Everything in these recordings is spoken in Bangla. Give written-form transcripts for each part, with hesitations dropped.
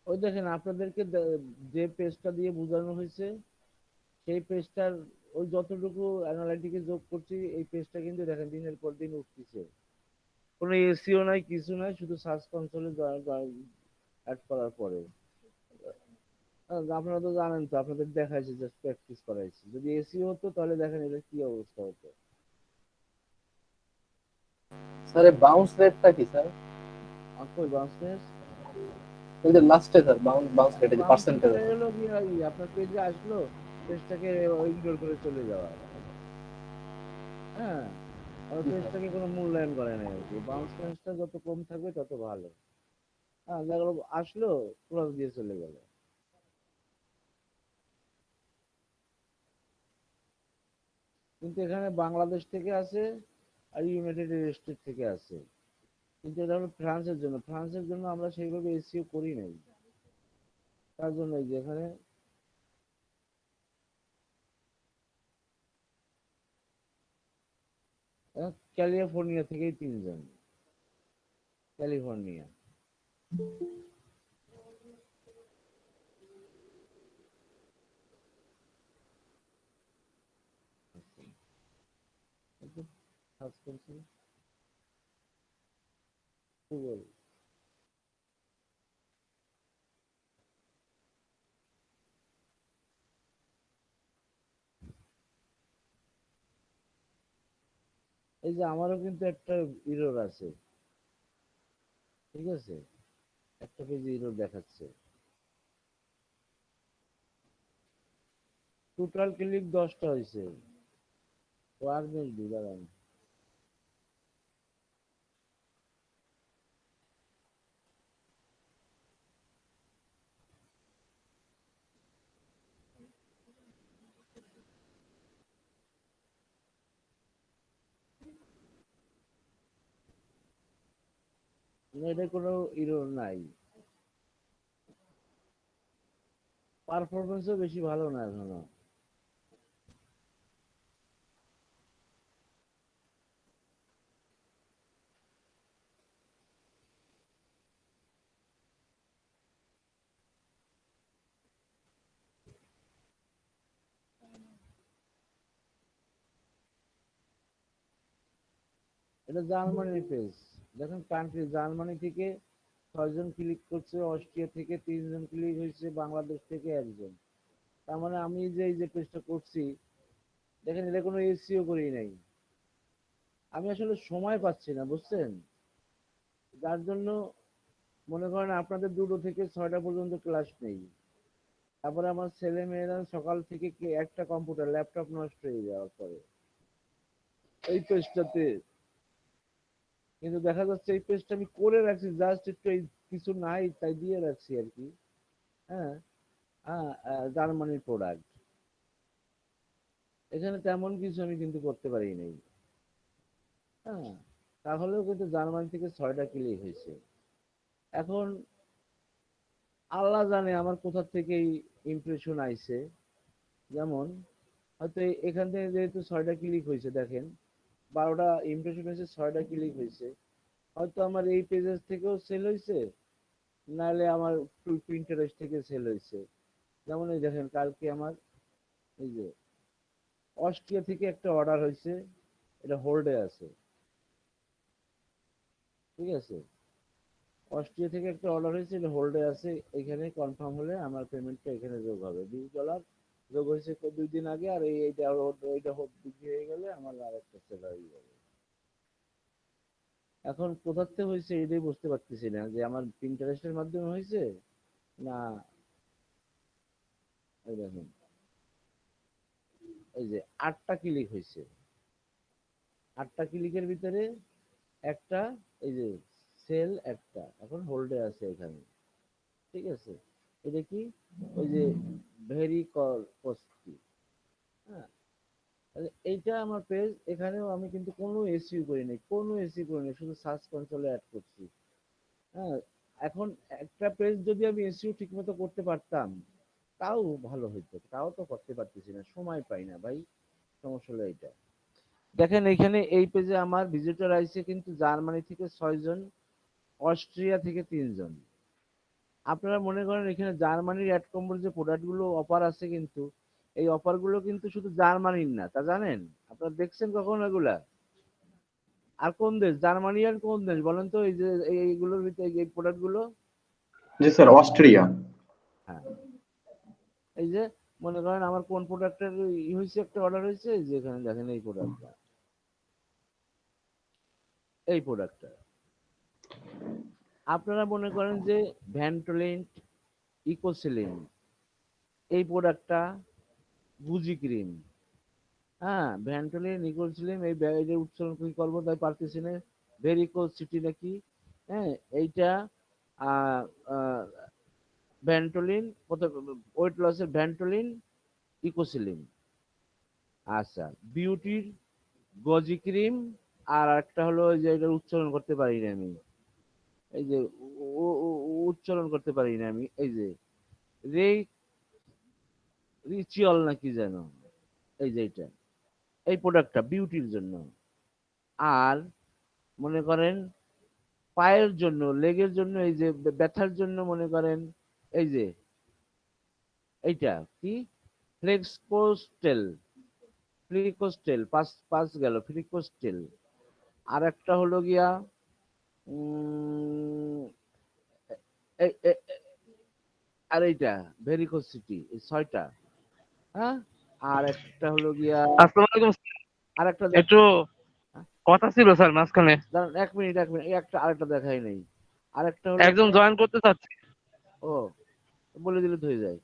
ওই দেখেন আপনাদেরকে যে পেজটা দিয়ে বোঝানো হয়েছে সেই পেজটার ওই যতটুকু অ্যানালাইটিকে যোগ করছি এই পেজটা কিন্তু দেখেন দিনের পর দিন উঠতেছে। কোনো এসিও নাই, কিছু নাই, শুধু সার্চ কনসোলে অ্যাড করার পরে। আপনারা তো জানেন, তো আপনাদের দেখাইছে, জাস্ট প্র্যাকটিস করাইছি। যদি এসিও হতো তাহলে দেখেন এটা কি অবস্থা হতো। স্যার বাউন্স রেটটা কি স্যার? কই বাউন্সনেস? ওই যে লাস্টে স্যার বাউন্স রেট এই যে বাউন্স পার্সেন্টেজ। হলো কি আপনার পেজে আসলো, পেজটাকে ইগনোর করে চলে যাওয়া। হ্যাঁ, আমার পেজটাকে কোনো মূল্যায়ন করে না আর কি। বাউন্সনেসটা যত কম থাকবে তত ভালো। হ্যাঁ, দেখো আসলো, ক্রস দিয়ে চলে গেল। কিন্তু এখানে বাংলাদেশ থেকে আছে আর ইউনাইটেড স্টেট থেকে আছে। কিন্তু এটা হলো ফ্রান্সের জন্য, ফ্রান্সের জন্য আমরা সেইভাবে এসিও করি নাই। তার জন্য এই যে এখানে ক্যালিফোর্নিয়া থেকেই 3 জন। ক্যালিফোর্নিয়া। সার্চ করছি গুগল। এই যে আমারও কিন্তু একটা ইরর আছে, ঠিক আছে, একটা পেজে ইরর দেখাচ্ছে। টোটাল ক্লিক 10টা হয়েছে। ওয়ার্কবেঞ্চ দি দাঁড়ান। না, এটা কোনো ইরর নাই। পারফরমেন্সও বেশি ভালো না এখনো। এটা জার্মানির পেজ। দেখেন কান্ট্রি জার্মানি থেকে 6 জন ক্লিক করছে, অস্ট্রিয়া থেকে 3 জন ক্লিক হয়েছে, বাংলাদেশ থেকে 1 জন। তার মানে আমি যে এই যে পেজটা করছি, দেখেন এটা কোনো এসিও করি নাই। আমি আসলে সময় পাচ্ছি না, বুঝছেন? যার জন্য মনে করেন আপনাদের 2টো থেকে 6টা পর্যন্ত ক্লাস নেই। তারপরে আমার ছেলে মেয়েরা সকাল থেকে একটা কম্পিউটার ল্যাপটপ নষ্ট হয়ে যাওয়ার পরে এই পেজটাতে, কিন্তু দেখা যাচ্ছে এই পেজটা আমি করে রাখছি, জাস্ট একটু এই কিছু নাই তাই দিয়ে রাখছি আর কি। হ্যাঁ। হ্যাঁ, জার্মানির প্রোডাক্ট। এখানে তেমন কিছু আমি কিন্তু করতে পারি নাই। হ্যাঁ, তাহলেও কিন্তু জার্মানি থেকে 6টা ক্লিক হয়েছে। এখন আল্লাহ জানে আমার কোথা থেকে এই ইমপ্রেশন আইছে। যেমন হয়তো এখান থেকে যেহেতু 6টা ক্লিক হয়েছে, দেখেন 12টা ইমপ্রেশন হয়েছে, 6টা ক্লিক হয়েছে, হয়তো আমার এই পেজেস থেকেও সেল হয়েছে, নাহলে আমার প্রিন্টারেস্ট থেকে সেল হয়েছে। যেমন এই দেখেন কালকে আমার এই যে অস্ট্রিয়া থেকে একটা অর্ডার হয়েছে, এটা হোল্ডে আছে, ঠিক আছে। অস্ট্রিয়া থেকে একটা অর্ডার হয়েছে, এটা হোল্ডে আছে। এখানে কনফার্ম হলে আমার পেমেন্টটা এখানে যোগ হবে। $20 যোগ হয়েছে 2 দিন আগে, আর এইটা ওইটা বিক্রি হয়ে গেলে আমার আর একটা সেল হয়ে যাবে। এখন কোথা থেকে হয়েছে এটাই বুঝতে পারতেছি না, যে আমার প্রিন্টারেস্টের মাধ্যমে হয়েছে না। এই দেখুন, এই যে 8টা ক্লিক হয়েছে, 8টা ক্লিকের ভিতরে একটা, এই যে সেল একটা এখন হোল্ডে আছে এখানে, ঠিক আছে। এটা কি? ওই যে ভেরি কস্টলি। হ্যাঁ, তাহলে এইটা আমার পেজ, এখানেও আমি কিন্তু কোনো এসইও করিনি, কোনো এসইও করিনি, শুধু সার্চ কনসোলে অ্যাড করছি। হ্যাঁ, এখন একটা পেজ যদি আমি এসইও ঠিক মতো করতে পারতাম তাও ভালো হইতো, তাও তো করতে পারতেছি না, সময় পাই না ভাই। সমস্যা হলো এইটা। দেখেন এইখানে এই পেজে আমার ভিজিটর আইছে কিন্তু জার্মানি থেকে 6 জন, অস্ট্রিয়া থেকে 3 জন। আপনারা মনে করেন এখানে জার্মানির অ্যাড কম্বোর যে প্রোডাক্ট গুলো অফার আছে, কিন্তু এই অফার গুলো কিন্তু শুধু জার্মানির না, তা জানেন? আপনারা দেখছেন কখন এগুলা? আর কোন দেশ, জার্মানি আর কোন দেশ বলেন তো, এই যে এইগুলোর ভিতরে এই প্রোডাক্ট গুলো? জি স্যার, অস্ট্রিয়া। হ্যাঁ, এই যে মনে করেন আমার কোন প্রোডাক্টের হয়েছে, একটা অর্ডার হয়েছে, এই যে এখানে দেখেন এই প্রোডাক্টটা, এই প্রোডাক্টটা আপনারা মনে করেন যে ভ্যান্টোলিন্ট, ইকোসিলিন, এই প্রোডাক্টটা, গুজি ক্রিম, হ্যাঁ ভ্যান্টোলিন, ইকোসিলিন, এই ব্যাগের উচ্চারণ কি করবো তাই পারতেছি না, ভেরিকোসিটি নাকি, হ্যাঁ এইটা, আহ আহ, ভ্যান্টোলিন, ওয়েট লসের ভ্যান্টোলিন, ইকোসিলিন, আচ্ছা বিউটির গজি ক্রিম, আর একটা হলো ওই যে এটা উচ্চারণ করতে পারি না আমি, এই যে উচ্চারণ করতে পারি না আমি, এই যে রে রিচিওল নাকি যেন, এই যে এটা, এই প্রোডাক্টটা বিউটির জন্য। আর মনে করেন পায়ের জন্য, লেগের জন্য, এই যে ব্যথার জন্য মনে করেন এই যে এইটা কি, ফ্লেক্সকোস্টেল, ফ্লিকোস্টেল, পাঁচ পাঁচ গেল ফ্লিকোস্টেল। আর একটা হলো গিয়া উম, এ- এ- এ- আর এইটা ভেরিকোসিটি, এই 6টা। হ্যাঁ, আর একটা হলো গিয়া, আসসালামু আলাইকুম। আর একটা একটু কথা ছিল স্যার মাঝখানে, দাঁড়ান, 1 মিনিট 1 মিনিট, এই একটা আরেকটা দেখাই নাই। আরেকটা হলো একজন জয়েন করতে চাচ্ছে। ও, বলে দিলে তো হয়ে যায়।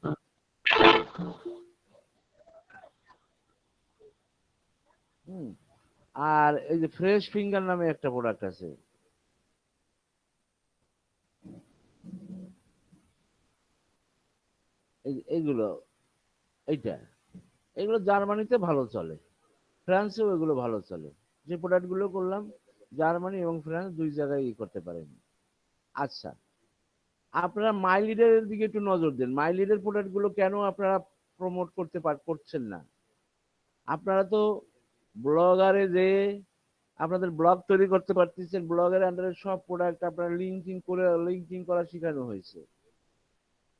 হুম, আর এই যে ফ্রেশ ফিঙ্গার নামে একটা প্রোডাক্ট আছে, এইগুলো, এইটা, এগুলো জার্মানিতে ভালো চলে, ফ্রান্সেও এগুলো ভালো চলে। যে প্রোডাক্ট গুলো করলাম, জার্মানি এবং ফ্রান্স দুই জায়গায় করতে পারেন। আচ্ছা, আপনারা মাইলিডের দিকে একটু নজর দেন, মাইলিডের প্রোডাক্ট গুলো কেন আপনারা প্রমোট করছেন না? আপনারা তো ব্লগারে যে আপনাদের ব্লগ তৈরি করতে পারতেছেন, ব্লগের আন্ডারে সব প্রোডাক্ট আপনারা লিঙ্কিং করা শেখানো হয়েছে।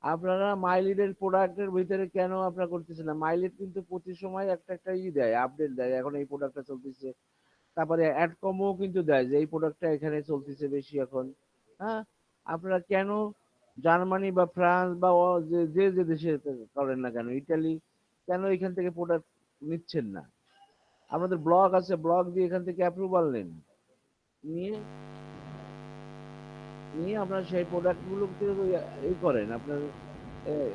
আপনারা মাইলিডের প্রোডাক্টের ভিতরে কেন আপনারা করতেছেন না? মাইলিড কিন্তু প্রতি সময় একটা একটা দেয়, আপডেট দেয়, এখন এই প্রোডাক্টটা চলতেছে, তারপরে অ্যাড কমও কিন্তু দেয় যে এই প্রোডাক্টটা এখানে চলতেছে বেশি এখন। হ্যাঁ, আপনারা কেন জার্মানি বা ফ্রান্স বা যে যে যে দেশে করেন না কেন, ইটালি, কেন এখান থেকে প্রোডাক্ট নিচ্ছেন না? আপনাদের ব্লগ আছে, ব্লগ দিয়ে এখান থেকে অ্যাপ্রুভাল নেন, নিয়ে নিয়ে আপনার সেই প্রোডাক্ট গুলো এই করেন, আপনার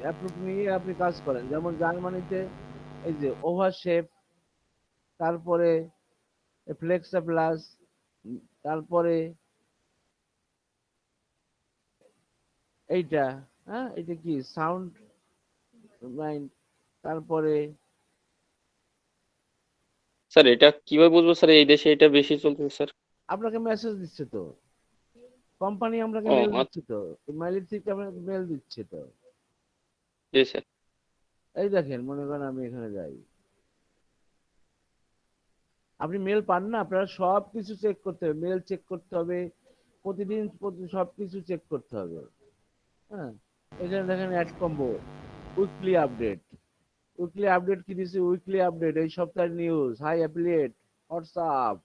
অ্যাপ্রুভ নিয়ে আপনি কাজ করেন। যেমন জার্মানিতে এই যে ওভার শেপ, তারপরে ফ্লেক্সা প্লাস, তারপরে এইটা, হ্যাঁ এটা কি সাউন্ড মাইন্ড, তারপরে স্যার এটা কিভাবে বুঝবো স্যার এই দেশে এটা বেশি চলতেছে স্যার? আপনাকে মেসেজ দিচ্ছে তো, কোম্পানি আপনাকে ও মেল আচ্ছা, দিচ্ছে তো, মাইলের থেকে আপনাকে মেল দিচ্ছে তো। জি স্যার। এই দেখেন মনে করেন আমি এখানে যাই, আপনি মেল পান না, আপনারা সব কিছু চেক করতে হবে, মেল চেক করতে হবে, প্রতিদিন সব কিছু চেক করতে হবে। হ্যাঁ, এখানে দেখেন ad combo, weekly update, weekly update কি দিছে, উইকলি আপডেট এই সপ্তাহের news, high affiliate, WhatsApp,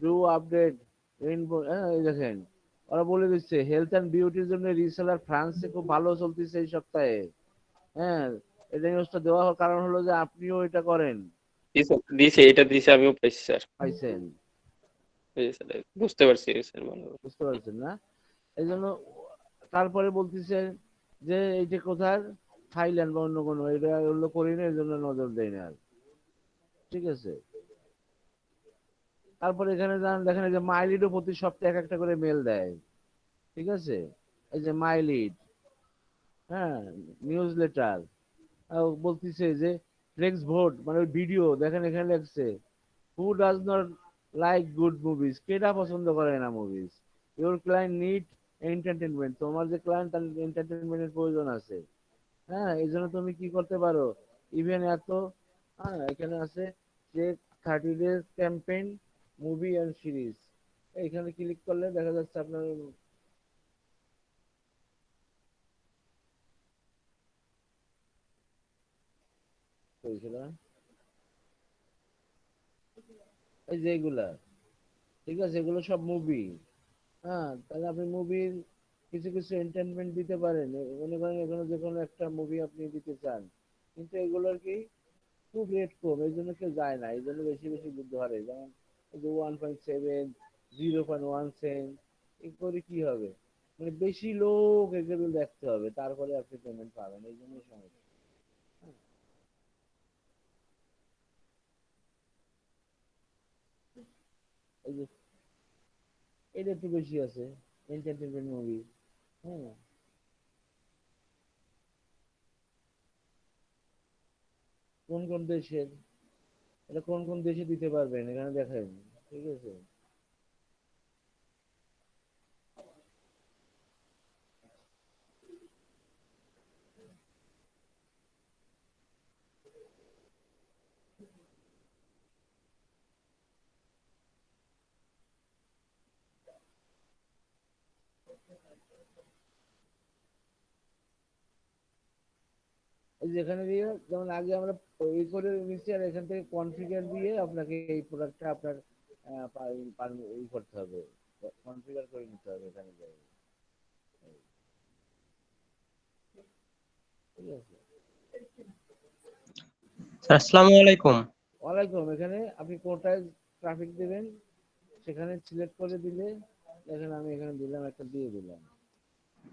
do update, rainbow, হ্যাঁ এই দেখেন ওরা বলে দিচ্ছে হেলথ অ্যান্ড বিউটির জন্য রিসেলার ফ্রান্সে খুব ভালো চলতেছে এই সপ্তাহে। হ্যাঁ, এটা নিউজটা দেওয়ার কারণ হলো যে আপনিও এটা করেন, জি স্যার, দিছে, এটা দিছে, আমিও পাইছি স্যার। পাইছেন, জি স্যার, বুঝতে পারছি স্যার ভালো। বুঝতে পারছেন না? এই জন্য তারপরে বলতেছে যে এইটা কোথার, থাইল্যান্ড বা অন্য কোনো, এটা হলো করি না, এই জন্য নজর দেয় না আর। ঠিক আছে, তারপরে এখানে যান, দেখেন এই যে মাইলিডও প্রতি সপ্তাহে এক একটা করে মেল দেয়। ঠিক আছে, এই যে মাইলিড, হ্যাঁ, নিউজ লেটার, বলতেছে যে ফ্লেক্স ভোট মানে ভিডিও দেখেন, এখানে লেখছে who does not like good movies, কেটা পছন্দ করে না movies, your client need entertainment, তোমার যে ক্লায়েন্ট তার এন্টারটেনমেন্টের প্রয়োজন আছে। হ্যাঁ, এই জন্য তুমি কি করতে পারো, ইভেন এত, হ্যাঁ এখানে আছে check 30 days campaign movie and series, এইখানে ক্লিক করলে দেখা যাচ্ছে আপনার হয়েছিল এই যে এগুলা, ঠিক আছে, এগুলো সব মুভি। হ্যাঁ, তাহলে আপনি মুভির কিছু কিছু এন্টারটেনমেন্ট দিতে পারেন, মনে করেন এখানে যে কোনো একটা মুভি আপনি দিতে চান, কিন্তু এগুলোর কি খুব রেট কম, এই জন্য কেউ যায় না, এই জন্য বেশি বেশি যুদ্ধ হারে। যেমন এই যে 1.7, 0.17, এই করে কি হবে, মানে বেশি লোক এগুলো দেখতে হবে, তারপরে আপনি পেমেন্ট পাবেন, এই জন্য সমস্যা। হ্যাঁ, এই যে এটা একটু বেশি আছে, এন্টারটেনমেন্ট মুভি। হ্যাঁ, কোন কোন দেশের, এটা কোন কোন দেশে দিতে পারবেন এখানে দেখেন, ঠিক আছে। এই যেখানে দিয়ে যেমন আগে আমরা এই করে নিচ্ছি, আর এখান থেকে কনফিগার দিয়ে আপনাকে এই প্রোডাক্টটা আপনার ই করতে হবে, কনফিগার করে নিতে হবে এখানে যাই, ঠিক আছে। স্যার আসসালামু আলাইকুম। ওয়ালাইকুম, এখানে আপনি কোথায় ট্রাফিক দিবেন সেখানে সিলেক্ট করে দিলে দেখেন, আমি এখানে দিলাম, একটা দিয়ে দিলাম,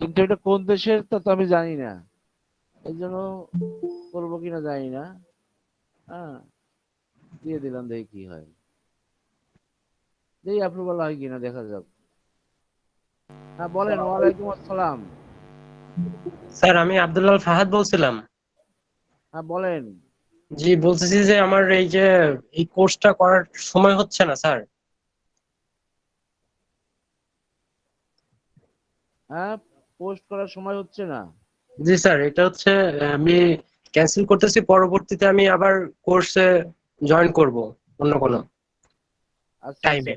কিন্তু এটা কোন দেশের তা তো আমি জানি না, এই জন্য করবো কিনা জানি না। হ্যাঁ, দিয়ে দিলাম, দেখি কি হয়, দেখি অ্যাপ্রুভাল হয় কিনা, দেখা যাক। হ্যাঁ বলেন, ওয়ালাইকুম আসসালাম। স্যার আমি আব্দুল্লাহ ফাহাদ বলছিলাম। হ্যাঁ বলেন। জি বলতেছি যে আমার এই যে এই কোর্সটা করার সময় হচ্ছে না স্যার। হ্যাঁ, পোস্ট করার সময় হচ্ছে না। জি স্যার, এটা হচ্ছে আমি ক্যান্সেল করতেছি, পরবর্তীতে আমি আবার কোর্সে জয়েন করব অন্য কোনো আচ্ছা আচ্ছা, টাইমে।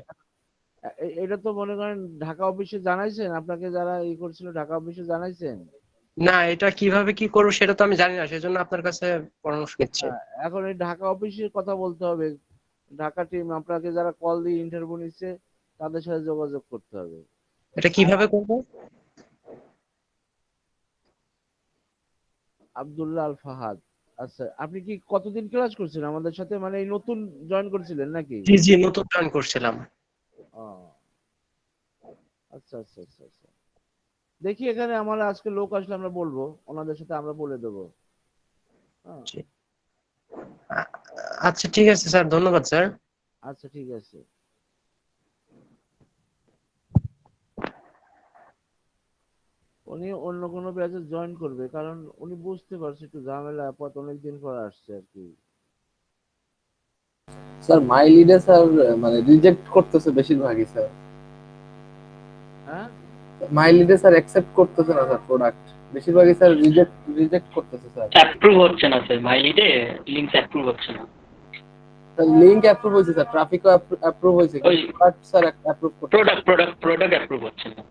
এটা তো মনে করেন ঢাকা অফিসে জানাইছেন, আপনাকে যারা ই করছিল ঢাকা অফিসে জানাইছেন? না, এটা কিভাবে কি করবো সেটা তো আমি জানি না, সেজন্য আপনার কাছে পরামর্শ নিচ্ছি। হ্যাঁ, এখন এই ঢাকা অফিসের কথা বলতে হবে, ঢাকা টিম আপনাকে যারা কল দিয়ে ইন্টারভিউ নিচ্ছে তাদের সাথে যোগাযোগ করতে হবে। এটা আর কিভাবে করব? আব্দুল্লাহ আল ফাহাদ, আচ্ছা আপনি কি কতদিন ক্লাস করছেন আমাদের সাথে, মানে এই নতুন জয়েন করেছিলেন নাকি? জি জি, নতুন জয়েন করছিলাম। ও আচ্ছা আচ্ছা আচ্ছা আচ্ছা, দেখি এখানে আমার আজকে লোক আসলে আমরা বলবো, ওনাদের সাথে আমরা বলে দেবো। হ্যাঁ, জি। আ- আচ্ছা ঠিক আছে স্যার, ধন্যবাদ স্যার। আচ্ছা ঠিক আছে। উনি অন্য কোনো ব্যাচে জয়েন করবে, কারণ উনি বুঝতে পারছে একটু ঝামেলা, পথ অনেকদিন পর আসছে আর কি। স্যার মাই লিডে স্যার মানে রিজেক্ট করতেছে বেশিরভাগই স্যার। হ্যাঁ, মাই লিডে স্যার অ্যাকসেপ্ট করতেছে না স্যার প্রোডাক্ট, বেশিরভাগই স্যার রিজেক্ট রিজেক্ট করতেছে স্যার। অ্যাপ্রুভ হচ্ছে না স্যার, মাইলিডে লিঙ্ক অ্যাপ্রুভ হচ্ছে না। লিংক অ্যাপ্রুভ হয়েছে স্যার, ট্রাফিকও অ্যাপ্রুভ হয়েছে, ওই কিন্তু প্রোডাক্ট স্যার অ্যাপ্রুভ করতেছে না। প্রোডাক্ট অ্যাপ্রুভ হচ্ছে না।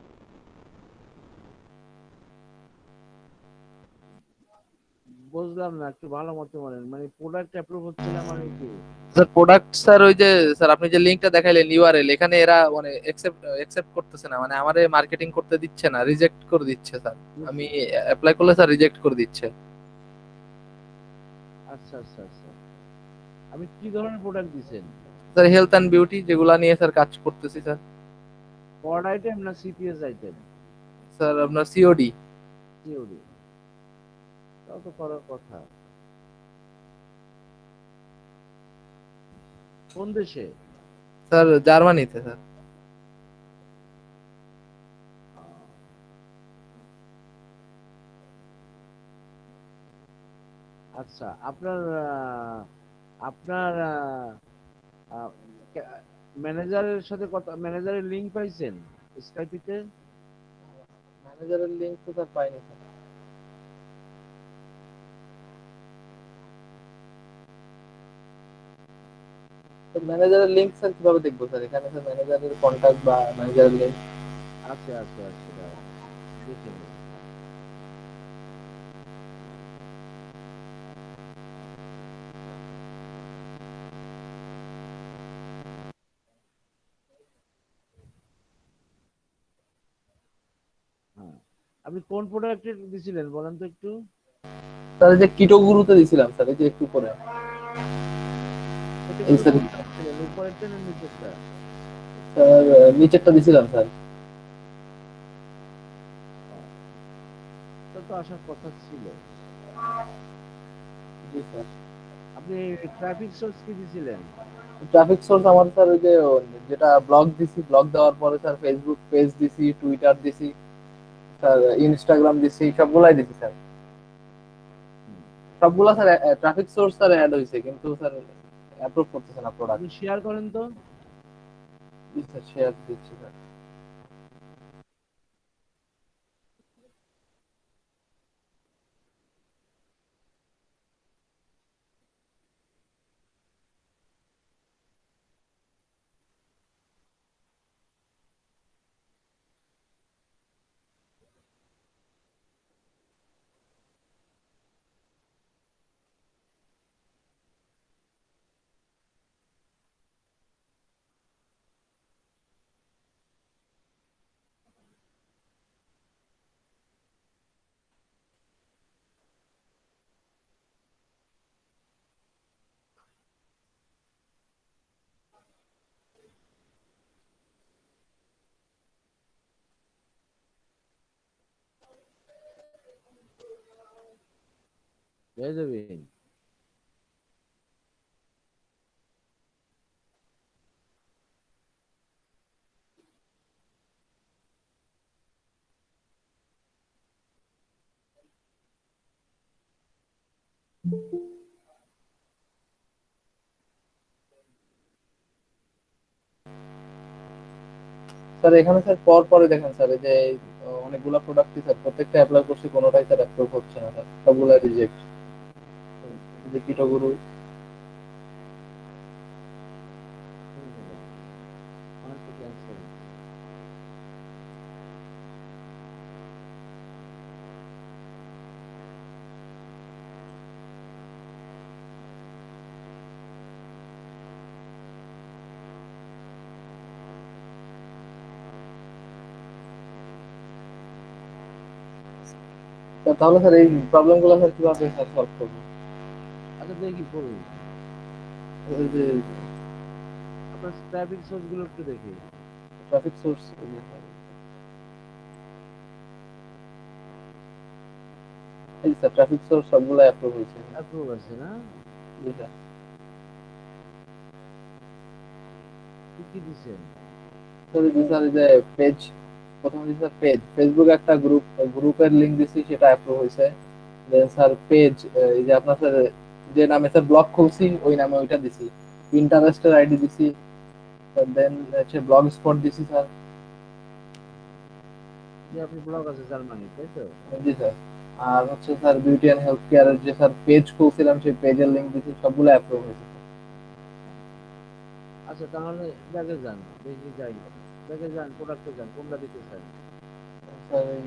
বুঝলাম না, একটু ভালো মতো বলেন, মানে প্রোডাক্ট অ্যাপ্রুভ হচ্ছে না মানে কি? স্যার প্রোডাক্ট স্যার ওই যে স্যার আপনি যে লিংকটা দেখাইলেন ইউআরএল, এখানে এরা মানে অ্যাকসেপ্ট করতেছে না, মানে আমারে মার্কেটিং করতে দিচ্ছে না, রিজেক্ট করে দিচ্ছে স্যার। আমি অ্যাপ্লাই করলে স্যার রিজেক্ট করে দিচ্ছে। আচ্ছা আচ্ছা আচ্ছা, আপনি কি ধরনের প্রোডাক্ট দিচ্ছেন? স্যার হেলথ অ্যান্ড বিউটি যেগুলা নিয়ে স্যার কাজ করতেছি স্যার। কোড আইটেম না সিপিএস আইটেম? স্যার আপনার সিওডি। সিওডি, তাও তো করার কথা। কোন দেশে? স্যার জার্মানিতে স্যার। আচ্ছা, আপনার আপনার ম্যানেজারের সাথে কথা, ম্যানেজারের লিংক পাইছেন স্কাইপিতে? ম্যানেজারের লিংক তো স্যার পাইনি স্যার। ম্যানেজারের লিংক স্যার কিভাবে দেখবো স্যার? এখানে স্যার ম্যানেজারের কন্টাক্ট বা ম্যানেজারের লিংক। আছে আছে আছে, দাঁড়ান দেখে নিন। হ্যাঁ, আপনি কোন প্রোডাক্টে দিছিলেন বলেন তো একটু। স্যার এই যে কিটো গুরুতে দিছিলাম স্যার, এই যে একটু পরে। এটা এই গুলো স্যার, কোনটা দিছিলেন, উপরেরটা না নিচেরটা? স্যার নিচেরটা দিছিলাম স্যার। এটা তো আসার কথা ছিল। জি স্যার। আপনি ট্রাফিক সোর্স কি দিছিলেন? ট্রাফিক সোর্স আমার স্যার ওই যে যেটা ব্লগ দিছি, ব্লগ দেওয়ার পরে স্যার ফেসবুক পেজ দিছি, টুইটার দিছি স্যার, ইনস্টাগ্রাম দিছি, সবগুলাই দিছি স্যার। সবগুলা sir traffic source sir ad হয়েছে, কিন্তু স্যার অ্যাপ্রুভ করতেছে না প্রোডাক্ট। আপনি শেয়ার করেন তো। জি স্যার, শেয়ার দিচ্ছি স্যার। পেয়ে যাবেন। স্যার এখানে স্যার পর পরে দেখেন স্যার, এই যে অনেকগুলা প্রোডাক্টই স্যার প্রত্যেকটা অ্যাপ্লাই করছি, কোনোটাই স্যার অ্যাপ্রুভ হচ্ছে না স্যার, সবগুলা রিজেক্ট। যে কিটো গুরু, অনেকটা ক্যান্সেল। তাহলে স্যার এই প্রবলেম গুলো স্যার কিভাবে স্যার সলভ করবো? আচ্ছা দেখি করুন। এই যে আপনার ট্রাফিক সোর্স গুলো একটু দেখি। ট্রাফিক সোর্স, এই স্যার ট্রাফিক সোর্স সবগুলো অ্যাপ্রুভ হয়েছে। অ্যাপ্রুভ আছে না? জি স্যার। কি কি দিছেন? স্যার এই যে স্যার এই যে পেজ, প্রথমে দিছি স্যার পেজ, ফেসবুক একটা গ্রুপ, গ্রুপের লিংক দিছি, সেটা অ্যাপ্রুভ হয়েছে। দেন স্যার পেজ, এই যে আপনার স্যার যে নামে স্যার ব্লগ খুলছি ওই নামে ওইটা দিছি। পিন্টারেস্টের আইডি দিছি, দেন হচ্ছে ব্লগ স্পট দিছি স্যার। যে আপনি ব্লগ আছে জার্মানি, তাই তো? জি স্যার। আর হচ্ছে স্যার বিউটি অ্যান্ড হেলথ কেয়ারের যে স্যার পেজ খুলছিলাম, সেই পেজের লিংক দিছি, সবগুলো অ্যাপ্রুভ হয়েছে আচ্ছা তাহলে ব্যাগে যান, দেখি যাই। ব্যাগে যান, প্রোডাক্টে যান, কোনটা দিতে চান? স্যার। এই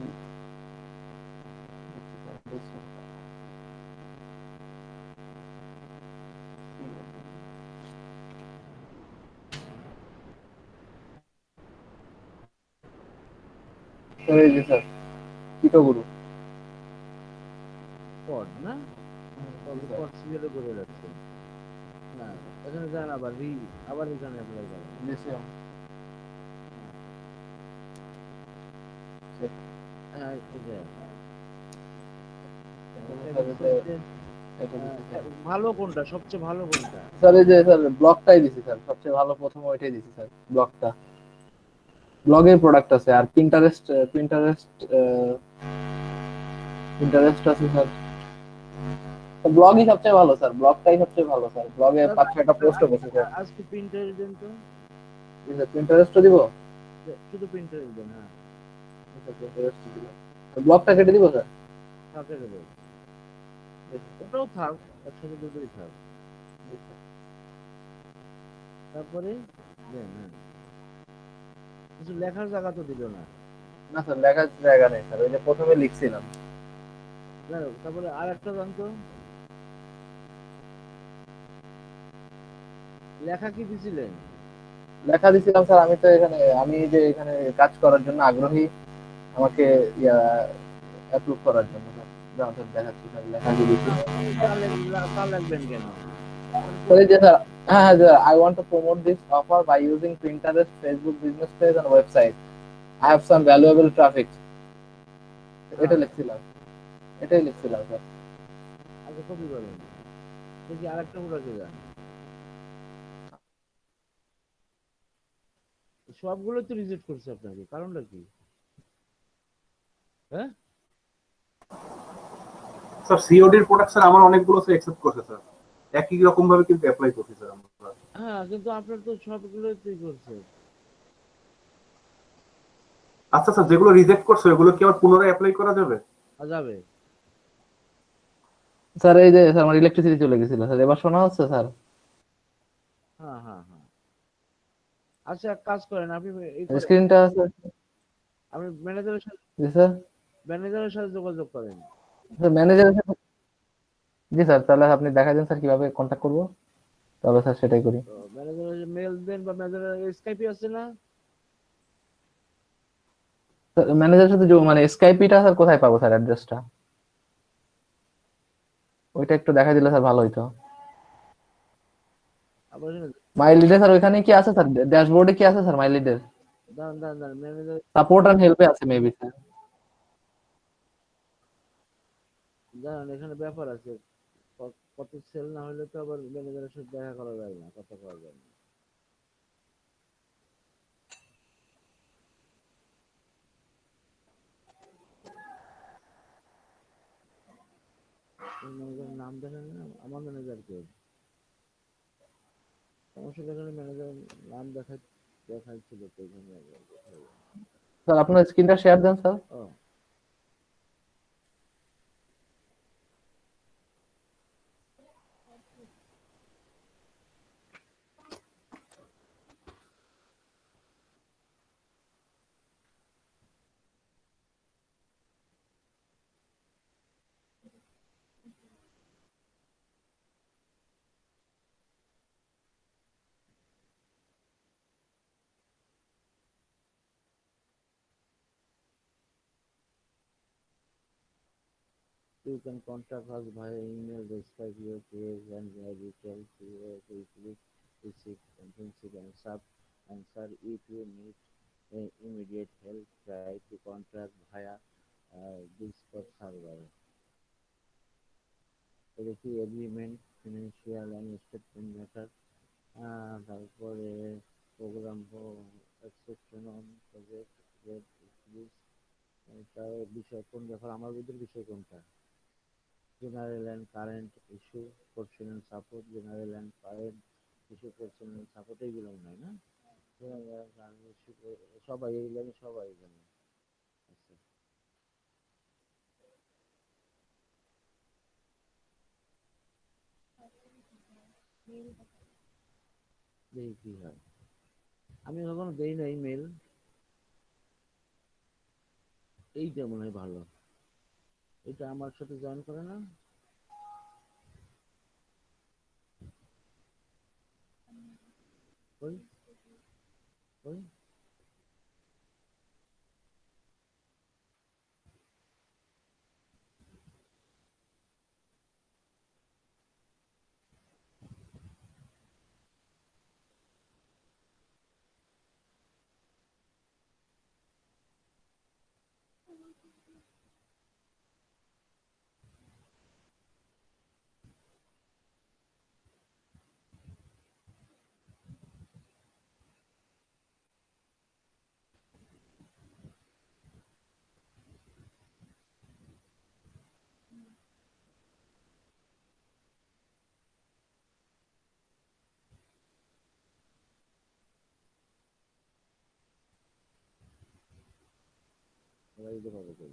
স্যার এই যে স্যার কিটো গুরু। পড না? পড সিরিয়ালে করে যাচ্ছেন না? এখানে যান, আবার এখানে অ্যাপ্লাই করেন। হ্যাঁ এই যে, ভালো কোনটা, সবচেয়ে ভালো কোনটা? স্যার এই যে স্যার ব্লগটাই দিছি স্যার, সবচেয়ে ভালো প্রথম ওইটাই দিছি স্যার, ব্লগটা। ব্লগের প্রোডাক্ট আছে, আর পিন্টারেস্ট, পিন্টারেস্ট পিন্টারেস্ট আছে স্যার। ব্লগই সবচেয়ে ভালো স্যার, ব্লগটাই সবচেয়ে ভালো স্যার, ব্লগে 5-6টা পোস্ট করছি স্যার। আজকে প্রিন্টার দেন তো। পিন্টারেস্টও দিব। শুধু প্রিন্টার দেন, হ্যাঁ। ব্লগটা কেটে দিব স্যার। থাকে দেবে, ওটাও থাক, একসাথে দুটোই থাক। তারপরে দেন, হ্যাঁ, কিছু লেখার জায়গা তো দিল না। না স্যার, লেখার জায়গা নেই স্যার, ওই যে প্রথমে লিখছিলাম। যাই হোক, তারপরে আর একটা জানতো, লেখা কি দিছিলেন? লেখা দিছিলাম স্যার, আমি তো এখানে, আমি যে এখানে কাজ করার জন্য আগ্রহী, আমাকে ইয়া অ্যাপ্রুভ করার জন্য স্যার। যেমন স্যার দেখাচ্ছি স্যার, লেখা দিয়ে দিছি। তা লিখবেন কেন? আপনার স্যার এই যে স্যার, হ্যাঁ হ্যাঁ sir, I want to promote this offer by using Pinterest, Facebook business page and website. I have some valuable traffic. এটা হ্যাঁ, লিখছিলাম, এটাই লিখছিলাম স্যার। আগে কপি করেন, দেখি আরেকটা উঠাতে যান। সবগুলো তো রিজেক্ট করছে আপনাকে, কারণটা কি? হ্যাঁ, স্যার সিওডির প্রোডাক্ট স্যার আমার অনেকগুলো স্যার অ্যাকসেপ্ট করছে স্যার, একই রকম ভাবে কিন্তু অ্যাপ্লাই করছি স্যার আমরা। হ্যাঁ, কিন্তু আপনার তো সবগুলোই তুই করছে। আচ্ছা স্যার, যেগুলো রিজেক্ট করছে ওগুলো কি আবার পুনরায় অ্যাপ্লাই করা যাবে? যাবে। স্যার এই যে স্যার, আমার ইলেকট্রিসিটি চলে গেছিল স্যার, এবার শোনা হচ্ছে স্যার? হ্যাঁ, হ্যাঁ, হ্যাঁ। আচ্ছা, এক কাজ করেন, আপনি এই করে, স্ক্রিনটা স্যার। আপনি ম্যানেজারের সাথে জি স্যার। যোগাযোগ করেন। স্যার ম্যানেজারের সাথে, জি স্যার, তাহলে আপনি দেখা দেন স্যার কিভাবে কন্ট্যাক্ট করবো, তাহলে স্যার সেটাই করি। তো ম্যানেজারের মেল দেন, বা ম্যানেজারের স্কাইপে আছে না? ম্যানেজারের সাথে মানে স্কাইপিটা স্যার কোথায় পাবো স্যার, অ্যাড্রেসটা ওইটা একটু দেখা দিলে স্যার ভালো হইতো। আপনার মাই লিডে স্যার ওইখানে কি আছে স্যার, ড্যাশবোর্ডে কি আছে স্যার মাই লিডের? দাঁড়ান, দাঁড়ান, দাঁড়ান, ম্যানেজার, সাপোর্ট এন্ড হেল্পে আছে মেবি স্যার। দাঁড়ান, এখানে ব্যাপার আছে। কত সেল না হলে তো আবার ম্যানেজারের সাথে দেখা করা যায় না, কথা করা যায় না। ম্যানেজারের নাম দেখেন না, আমার ম্যানেজারকে সমস্যা দেখালে ম্যানেজারের নাম দেখাচ্ছিল তো এখানে আবার কোথায়? স্যার আপনার স্ক্রিনটা শেয়ার দেন স্যার। ও, you can contact us via email, describe your case and your details, quickly receive comprehensive answer. If you need immediate help, try to contact via Discord server. দেখি agreement, financial and statement matter, তারপরে প্রোগ্রাম এক্সেপশন অন প্রজেক্ট, তার বিষয় কোন ব্যাপার, আমার বুঝির বিষয় কোনটা? General and current issue, personal support, general and current issue, personal support, এইগুলো নয় না? সবাই এইগুলো, আমি সবাই জানি। আচ্ছা, দেখি কি হয়। আমি কখনো দেই না ইমেল, এইটা মনে হয় ভালো। এটা আমার সাথে জয়েন করে না? ওই ওই ওরা দিতে পারবে কই?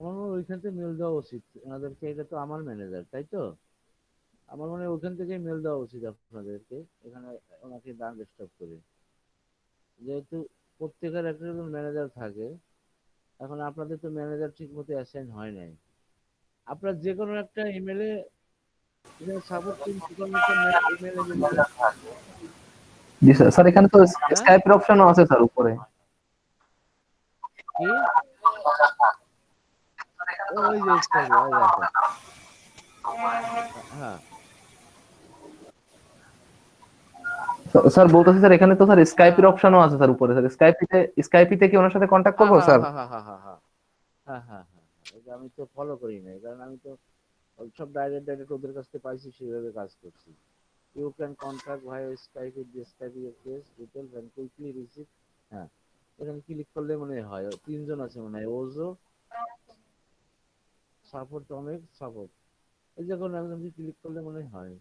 আমার মনে হয় ওইখান থেকে মেল দেওয়া উচিত ওনাদেরকে, এটা তো আমার ম্যানেজার তাই তো, আমার মনে হয় ওখান থেকে মেল দেওয়া উচিত আপনাদেরকে, এখানে ওনাকে দান ডিস্টার্ব করে, যেহেতু প্রত্যেকের একটা ম্যানেজার থাকে। এখন আপনাদের তো ম্যানেজার ঠিক মতো অ্যাসাইন হয় নাই, আপনার যে কোনো একটা ইমেলে সাপোর্ট টিম যে কোনো একটা ইমেলে যদি জি স্যার। স্যার এখানে তো হ্যাঁ স্কাইপের অপশনও আছে স্যার উপরে। কি ওই যে স্কাইপে ওই দেখেন, হ্যাঁ স্যার বলতেছি স্যার এখানে তো স্যার হ্যাঁ স্কাইপের অপশনও আছে স্যার উপরে। স্যার স্কাইপিতে কি ওনার সাথে কন্ট্যাক্ট হ্যাঁ করবো হ্যাঁ স্যার? হ্যাঁ হ্যাঁ হ্যাঁ হ্যাঁ হ্যাঁ হ্যাঁ হ্যাঁ হ্যাঁ, এটা আমি তো ফলো করি নাই, কারণ আমি তো সব ডাইরেক্ট ডাইরেক্ট ওদের কাছ থেকে পাইছি, সেভাবে কাজ করছি। ইউ ক্যান কন্ট্যাক্ট ভাই Skype with Skype your case details and quickly receive. হ্যাঁ, এখানে ক্লিক করলে মনে হয় তিনজন আছে মনে হয়, ওজো সাপোর্ট অনেক সাপোর্ট, এই যে কোনো একজনকে ক্লিক করলে মনে হয়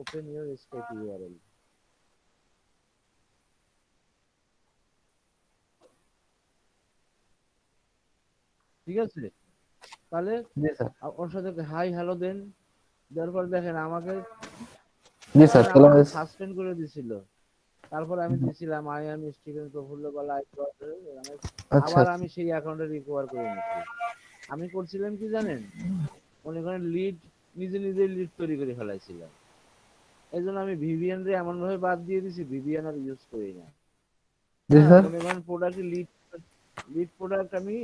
ওপেন ইউর স্কাইপ ইউআরএল। ঠিক আছে, তাহলে জি স্যার। ওর সাথে হাই হ্যালো দেন, দেওয়ার পর দেখেন আমাকে জি স্যার দেখেন তাহলে আমাকে সাসপেন্ড করে দিছিল। তারপর আমি দিছিলাম আই এম স্টিভেন প্রফুল্ল বালা, আচ্ছা আবার আমি সেই অ্যাকাউন্টে রিকভার করে নিছি। আমি করছিলাম কি জানেন, মনে করেন লিড নিজে নিজে লিড তৈরি করে ফেলাইছিলাম, এই জন্য আমি ভিভিএন রে এমন ভাবে বাদ দিয়ে দিছি, ভিভিএন আর ইউজ করি না। জি হ্যাঁ, স্যার। মনে করেন প্রোডাক্টে লিড লিড প্রোডাক্ট আমি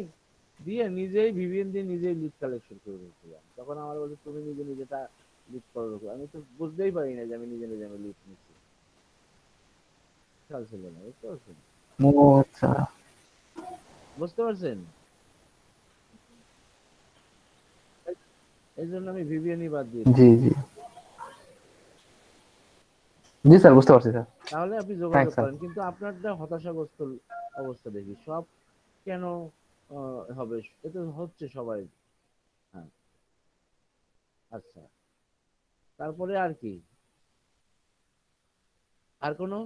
দিয়ে নিজেই ভিভিএন দিয়ে নিজেই লিড কালেকশন করে দিয়েছিলাম। তখন আমার বলছে তুমি নিজে নিজেটা লিড করো, আমি তো বুঝতেই পারি না যে আমি নিজে নিজে আমি লিড নিচ্ছি, খেয়াল ছিল না, বুঝতে পারছেন? ও আচ্ছা। বুঝতে পারছেন, এই জন্য আমি ভিভিএনই বাদ দিয়ে জি দিছি। জি জি স্যার, বুঝতে পারছি স্যার। তাহলে আপনি যোগাযোগ থ্যাংকস স্যার। করেন, কিন্তু আপনারটা হতাশাগ্রস্ত অবস্থা দেখি সব কেন হবে, এটা হচ্ছে সবাই। হ্যাঁ, আচ্ছা, তারপরে আর কি, আর কোনো,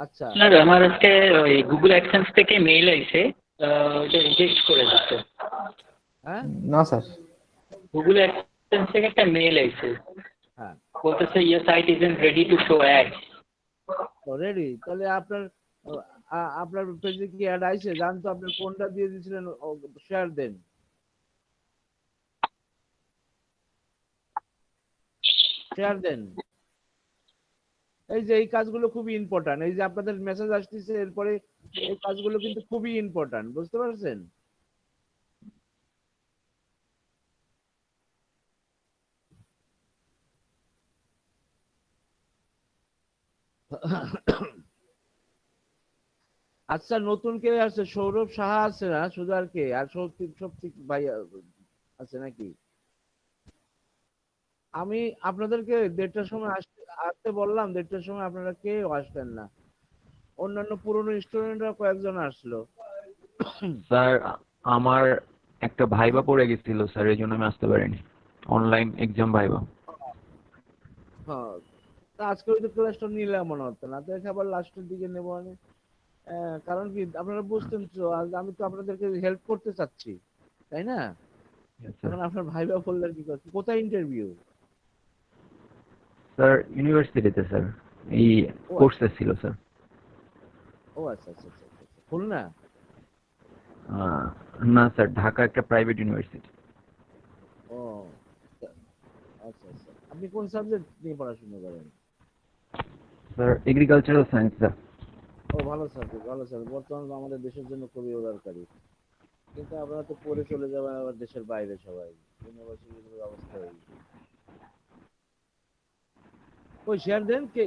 আচ্ছা স্যার আমার আজকে ওই গুগল অ্যাডসেন্স থেকে মেইল আইছে, ওটা রিজেক্ট করে দিচ্ছে। হ্যাঁ না স্যার। গুগল অ্যাডসেন্স থেকে একটা মেইল আইছে, হ্যাঁ বলতেছে your site isn't ready to show ads. Ready, তাহলে আপনার আপনার পেজে কি অ্যাড আইছে, জান তো আপনি কোনটা দিয়ে দিয়েছিলেন, শেয়ার দেন, শেয়ার দেন। এই যে এই কাজগুলো খুবই ইম্পর্টেন্ট, এই যে আপনাদের মেসেজ আসতেছে এরপরে, এই কাজগুলো কিন্তু খুবই ইম্পর্টেন্ট, বুঝতে পারছেন? আচ্ছা, নতুন কে আছে? সৌরভ সাহা আছে না শুধু, আর কে, আর সৌতিক সৌতিক ভাই আছে নাকি? আমি আপনাদেরকে 1:30টার সময় আসতে আসতে বললাম, 1:30টার সময় আপনারা কেউ আসলেন না, অন্যান্য পুরনো স্টুডেন্টরা কয়েকজন আসলো। স্যার আমার একটা ভাইবা পড়ে গেছিল স্যার, এই জন্য আমি আসতে পারিনি। Online exam viva. হ্যাঁ, তা আজকে ওই ক্লাসটা নিলাম মনে হতো না, তো আবার লাস্টের দিকে নেবো আমি। কারণ কি আপনারা বুঝতেন তো, আজ আমি তো আপনাদেরকে হেল্প করতে চাচ্ছি, তাই না? এখন আপনার ভাইবা বললেন কি করছে, কোথায় ইন্টারভিউ? স্যার ইউনিভার্সিটিতে স্যার, এই ও কোর্সে ছিল স্যার। ও আচ্ছা আচ্ছা আচ্ছা আচ্ছা আচ্ছা। খুলনা? না স্যার, ঢাকা একটা প্রাইভেট ইউনিভার্সিটি। ও আচ্ছা আচ্ছা, আপনি কোন সাবজেক্ট নিয়ে পড়াশোনা করেন? Sir agricultural science sir. ও ভালো সাবজেক্ট, ভালো সাবজেক্ট, বর্তমানে আমাদের দেশের জন্য খুবই দরকারি। কিন্তু আপনারা তো পড়ে চলে যাবেন আবার দেশের বাইরে, সবাই ইউনিভার্সিটির অবস্থা এই। ওই শেয়ার দেন কে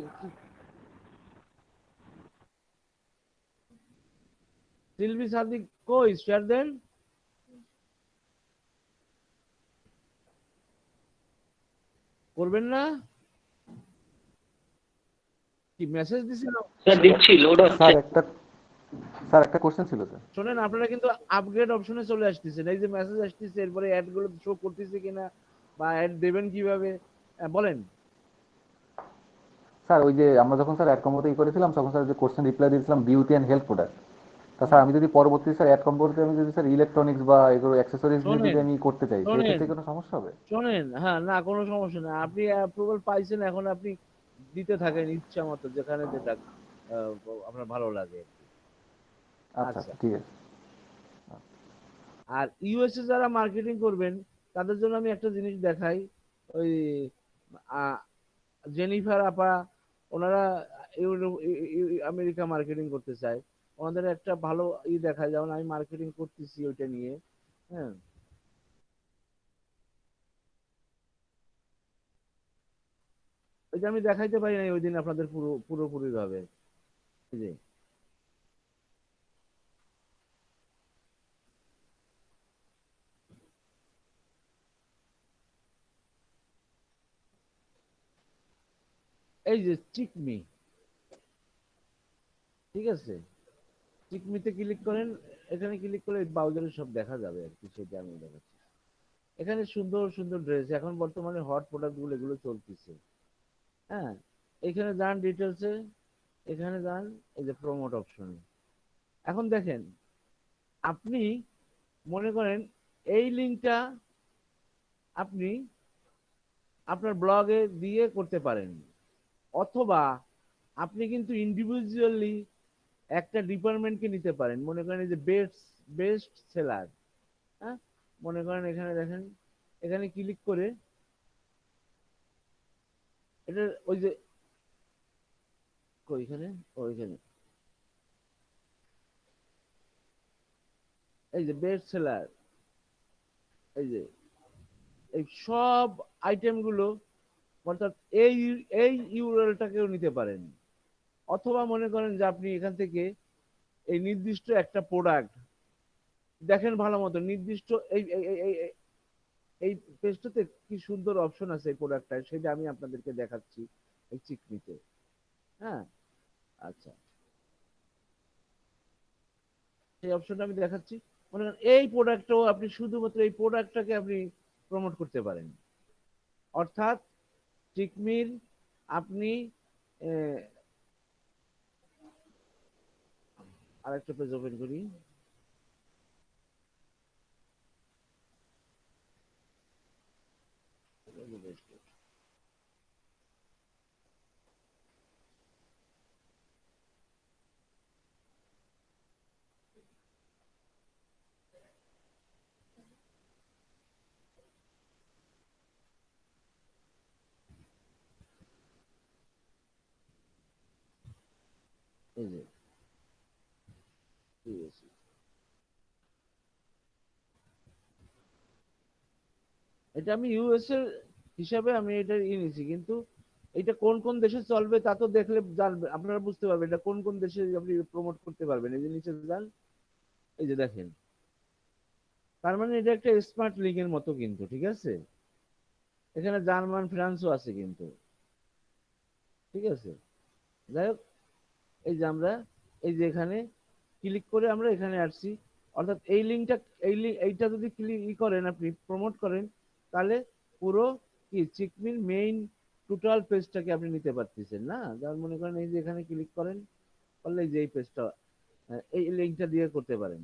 সিলভি সাদিক, কই শেয়ার দেন, করবেন না? কি মেসেজ দিছিল? স্যার দিচ্ছি, লোড হচ্ছে। স্যার একটা কোশ্চেন ছিল স্যার। শোনেন, আপনারা কিন্তু আপগ্রেড অপশনে চলে আসতেছেন, এই যে মেসেজ আসতেছে এরপরে অ্যাড গুলো শো করতেছে কিনা, বা অ্যাড দেবেন কিভাবে, বলেন। স্যার ওই যে আমরা যখন স্যার এক কমতে করেছিলাম তখন স্যার যে কোশ্চেন রিপ্লাই দিয়েছিলাম বিউটি অ্যান্ড হেলথ প্রোডাক্ট, তাছাড়া আমি যদি পরবর্তী স্যার অ্যাড কম্বোতে আমি যদি স্যার ইলেকট্রনিক্স বা এগুলো অ্যাক্সেসরিজ নিয়ে যদি শোনেন আমি করতে চাই শোনেন সেক্ষেত্রে কোনো সমস্যা হবে? শোনেন, হ্যাঁ, না কোনো সমস্যা না, আপনি অ্যাপ্রুভাল পাইছেন, এখন আপনি দিতে থাকেন ইচ্ছা মতো যেখানে যেটা আহ, আপনার ভালো লাগে আর কি। আচ্ছা আচ্ছা, আচ্ছা ঠিক আছে। আর ইউএসএ যারা মার্কেটিং করবেন তাদের জন্য আমি একটা জিনিস দেখাই। ওই আহ, জেনিফার আপা, ওনারা আমেরিকা মার্কেটিং করতে চায়, ওনাদের একটা ভালো দেখায়, যেমন আমি মার্কেটিং করতেছি ওইটা নিয়ে। হ্যাঁ, ওইটা আমি দেখাইতে পারি নাই ওই দিন আপনাদের পুরোপুরি ভাবে। এই যে এই যে চিকমি, ঠিক আছে, চিকমিতে ক্লিক করেন, এখানে ক্লিক করে ব্রাউজারে সব দেখা যাবে আর কি, সেটা আমি দেখাচ্ছি। এখানে সুন্দর সুন্দর ড্রেস, এখন বর্তমানে হট প্রোডাক্ট গুলো এগুলো চলতেছে। হ্যাঁ, এখানে যান ডিটেলসে, এখানে যান, এই যে প্রমোট অপশনে। এখন দেখেন, আপনি মনে করেন এই লিঙ্কটা আপনি আপনার ব্লগে দিয়ে করতে পারেন, অথবা আপনি কিন্তু ইন্ডিভিজুয়ালি একটা ডিপার্টমেন্টকে নিতে পারেন। মনে করেন এই যে বেস্ট বেস্ট সেলার, হ্যাঁ, মনে করেন এখানে দেখেন, এখানে ক্লিক করে এটা ওই যে ওইখানে ওইখানে এই যে বেস্ট সেলার, এই যে এই সব আইটেম গুলো, অর্থাৎ এই এই ইউআরএলটাকেও নিতে পারেন। অথবা মনে করেন যে আপনি এখান থেকে এই নির্দিষ্ট একটা প্রোডাক্ট দেখেন ভালো মতো, নির্দিষ্ট এই এই এই এই এই- এই পেজটাতে কি সুন্দর অপশন আছে এই প্রোডাক্টটা, সেটা আমি আপনাদেরকে দেখাচ্ছি এই চিকনিতে। হ্যাঁ, আচ্ছা, সেই অপশনটা আমি দেখাচ্ছি। মনে করেন এই প্রোডাক্টটাও আপনি শুধুমাত্র এই প্রোডাক্টটাকে আপনি প্রমোট করতে পারেন, অর্থাৎ চিকমির আপনি আহ, আরেকটা পেজ ওপেন করি। এই যে ঠিক আছে, এটা আমি ইউএস এর হিসাবে আমি এটা নিয়েছি, কিন্তু এটা কোন কোন দেশে চলবে তা তো দেখলে জানবে, আপনারা বুঝতে পারবেন এটা কোন কোন দেশে আপনি প্রমোট করতে পারবেন। এই যে নিচে যান, এই যে দেখেন, তার মানে এটা একটা স্মার্ট লিগের মতো কিন্তু, ঠিক আছে, এখানে জার্মান ফ্রান্সও আছে কিন্তু, ঠিক আছে। যাই হোক, এই যে আমরা এই যে এখানে ক্লিক করে আমরা এখানে আসছি, অর্থাৎ এই লিঙ্কটা এইটা যদি ক্লিক করেন, আপনি প্রমোট করেন, তাহলে পুরো কি চিকমির মেইন টোটাল পেজটাকে আপনি নিতে পারতেছেন না। যেমন মনে করেন এই যে এখানে ক্লিক করেন, করলে এই যে এই পেজটা, এই লিঙ্কটা দিয়ে করতে পারেন।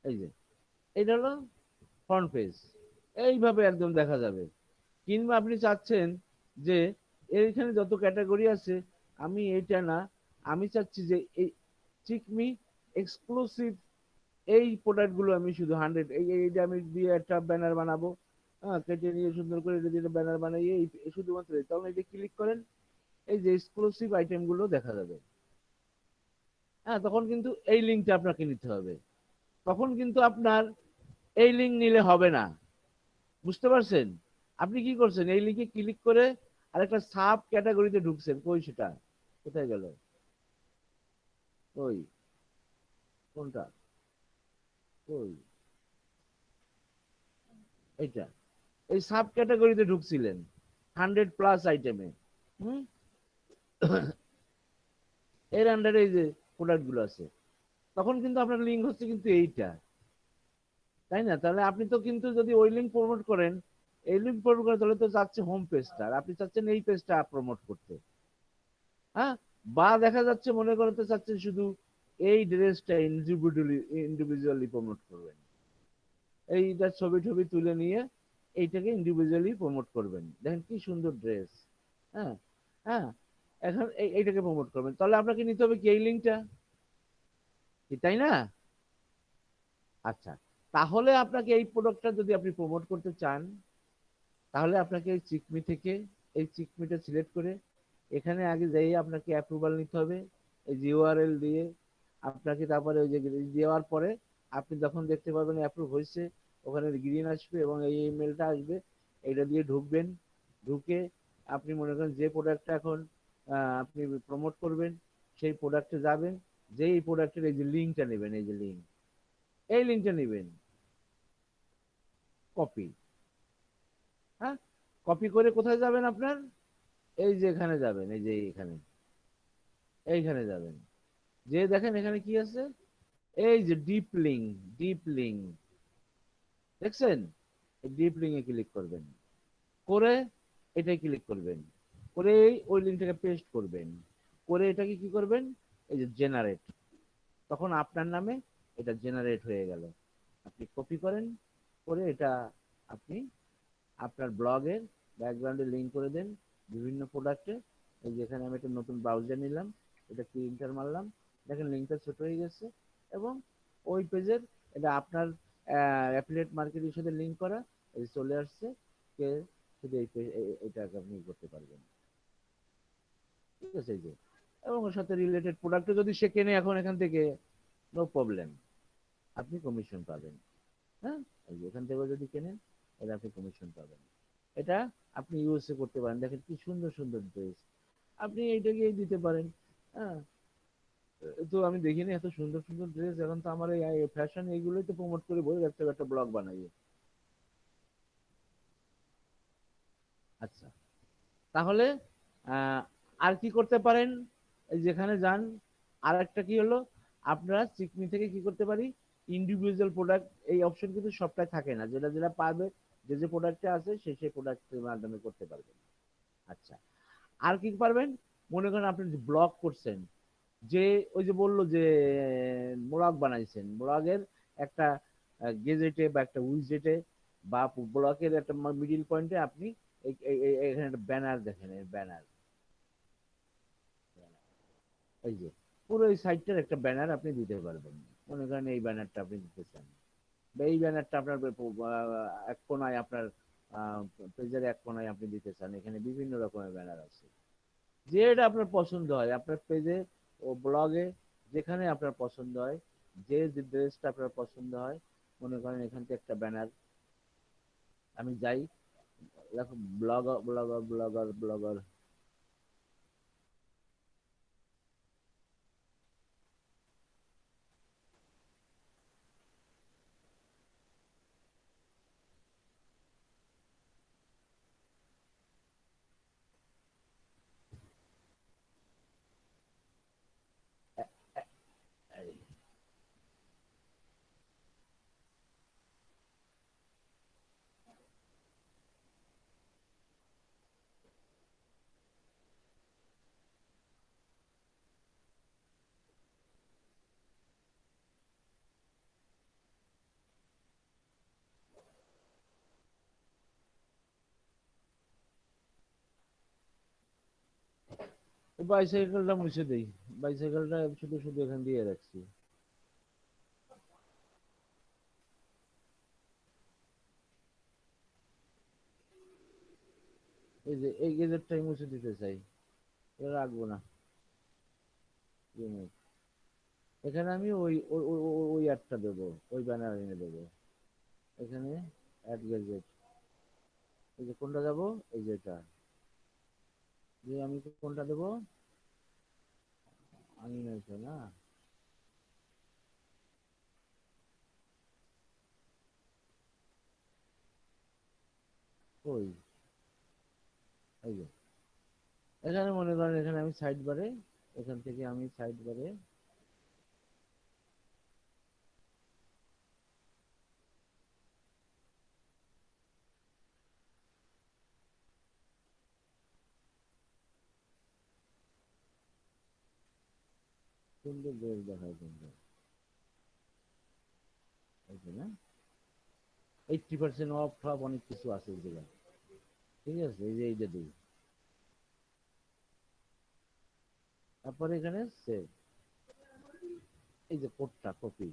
এই যে এটা হলো ফ্রন্ট পেজ, এইভাবে একদম দেখা যাবে। কিংবা আপনি চাচ্ছেন যে এইখানে যত ক্যাটাগরি আছে, আমি এইটা না, আমি চাচ্ছি যে এই চিকমি এক্সক্লুসিভ এই প্রোডাক্ট গুলো আমি শুধু 100 এইটা আমি দিয়ে একটা ব্যানার বানাবো। হ্যাঁ, কেটে নিয়ে সুন্দর করে এটা দিয়ে ব্যানার বানাইয়ে এই শুধুমাত্র তখন এটা ক্লিক করেন, এই যে এক্সক্লুসিভ আইটেম গুলো দেখা যাবে। হ্যাঁ, তখন কিন্তু এই লিঙ্কটা আপনাকে নিতে হবে, তখন কিন্তু আপনার এই লিঙ্ক নিলে হবে না। বুঝতে পারছেন? আপনি কি করছেন, এই লিঙ্কে ক্লিক করে আরেকটা সাব ক্যাটাগরিতে ঢুকছেন, কই সেটা কোথায় গেল, কই কোনটা, কই এইটা, এই সাব ক্যাটাগরিতে ঢুকছিলেন 100+ আইটেমে। হুম, এর আন্ডারে এই যে প্রোডাক্ট গুলো আছে, তখন কিন্তু আপনার লিঙ্ক হচ্ছে কিন্তু এইটা, তাই না? তাহলে আপনি তো কিন্তু যদি ওই লিঙ্ক প্রমোট করেন, এই লিঙ্ক প্রমোট করেন, তাহলে তো চাচ্ছে হোম পেজটা, আর আপনি চাচ্ছেন এই পেজটা প্রমোট করতে। হ্যাঁ, বা দেখা যাচ্ছে মনে করতে চাচ্ছেন শুধু এই ড্রেসটা ইন্ডিভিজুয়ালি প্রমোট করবেন, এইটা ছবি টবি তুলে নিয়ে এইটাকে ইন্ডিভিজুয়ালি প্রমোট করবেন, দেখেন কি সুন্দর ড্রেস। হ্যাঁ, হ্যাঁ, এখন এইটাকে প্রমোট করবেন, তাহলে আপনাকে নিতে হবে কি এই লিঙ্কটা, তাই না? আচ্ছা, তাহলে আপনাকে এই প্রোডাক্টটা যদি আপনি প্রমোট করতে চান, তাহলে আপনাকে এই চিকমি থেকে এই চিকমিটা সিলেক্ট করে এখানে আগে যাই আপনাকে অ্যাপ্রুভাল নিতে হবে, এই যে ইউআরএল দিয়ে আপনাকে, তারপরে ওই যে দেওয়ার পরে আপনি যখন দেখতে পাবেন অ্যাপ্রুভ হয়েছে, ওখানে গ্রিন আসবে এবং এই ইমেলটা আসবে, এটা দিয়ে ঢুকবেন। ঢুকে আপনি মনে করেন যে প্রোডাক্টটা এখন আপনি প্রমোট করবেন সেই প্রোডাক্টে যাবেন, যেই প্রোডাক্টের এই যে লিঙ্কটা নেবেন, এই যে লিঙ্ক, এই লিঙ্কটা নেবেন, কপি। হ্যাঁ, কপি করে কোথায় যাবেন আপনার, এই যে এখানে যাবেন, এই যে এখানে, এইখানে যাবেন, যে দেখেন এখানে কি আছে, এই যে ডিপ লিঙ্ক, ডিপ লিঙ্ক দেখছেন, এই ডিপ লিঙ্কে ক্লিক করবেন, করে এটাই ক্লিক করবেন, করে ওই লিঙ্কটাকে পেস্ট করবেন, করে এটাকে কি করবেন, এই যে জেনারেট, তখন আপনার নামে এটা জেনারেট হয়ে গেল। আপনি কপি করেন, করে এটা আপনি আপনার ব্লগের ব্যাকগ্রাউন্ডে লিঙ্ক করে দেন বিভিন্ন প্রোডাক্টে। এই যেখানে আমি একটা নতুন ব্রাউজার নিলাম, এটা কি ইন্টার মারলাম, দেখেন লিঙ্কটা ছোট হয়ে গেছে, এবং ওই পেজের এটা আপনার অ্যাফিলিয়েট মার্কেটের সাথে লিঙ্ক করা, এই চলে আসছে, কে শুধু এইটাকে আপনি করতে পারবেন, ঠিক আছে? এই যে, এবং ওর সাথে রিলেটেড প্রোডাক্ট যদি সে কেনে এখন এখান থেকে, নো প্রবলেম, আপনি কমিশন পাবেন। হ্যাঁ, এই যে এখান থেকে যদি কেনেন, এটা আপনি কমিশন পাবেন। এটা আপনি ইউএসএ করতে পারেন, দেখেন কি সুন্দর সুন্দর ড্রেস, আপনি এইটাকে দিতে পারেন। হ্যাঁ, তো আমি দেখিনি এত সুন্দর সুন্দর ড্রেস, এখন তো আমার এই ফ্যাশন এইগুলোই তো প্রমোট করে বই একটা একটা ব্লগ বানাই। আচ্ছা, তাহলে আহ, আর কি করতে পারেন, এই যেখানে যান, আর একটা কি হলো, আপনারা চিকমি থেকে কি করতে পারি, ইন্ডিভিজুয়াল প্রোডাক্ট এই অপশন কিন্তু সবটাই থাকে না, যেটা যেটা পাবে, যে যে প্রোডাক্টটা আছে সেই সেই প্রোডাক্টের মাধ্যমে করতে পারবেন। আচ্ছা, আর কি পারবেন, মনে করেন আপনি ব্লগ করছেন, যে ওই যে বললো যে ব্লগ বানাইছেন, ব্লগের একটা গেজেটে বা একটা উইজেটে বা ব্লগের একটা মিডিল পয়েন্টে আপনি এখানে একটা ব্যানার দেখেন, ব্যানার, এই যে পুরো এই সাইটটার একটা ব্যানার আপনি দিতে পারবেন। মনে করেন এই ব্যানারটা আপনি দিতে চান, বা এই ব্যানারটা আপনার এক কোনায় আপনার পেজের এক কোনায় আপনি দিতে চান, এখানে বিভিন্ন রকমের ব্যানার আছে, যেটা আপনার পছন্দ হয় আপনার পেজে ও ব্লগে, যেখানে আপনার পছন্দ হয়, যে যে ড্রেসটা আপনার পছন্দ হয়, মনে করেন এখান থেকে একটা ব্যানার, আমি যাই, দেখো ব্লগার ব্লগার ব্লগার ব্লগার, বাইসাইকেলটা মুছে দিই, বাইসাইকেলটা শুধু শুধু এখান দিয়ে রাখছি, এই যে এই গেজেটটাই মুছে দিতে চাই, এটা রাখবো না, remove। এখানে আমি ওই ওই ওই ওই অ্যাডটা দেবো, ওই ব্যানার এনে দেবো, এখানে অ্যাড গেজেট, এই যে কোনটা যাবো, এই যেটা, যে আমি কোনটা দেবো, আমি নয়তো না, ওই, এই যে এখানে মনে করেন এখানে আমি সাইড বারে, এখান থেকে আমি সাইড বারে, সুন্দর ড্রেস দেখায় কিন্তু, এই যে না 80% অফ টপ অনেক কিছু আছে এই জায়গায়, ঠিক আছে, এই যে এইটা দিই। তারপরে এখানে সেভ, এই যে কোডটা কপি,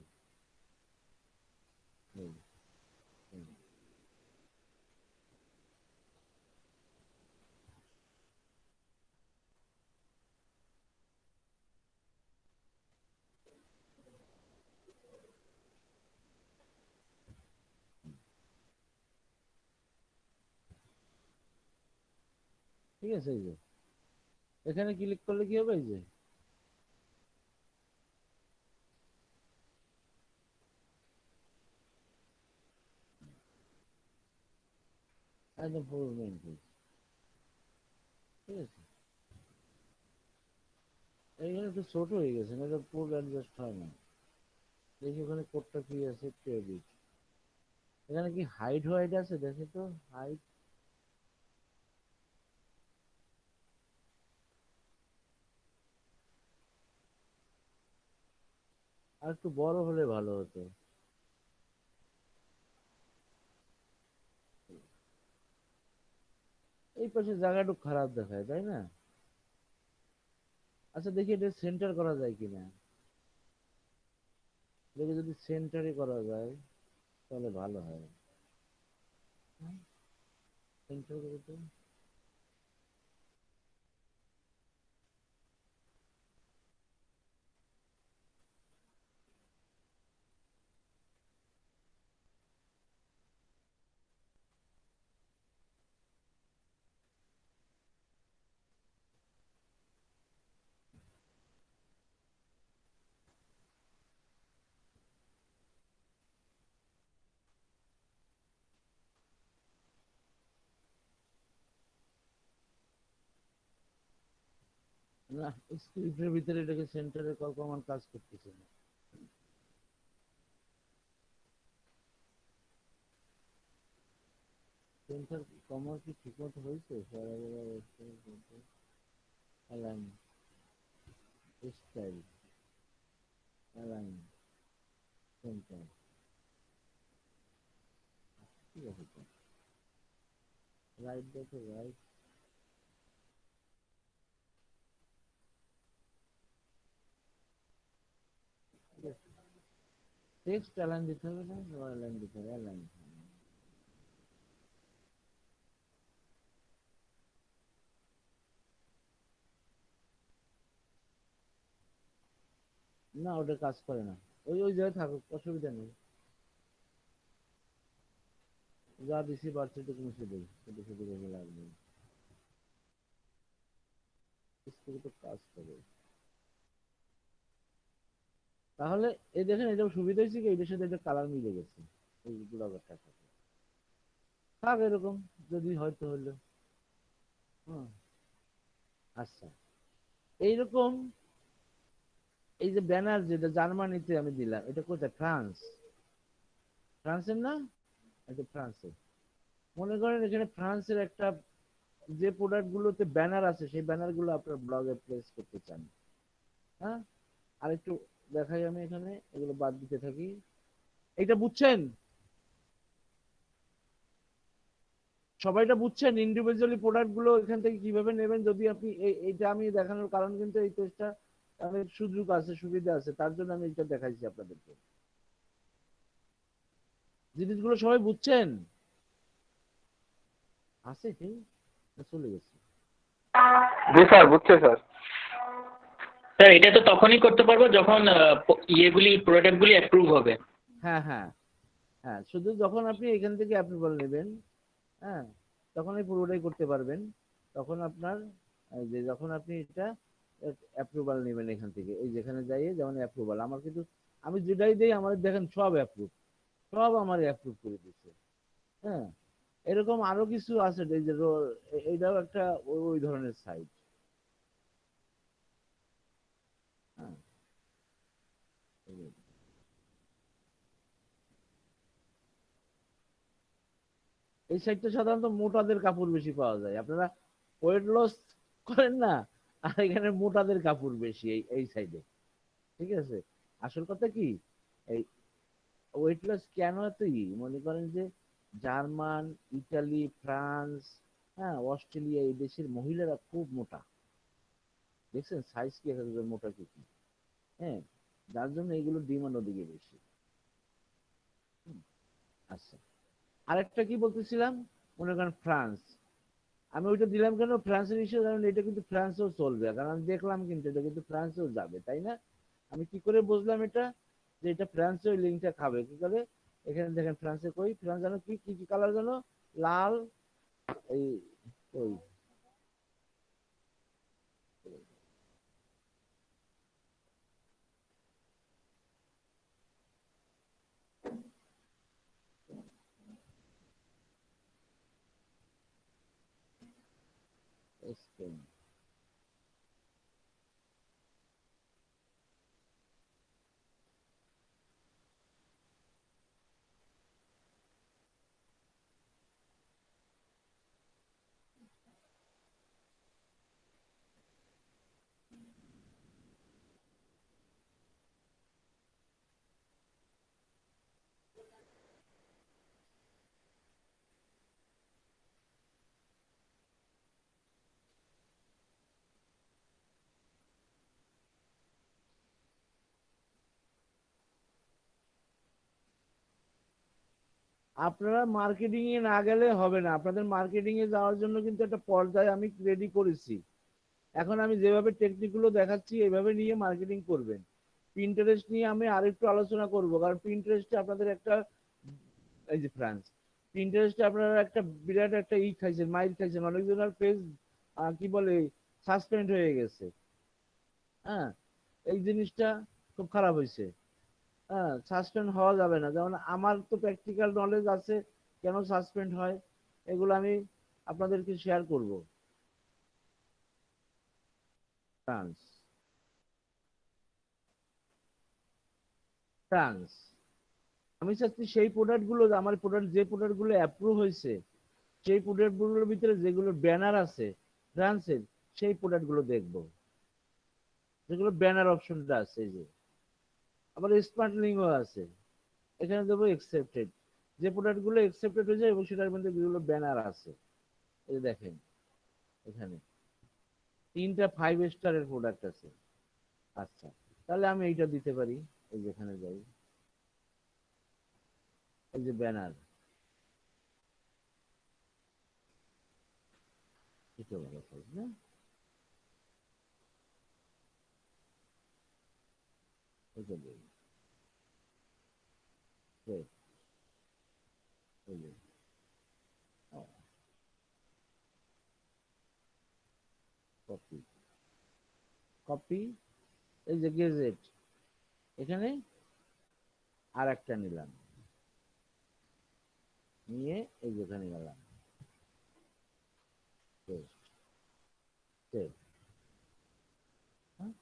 ঠিক আছে। এই যে এখানে ক্লিক করলে কি হবে, এই যে একদম পুরো মেইন পেজ, ঠিক আছে। এইখানে একটু ছোট হয়ে গেছে না, এটা পুরো অ্যাডজাস্ট হয় না। দেখি ওখানে কোডটা কি আছে, একটু এডিট। এখানে কি হাইট হোয়াইট আছে, দেখে তো হাইট, আর একটু বড় হলে ভালো হতো। এই পাশে জায়গা একটু খারাপ দেখায়, তাই না? আচ্ছা দেখি এটা সেন্টার করা যায় কিনা, দেখি যদি সেন্টারে করা যায় তাহলে ভালো হয়। সেন্টার করে তো, না স্ক্রিপ্টের ভিতরে এটাকে সেন্টারে কমান কাজ করতেছে না। সেন্টার কমার কি ঠিক মতো হয়েছে? অ্যালাইন, স্টাইল, অ্যালাইন, সেন্টার, ঠিক আছে তো। রাইট দেখো, রাইট, ঠিক আছে। টেক্সট অ্যালাইন দিতে হবে না, অ্যালাইন দিতে হবে, অ্যালাইন। না ওটা কাজ করে না, ওই ওই জায়গায় থাকুক, অসুবিধা নেই। যা দিছি বার্ষিক মুছে দেই, শুধু শুধু রেখে লাগবে, স্কুলে তো কাজ করে। তাহলে এই দেখেন এটা সুবিধা হয়েছে কি, এটার সাথে এটা কালার মিলে গেছে, এই গোলাপেরটা সাথে থাক এরকম, যদি হয়তো হলো। হ্যাঁ, আচ্ছা এইরকম। এই যে ব্যানার যেটা জার্মানিতে আমি দিলাম, এটা কোথায়? ফ্রান্স, ফ্রান্সের না, এটা ফ্রান্সের। মনে করেন এখানে ফ্রান্সের একটা যে প্রোডাক্ট গুলোতে ব্যানার আছে, সেই ব্যানার গুলো আপনার ব্লগে প্লেস করতে চান, হ্যাঁ। আর একটু দেখাই আমি এখানে, এগুলো বাদ দিতে থাকি। এটা বুঝছেন? সবাইটা বুঝছেন? ইন্ডিভিজুয়ালি প্রোডাক্ট গুলো এখান থেকে কিভাবে নেবেন, যদি আপনি এইটা আমি দেখানোর কারণ কিন্তু এই পেজটা অনেক সুযোগ আছে, সুবিধা আছে, তার জন্য আমি এটা দেখাইছি আপনাদেরকে। জিনিসগুলো সবাই বুঝছেন? আছে কি না চলে গেছে? জি স্যার, বুঝছে স্যার। স্যার এটা তো তখনই করতে পারবো যখন ইয়েগুলি প্রোডাক্টগুলি অ্যাপ্রুভ হবে। হ্যাঁ হ্যাঁ হ্যাঁ, শুধু যখন আপনি এখান থেকে অ্যাপ্রুভাল নেবেন, হ্যাঁ, তখনই পুরোটাই করতে পারবেন। তখন আপনার এই যে যখন আপনি এটা অ্যাপ্রুভাল নেবেন এখান থেকে, এই যেখানে যাইয়ে যেমন অ্যাপ্রুভাল, আমার কিন্তু আমি যেটাই দেই আমার দেখেন সব অ্যাপ্রুভ, সব আমার অ্যাপ্রুভ করে দিচ্ছে, হ্যাঁ। এরকম আরো কিছু আছে, এই যে এইটাও একটা ওই ধরনের সাইট, হ্যাঁ। এই সাইডটা সাধারণত মোটাদের কাপড় বেশি পাওয়া যায়, আপনারা ওয়েট লস করেন না, আর এখানে মোটাদের কাপড় বেশি এই এই সাইডে, ঠিক আছে, আসল কথা কি, এই ওয়েট লস কেন এত মনে করেন যে জার্মান, ইটালি, ফ্রান্স, হ্যাঁ, অস্ট্রেলিয়া, এই দেশের মহিলারা খুব মোটা, দেখছেন সাইজ কি এক একজন মোটা কি কি, হ্যাঁ, যার জন্য এগুলো ডিমান্ড ওদিকে বেশি। হুম, আচ্ছা, আরেকটা কি বলতেছিলাম, মনে করেন ফ্রান্স, আমি ওইটা দিলাম কেন ফ্রান্সের ইস্যু, কারণ এটা কিন্তু ফ্রান্সেও চলবে, কারণ আমি দেখলাম কিন্তু এটা কিন্তু ফ্রান্সেও যাবে, তাই না? আমি কি করে বুঝলাম এটা, যে এটা ফ্রান্সে ওই লিঙ্কটা খাবে কি করে, এখানে দেখেন ফ্রান্সে কই, ফ্রান্স জানো কি কি কি কালার জানো, লাল, এই ওই স্পেন। আপনারা মার্কেটিং এ না গেলে হবে না, আপনাদের মার্কেটিং এ যাওয়ার জন্য কিন্তু একটা পর্যায়ে আমি রেডি করেছি। এখন আমি যেভাবে টেকনিক গুলো দেখাচ্ছি এইভাবে নিয়ে মার্কেটিং করবেন। পিন্টারেস্ট নিয়ে আমি আরেকটু আলোচনা করব, কারণ পিন্টারেস্টে আপনাদের একটা, এই যে ফ্রান্স, পিন্টারেস্টে আপনারা একটা বিরাট একটা খাইছেন, মাইল খাইছেন, অনেকজনের পেজ কি বলে সাসপেন্ড হয়ে গেছে। হ্যাঁ, এই জিনিসটা খুব খারাপ হয়েছে। হ্যাঁ, সাসপেন্ড হওয়া যাবে না, যেমন আমার তো প্র্যাকটিক্যাল নলেজ আছে কেন সাসপেন্ড হয়, এগুলো আমি আপনাদেরকে শেয়ার করব। ফ্রান্স, ফ্রান্স, আমি চাচ্ছি সেই প্রোডাক্ট গুলো, আমার প্রোডাক্ট যে প্রোডাক্ট গুলো অ্যাপ্রুভ হয়েছে, সেই প্রোডাক্ট গুলোর ভিতরে যেগুলো ব্যানার আছে ফ্রান্সের, সেই প্রোডাক্ট গুলো দেখবো, যেগুলো ব্যানার অপশনটা আছে, এই যে আবার স্মার্ট লিঙ্কও আছে, এখানে দেবো একসেপ্টেড, যে প্রোডাক্ট গুলো একসেপ্টেড হয়ে যায় এবং সেটার মধ্যে যেগুলো ব্যানার আছে, এই যে দেখেন এখানে 3টা 5 স্টারের প্রোডাক্ট আছে। আচ্ছা, তাহলে আমি এইটা দিতে পারি, এই যেখানে যাই, এই যে ব্যানার, এটা ভালো size না, এটা দিই, এই এই যে কপি, কপি, এই যে গেজেট, এখানে আর একটা নিলাম, নিয়ে এই যেখানে গেলাম, paste, save, হ্যাঁ?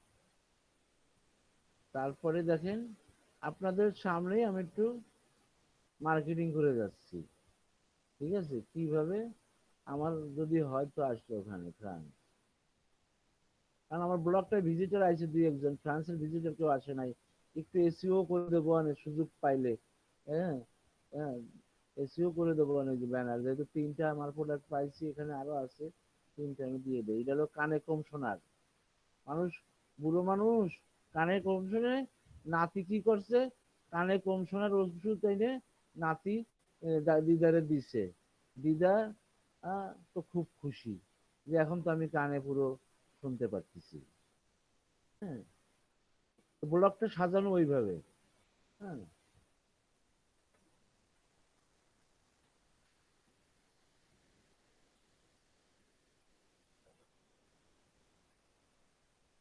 তারপরে দেখেন আপনাদের সামনেই আমি একটু মার্কেটিং করে যাচ্ছি, ঠিক আছে, কিভাবে আমার যদি হয়তো আসলো ওখানে ফ্রান্স, কারণ আমার ব্লগটায় ভিজিটর আছে 2-1 জন, ফ্রান্সের ভিজিটর কেউ আসে নাই, একটু এসিও করে দেবো অনেক সুযোগ পাইলে, হ্যাঁ, হ্যাঁ, এসিও করে দেবো অনেক, ব্যানার যেহেতু 3টা আমার প্রোডাক্ট পাইছি, এখানে আরো আছে, 3টা আমি দিয়ে দিই, এটা হলো কানে কম শোনার মানুষ, বুড়ো মানুষ কানে কম শোনে, নাতি কি করছে, কানে কম শোনার ওষুধ এনে নাতি দিদারে দিছে, দিদা তো খুব খুশি যে এখন তো আমি কানে পুরো শুনতে পারতেছি। হ্যাঁ, ব্লগটা সাজানো ওইভাবে। হ্যাঁ,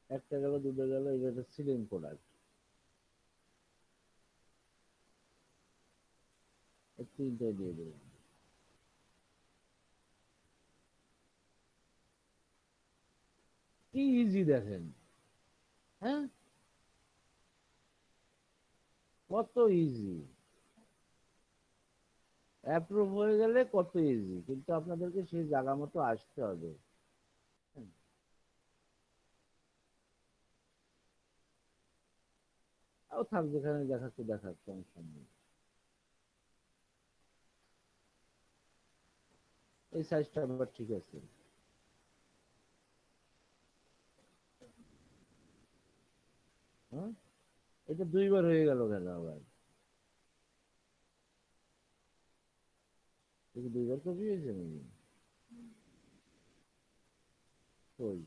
একটা গেল, দুটো গেল, এটা একটা সিলিং প্রোডাক্ট, 3টাই দিয়ে দিলাম। কি ইজি দেখেন, হ্যাঁ, কত ইজি, অ্যাপ্রুভ হয়ে গেলে কত ইজি, কিন্তু আপনাদেরকে সেই জায়গা মতো আসতে হবে। থাক, যেখানে দেখাচ্ছে দেখাক, সমস্যা নেই। এই সাইজটা আবার ঠিক আছে। হ্যাঁ, এটা 2বার হয়ে গেল কেন আবার? এটা 2বার কপি হয়েছে নাকি? কই,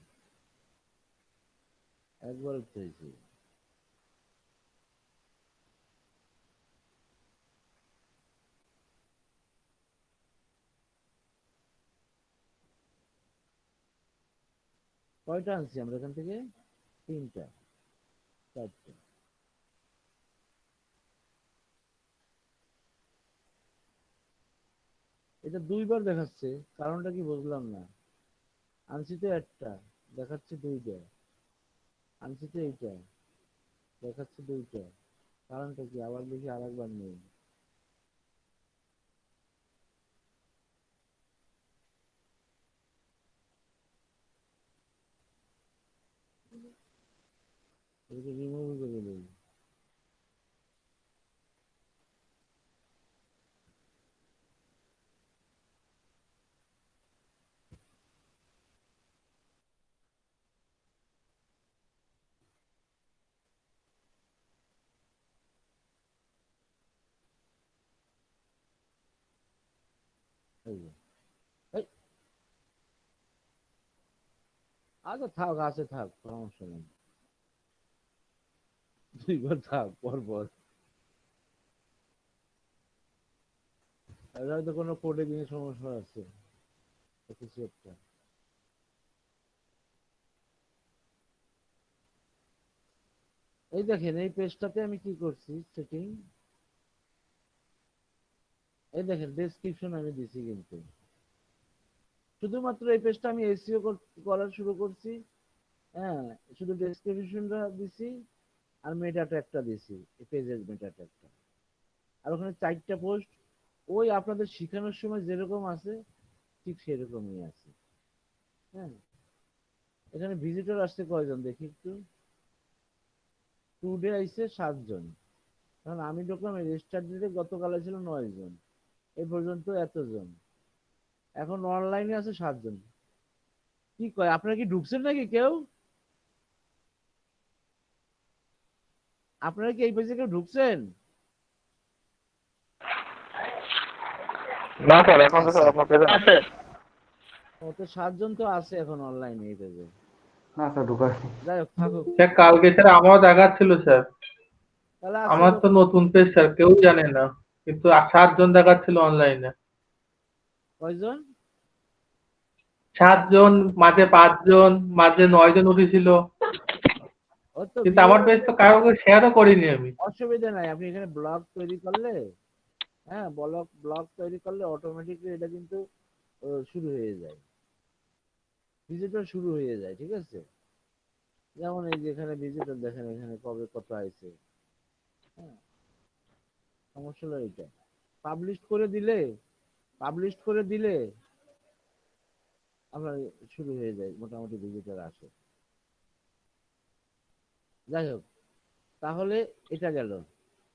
একবার তো হয়েছে। কয়টা আনছি আমরা এখান থেকে? 3টা, 4টা। এটা 2বার দেখাচ্ছে, কারণটা কি বুঝলাম না। আনছি তো একটা, দেখাচ্ছে 2টা। আনছি তো এইটা, দেখাচ্ছে 2টা। কারণটা কি? আবার দেখি আরেকবার নেই। এটাকে রিমুভ করে দিই। এই যে, এই, আচ্ছা থাক, আছে থাক, সমস্যা নেই। 2বার থাক পর পর। এটা হয়তো কোনো কোডে গিয়ে সমস্যা আছে, কিছু একটা। এই দেখেন, এই পেজটাতে আমি কি করছি সেটিং, এই দেখেন ডেসক্রিপশন আমি দিছি, কিন্তু শুধুমাত্র এই পেজটা আমি এসইও করা শুরু করছি। হ্যাঁ, শুধু ডেসক্রিপশনটা দিছি আর মেটা ট্যাগটা দিছি, এই পেজের মেটা ট্যাগটা। আর ওখানে 4টা পোস্ট, ওই আপনাদের শেখানোর সময় যেরকম আছে ঠিক সেরকমই আছে। হ্যাঁ, এখানে ভিজিটর আসছে কয়জন দেখি একটু। টুডে আইছে 7 জন। কারণ আমি ঢুকলাম রেজিস্টার ডেটে, গতকালে ছিল 9 জন, এই পর্যন্ত এতজন। এখন অনলাইনে আছে 7 জন। কি কয়, আপনারা কি ঢুকছেন নাকি কেউ? আপনারা কি এই পেজে কেউ ঢুকছেন? না স্যার, এখন তো স্যার আপনার পেজে না স্যার। ও তো 7 জন তো আছে এখন অনলাইনে এই পেজে। না স্যার ঢুকাইনি। যাই হোক, থাকুক। স্যার কালকে স্যার আমারও দেখাচ্ছিল স্যার। তাহলে আজকে আমার তো নতুন পেজ স্যার, কেউ জানে না, কিন্তু 7 জন দেখাচ্ছিল অনলাইনে। কয়জন? 7 জন, মাঝে 5 জন, মাঝে 9 জন উঠেছিল। ও তো কিন্তু আমার পেজ তো কাউকে শেয়ারও করিনি আমি। অসুবিধা নাই, আপনি এখানে ব্লগ তৈরি করলে, হ্যাঁ, ব্লগ ব্লগ তৈরি করলে অটোমেটিকলি এটা কিন্তু শুরু হয়ে যায়, ভিজিটর শুরু হয়ে যায়, ঠিক আছে? যেমন এই যে এখানে ভিজিটর দেখেন, এখানে কবে কত আইছে। হ্যাঁ, সমস্যা হলো এটা। পাবলিশ করে দিলে, পাবলিশ করে দিলে আপনার শুরু হয়ে যায়, মোটামুটি ভিজিটর আসে। যাই হোক, তাহলে এটা গেল।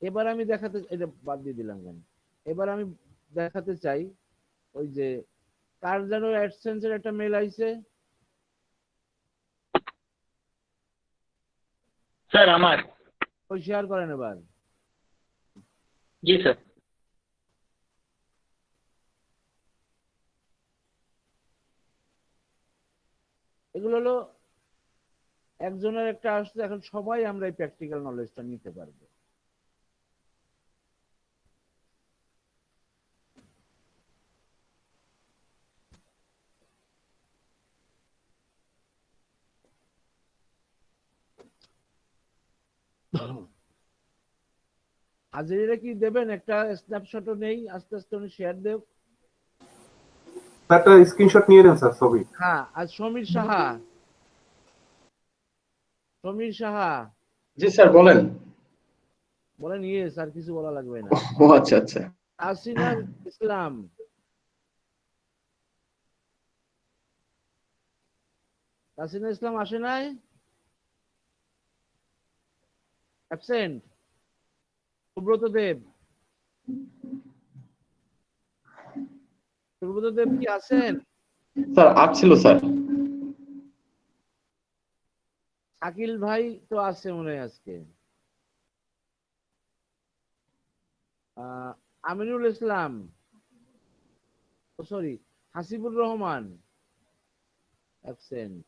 এবার আমি দেখাতে, এটা বাদ দিয়ে দিলাম কেন, এবার আমি দেখাতে চাই ওই যে কার যেন অ্যাডসেন্সের একটা মেল আইছে। স্যার আমার। ওই শেয়ার করেন এবার। জি স্যার। এগুলো হলো একজনের একটা আসছে, এখন সবাই আমরা এই প্র্যাকটিক্যাল নলেজটা নিতে পারবো। হাজিরা কি দেবেন? একটা স্ন্যাপশটও নেই, আস্তে আস্তে উনি শেয়ার দেব। একটা স্ক্রিনশট নিয়ে নেন স্যার, ছবি। হ্যাঁ, আর সমীর সাহা, সমীর সাহা জি স্যার বলেন। বলেন। ইয়ে স্যার, কিছু বলা লাগবে না। ও আচ্ছা আচ্ছা। তাসিনা ইসলাম, তাসিনা ইসলাম আসে নাই, অ্যাবসেন্ট। সুব্রত দেব, সুব্রত দেব কি আছেন? স্যার আসছিল স্যার। শাকিল ভাই তো আছে মনে হয় আজকে। Aminul Islam, sorry Hasibur Rahman absent,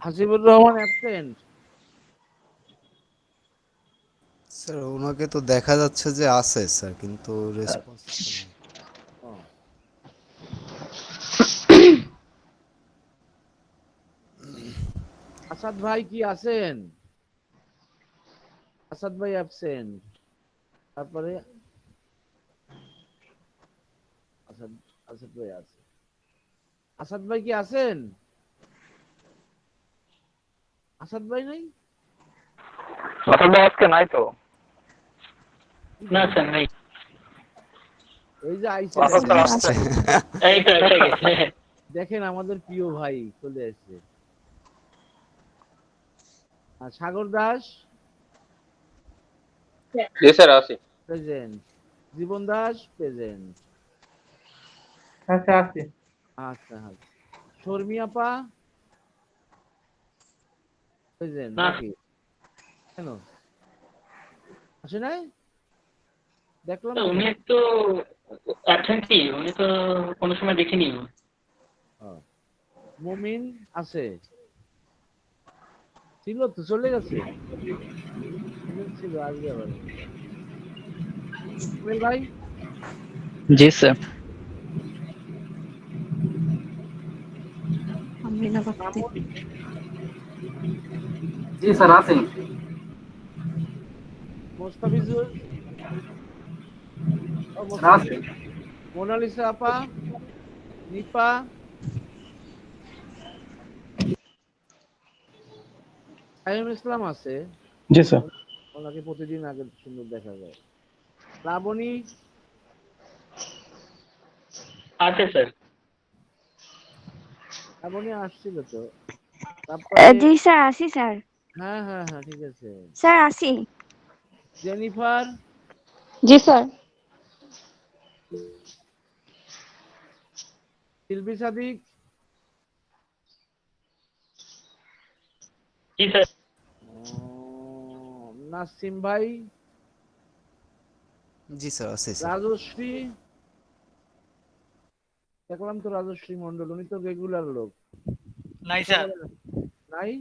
Hasibur Rahman absent. Sir ওনাকে তো দেখা যাচ্ছে যে আছে স্যার, কিন্তু রেসপন্স আসাদ ভাই কি আছেন? আসাদ ভাই অ্যাবসেন্ট। তারপরে আসাদ, আসাদ ভাই আছে। আসাদ ভাই কি আছেন? আসাদ ভাই নাই? আজকে নাই তো। না স্যার নাই। এই যে আইসে এই তো এসে গেছে। দেখেন আমাদের প্রিয় ভাই চলে এসেছে। আর সাগর দাস জি স্যার আছি। প্রেজেন্ট, জীবন দাস প্রেজেন্ট। আচ্ছা আছে। আচ্ছা আচ্ছা, শর্মি আপা প্রেজেন্ট না। নাকি? কেন আসে নাই? দেখলাম তো না। উনি তো অ্যাবসেন্টই, উনি তো কোনো সময় দেখিনি। মুমিন আছে, ছিল তো চলে গেছে, ছিল আজকে আবার। ইসমাইল ভাই জি স্যার। মামুন, জি স্যার আছি। মোস্তাফিজুর, আছি। মোনালিসা আপা, নিপা, সাইম ইসলাম আছে। জি স্যার। ওনাকে প্রতিদিন আগে সুন্দর দেখা যায়। লাবণী আছে স্যার। লাবণী আসছিল তো। তারপরে জি স্যার আসি স্যার। হ্যাঁ হ্যাঁ হ্যাঁ ঠিক আছে। স্যার আসি। জেনিফার, জি স্যার। শিল্পী সাদিক, জি স্যার। নাসিম ভাই, জি স্যার আছে স্যার। রাজশ্রী, দেখলাম তো রাজশ্রী মন্ডল, উনি তো রেগুলার লোক। নাই স্যার। নাই?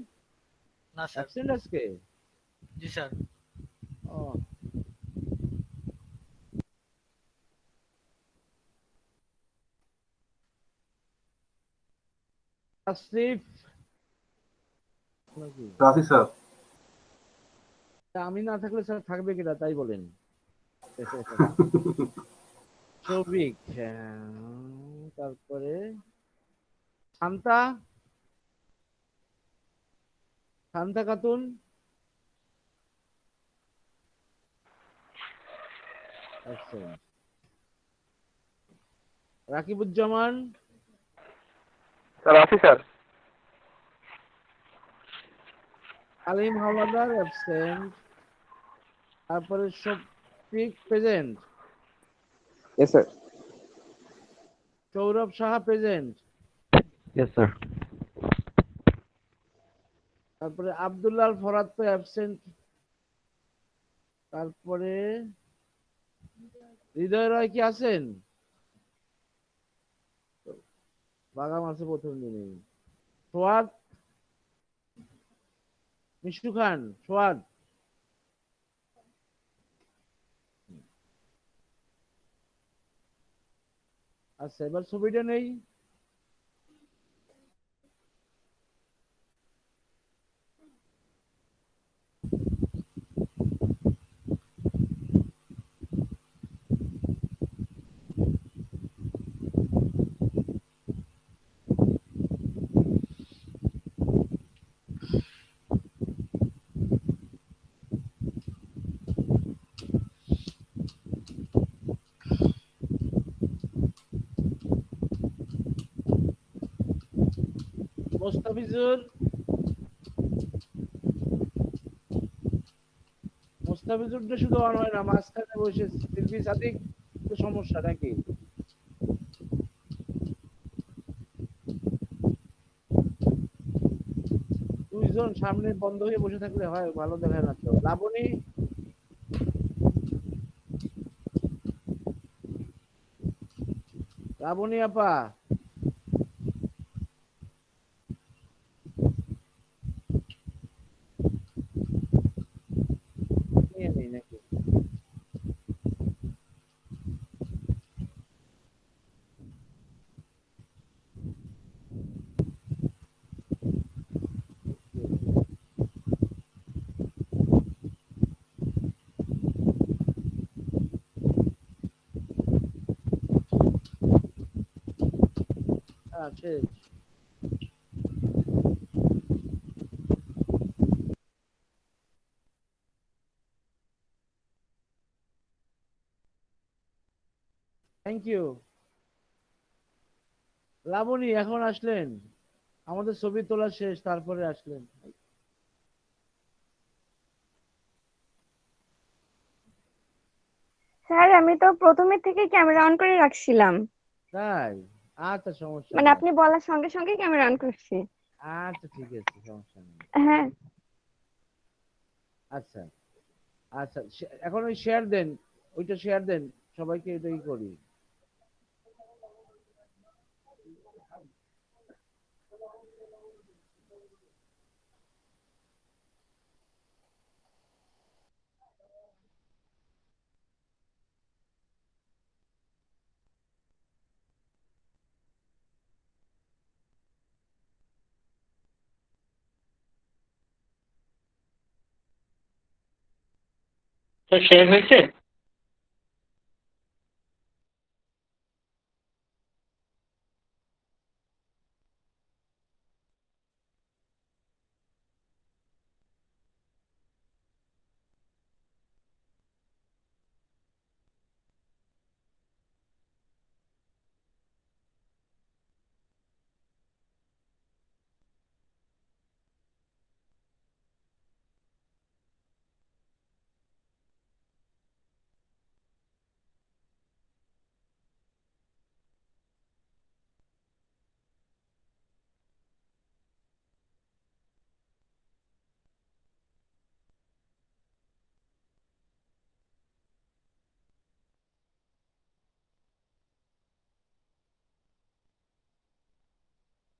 না স্যার। অ্যাবসেন্ট আজকে? জি স্যার। ও আসিফ নাকি? রাজি স্যার। আমি না থাকলে স্যার থাকবে কিনা তাই বলেন। সৌভিক, তারপরে শান্তা, শান্তা খাতুন, রাকিবুজ্জামান, স্যার আছি স্যার। আলিম হাওলাদার অ্যাবসেন্ট। তারপরে Shafiq present, Yes, sir. Sourav Saha present. Yes, sir. তারপরে আব্দুল্লাহ ফরাদ তো অ্যাবসেন্ট। তারপরে হৃদয় রায় কি আছেন? বাগাম আছে প্রথম দিনে। সোয়াদ, মিষ্টু খান, সোয়াদ, আচ্ছা এবার ছবিটা নেই। মোস্তাফিজুর, মুস্তাফিজুরটা শুধু অন হয় না, মাঝখানে বসে শিল্পী সাদিক তো সমস্যা নাকি? দুইজন সামনে বন্ধ হয়ে বসে থাকলে হয়, ভালো দেখায় না তো। লাবণী, লাবণী আপা, নিয়ে নেই নাকি? শেষ। Thank you. লাবণী এখন আসলেন, আমাদের ছবি তোলা শেষ তারপরে আসলেন। স্যার আমি তো প্রথমের থেকে ক্যামেরা অন করে রাখছিলাম, তাই? আচ্ছা, সমস্যা মানে নাই। আপনি বলার সঙ্গে সঙ্গে ক্যামেরা অন করছি। আচ্ছা, ঠিক আছে, সমস্যা নেই। হ্যাঁ আচ্ছা, আচ্ছা, এখন ওই শেয়ার দেন, ওইটা শেয়ার দেন, সবাইকে এটাই করি। স্যার শেয়ার হয়েছে?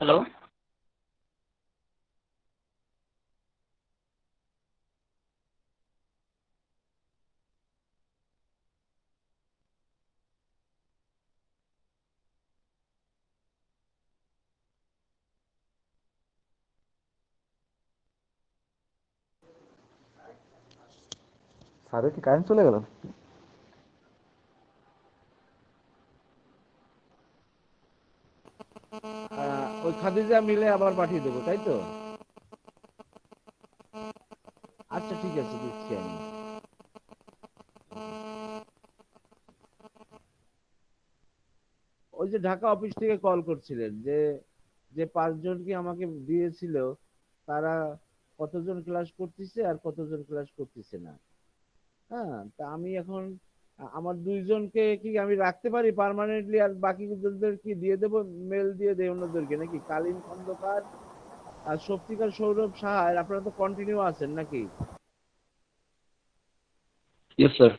হ্যালো? স্যারের কি কারেন্ট চলে গেল? ওই খাদিজা মিলে আবার পাঠিয়ে দেবো, তাই তো? আচ্ছা, ঠিক আছে, দিচ্ছি আমি। ওই যে ঢাকা অফিস থেকে কল করছিলেন, যে যে 5 জন কি আমাকে দিয়েছিল, তারা কতজন ক্লাস করতেছে আর কতজন ক্লাস করতেছে না। হ্যাঁ, তা আমি এখন আমার 2জনকে কি আমি রাখতে পারি পার্মানেন্টলি, আর বাকিদের কি দিয়ে দেবো, মেল দিয়ে দেয় অন্যদেরকে নাকি? কালীন খন্দকার আর শক্তিকার সৌরভ সাহা, আপনারা তো কন্টিনিউ আছেন নাকি? Yes sir.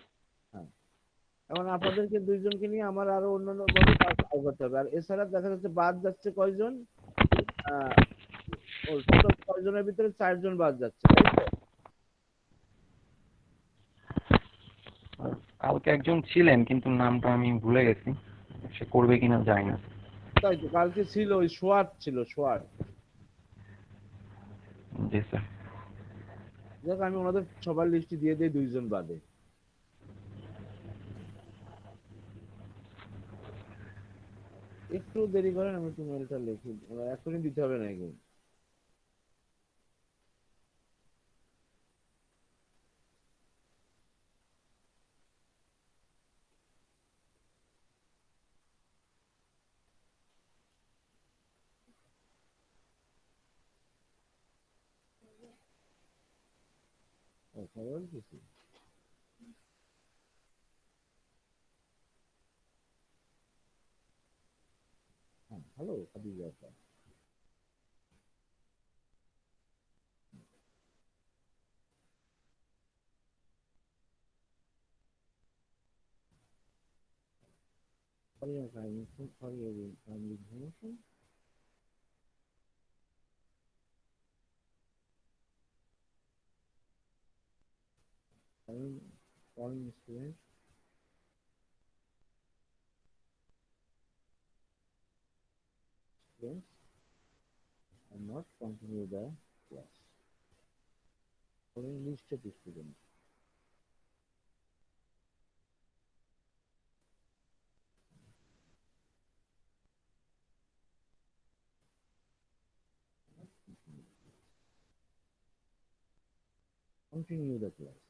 হ্যাঁ, এখন আপনাদেরকে 2জনকে নিয়ে আমার আরো অন্যান্য ভাবে কাজ করতে হবে। আর এছাড়া দেখা যাচ্ছে বাদ যাচ্ছে কয়জন? আহ ও টোটাল 6 জনের ভিতরে 4 জন বাদ যাচ্ছে, তাই তো? কালকে একজন ছিলেন কিন্তু নামটা আমি ভুলে গেছি, সে করবে কিনা জানি না। তাই তো, কালকে ছিল ওই সোয়াট, ছিল সোয়াট। জি স্যার। দেখ, আমি ওনাদের সবার লিস্ট দিয়ে দিই 2জন বাদে। একটু দেরি করেন, আমি একটু মেলটা লিখি, এখনই দিতে হবে নাকি? খবর কিছু ভালো খাদিজাটা। For your information, for your information, foreign students are not continue the class. Following list of students. Continue the class.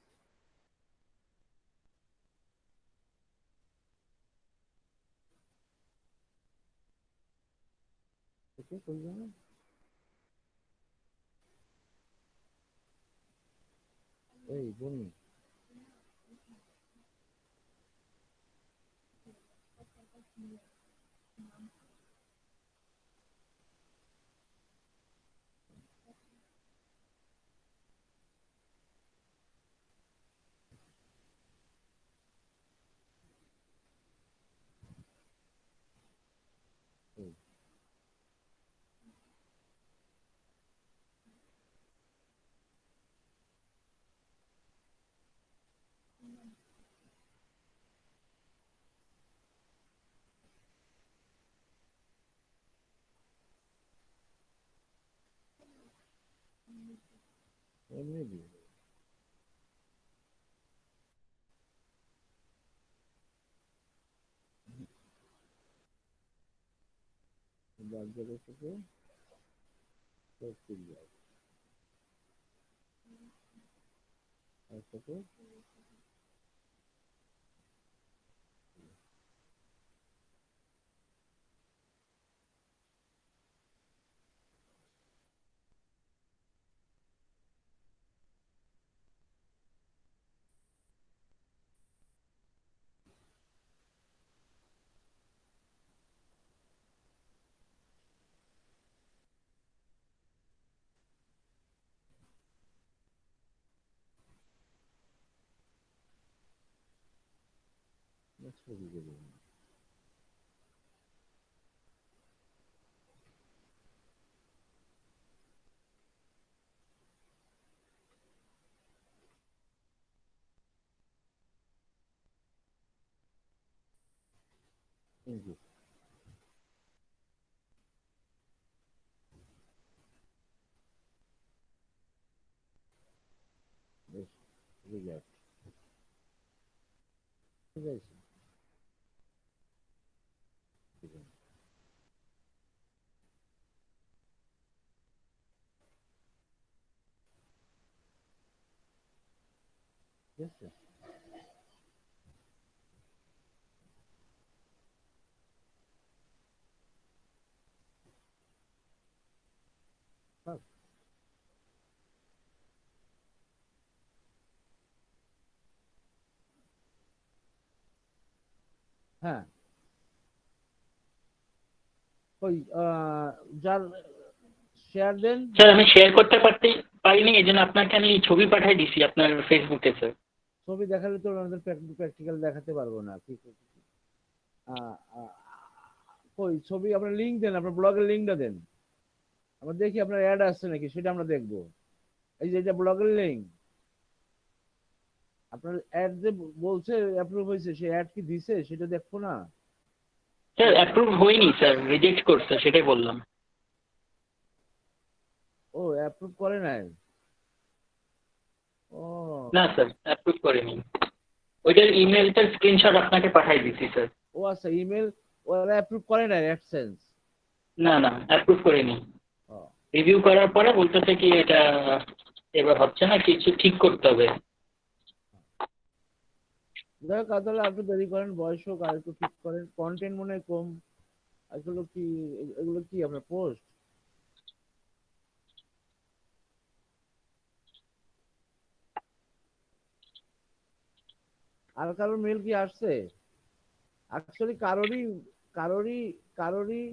Okay, for example. Hey, Bonnie. Hey. Maybe. Budget is okay. Let's see that. That's okay. That's very good. Thank you. Yes, we got. Yes. Yes, sir. Sir. হ্যাঁ ওই যার শেয়ার দেন। স্যার আমি শেয়ার করতে পারিনি, এই জন্য আপনাকে আমি ছবি পাঠিয়ে দিছি আপনার ফেসবুকে স্যার। ছবি দেখালে তো আমাদের প্র্যাকটিক্যাল দেখাতে পারবো না। কি ওই ছবি আপনার লিঙ্ক দেন, আপনার ব্লগের লিঙ্কটা দেন, আমরা দেখি আপনার অ্যাড আসছে নাকি সেটা আমরা দেখবো। এই যে এটা ব্লগের লিঙ্ক, আপনার অ্যাড যে বলছে অ্যাপ্রুভ হয়েছে, সেই অ্যাড কি দিছে সেটা দেখবো না। স্যার অ্যাপ্রুভ হয়নি স্যার, রিজেক্ট করছে, সেটাই বললাম। ও অ্যাপ্রুভ করে নাই। ও না স্যার অ্যাপ্রুভ করেনি, ওইটার ইমেলটার স্ক্রিনশট আপনাকে পাঠিয়ে দিচ্ছি স্যার। ও আচ্ছা, ইমেল ওরা অ্যাপ্রুভ করে নাই অ্যাডসেন্স। না না অ্যাপ্রুভ করেনি, রিভিউ করার পরে বলতেছে কি এটা এবার হচ্ছে না, কিছু ঠিক করতে হবে। যাই হোক, তাহলে আপনি দেরি করেন, বয়স হোক আর একটু ঠিক করেন। কন্টেন্ট মনে হয় কম। এগুলো কি, এগুলো কি আপনার পোস্ট? আর কারোর মেল কি আসছে? অ্যাকচুয়ালি কারোরই কারোরই কারোরই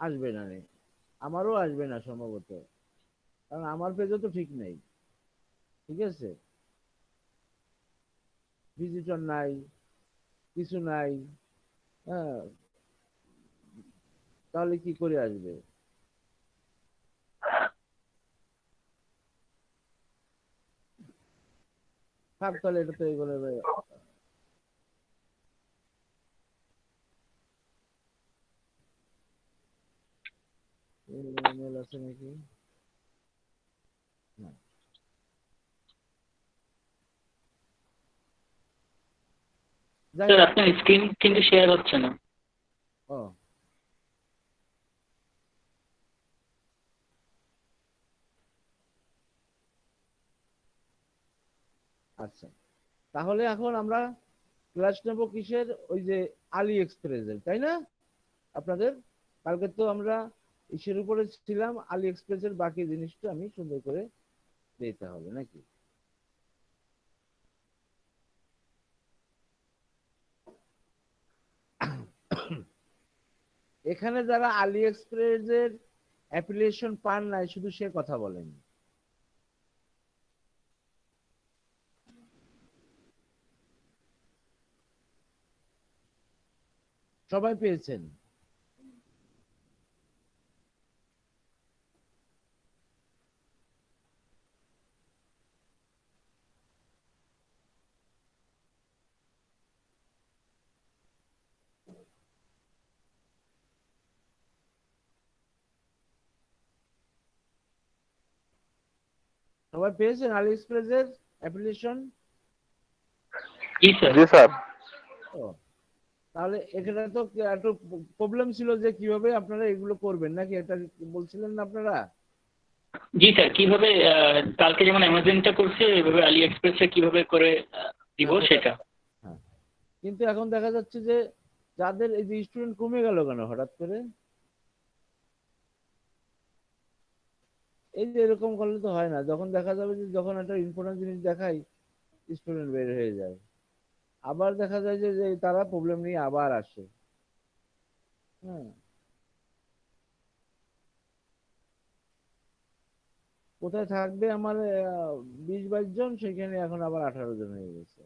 আসবে না রে, আমারও আসবে না সম্ভবত, কারণ আমার পেজও তো ঠিক নেই। ঠিক আছে, ভিজিটর নাই, কিছু নাই। হ্যাঁ, তাহলে কি করে আসবে? থাক তাহলে, এটা তো এগুলো মেল আছে নাকি? না। যাই স্যার হোক। আপনার স্ক্রিন কিন্তু শেয়ার হচ্ছে না। ও, আচ্ছা, তাহলে এখন আমরা ক্লাস নেব কিসের? ওই যে আলি এক্সপ্রেসের, তাই না? আপনাদের কালকে তো আমরা ইসের উপরে ছিলাম, আলি এক্সপ্রেসের বাকি জিনিসটা আমি সুন্দর করে দিতে হবে নাকি? এখানে যারা আলি এক্সপ্রেসের অ্যাপ্লিকেশন পান নাই, শুধু সে কথা বলেন। সবাই পেয়েছেন? সবাই পেয়েছেন আলি এক্সপ্রেসের অ্যাপ্লিকেশন? জি স্যার। জি স্যার। ও, তাহলে এখানে তো একটু প্রবলেম ছিল যে কিভাবে আপনারা এগুলো করবেন, নাকি এটা বলছিলেন না আপনারা? জি স্যার, কিভাবে কালকে যেমন অ্যামাজনটা করছে এভাবে আলি এক্সপ্রেসে কিভাবে করে দিব সেটা। হ্যাঁ, কিন্তু এখন দেখা যাচ্ছে যে যাদের এই যে স্টুডেন্ট কমে গেল কেন হঠাৎ করে? এই যে এরকম করলে তো হয় না, যখন দেখা যাবে যে যখন একটা ইম্পর্টেন্ট জিনিস দেখাই, স্টুডেন্ট বের হয়ে যায়, আবার দেখা যায় যে যে তারা প্রবলেম নিয়ে আবার আসে। হ্যাঁ, কোথায় থাকবে আমার 20-22 জন, সেখানে এখন আবার 18 জন হয়ে গেছে।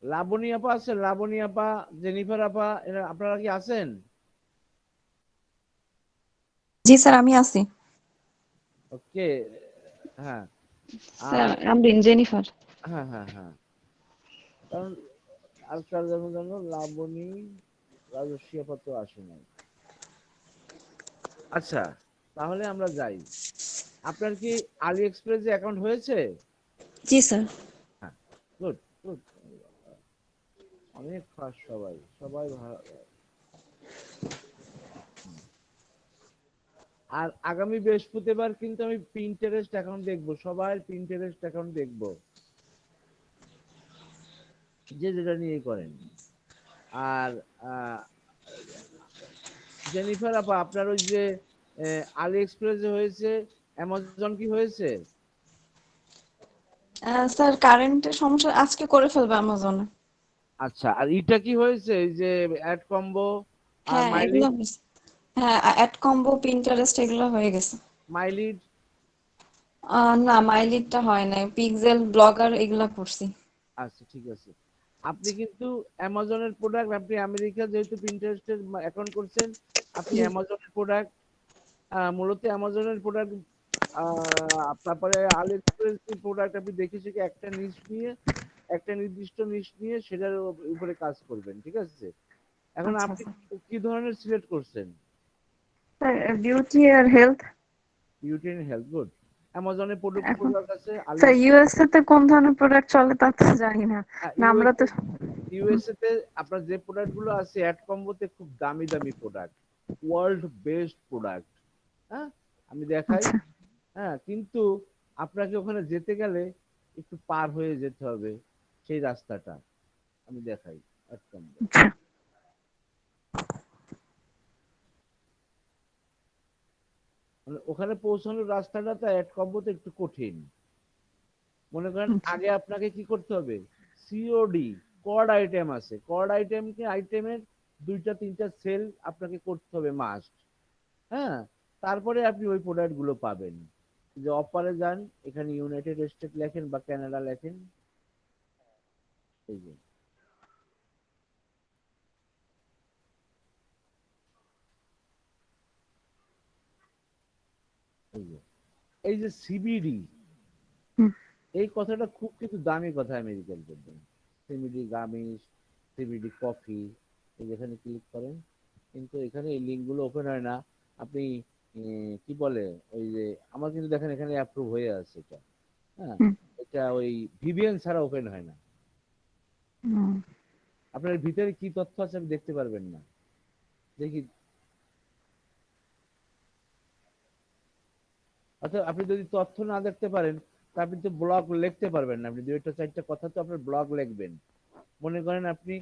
লাবণী আপা আছেন? লাবণী আপা, জেনিফার আপা, এরা আপনারা কি আছেন? জি স্যার, আমি আছি। ওকে। হ্যাঁ। স্যার আর আমরিন, জেনিফার। হ্যাঁ হ্যাঁ হ্যাঁ, কারণ আজকাল যেমন জানো লাবণী, রাজস্বী আপা তো আসে নাই। আচ্ছা, তাহলে আমরা যাই। আপনার কি আলি এক্সপ্রেসে অ্যাকাউন্ট হয়েছে? জি স্যার। হ্যাঁ, গুড গুড, অনেক ফাস্ট, সবাই সবাই ভালো। আর আগামী বৃহস্পতিবার কিন্তু আমি পিন্টারেস্ট অ্যাকাউন্ট দেখবো, সবার পিন্টারেস্ট অ্যাকাউন্ট দেখবো, যে যেটা নিয়ে করেন। আর জেনিফার আপা, আপনার ওই যে আলি এক্সপ্রেসে হয়েছে, অ্যামাজন কি হয়েছে? স্যার কারেন্টের সমস্যা, আজকে করে ফেলবে অ্যামাজনে। আচ্ছা, আর এটা কি হয়েছে, এই যে অ্যাড কম্বো আর হ্যাঁ এগুলো মাইলিড? হয়েছে। হ্যাঁ, অ্যাড কম্বো, পিন্টারেস্ট এগুলো হয়ে গেছে। মাইলিড? না, মাইলিডটা হয় নাই, পিক্সেল, ব্লগার এগুলা করছি। আচ্ছা, ঠিক আছে। আপনি কিন্তু অ্যামাজনের প্রোডাক্ট, আপনি আমেরিকা যেহেতু প্রিন্টারেস্টের অ্যাকাউন্ট করছেন, আপনি জি। অ্যামাজনের প্রোডাক্ট, মূলত অ্যামাজনের প্রোডাক্ট, তারপরে আলি এক্সপ্রেস প্রোডাক্ট আপনি দেখে শিখে একটা নিশ নিয়ে, একটা নির্দিষ্ট নিশ নিয়ে সেটার উপরে কাজ করবেন, ঠিক আছে? এখন আচ্ছা আপনি স্যার। কি ধরনের সিলেক্ট করছেন? স্যার বিউটি আর health. Beauty and health, good. অ্যামাজনে প্রোডাক্ট এখন প্রোডাক্ট আছে, আলি স্যার ইউএসএ তে কোন ধরনের প্রোডাক্ট চলে তা তো জানি না, না আমরা তো। ইউএসএ তে আপনার যে প্রোডাক্ট গুলো আছে অ্যাড কম্বোতে খুব দামি দামি প্রোডাক্ট, ওয়ার্ল্ড বেস্ট প্রোডাক্ট। হ্যাঁ, আমি দেখাই। আচ্ছা হ্যাঁ, কিন্তু আপনাকে ওখানে যেতে গেলে একটু পার হয়ে যেতে হবে সেই রাস্তাটা, আমি দেখাই অ্যাড কম্বো। আচ্ছা। মানে ওখানে পৌঁছানোর রাস্তাটা তো অ্যাড কম্বোতে একটু কঠিন। মনে করেন আগে আপনাকে কি করতে হবে, সিওডি কড আইটেম আছে, কড আইটেমের 2টা 3টা সেল আপনাকে করতে হবে মাস্ট। হ্যাঁ, তারপরে আপনি ওই প্রোডাক্ট গুলো পাবেন। যে অফারে যান, এখানে ইউনাইটেড স্টেট লেখেন বা কানাডা লেখেন, এই যে এই যে এই যে সিবিডি, এই কথাটা খুব কিন্তু দামি কথা আমেরিকার জন্য। সিবিডি গামি, সিবিডি কফি, যেখানে ক্লিক করেন কিন্তু এখানে এই লিঙ্ক গুলো ওপেন হয় না। আপনি কি বলে ওই যে আমার কিন্তু দেখেন এখানে অ্যাপ্রুভ হয়ে আছে এটা। হ্যাঁ, এটা ওই ভিভিএন ছাড়া ওপেন হয় না। আপনার ভিতরে কি তথ্য আছে আপনি দেখতে পারবেন না। দেখি, অর্থাৎ আপনি যদি তথ্য না দেখতে পারেন তা আপনি তো ব্লগ লিখতে পারবেন না। আপনি 2টা 4টা কথা তো আপনার ব্লগ লিখবেন। মনে করেন আপনি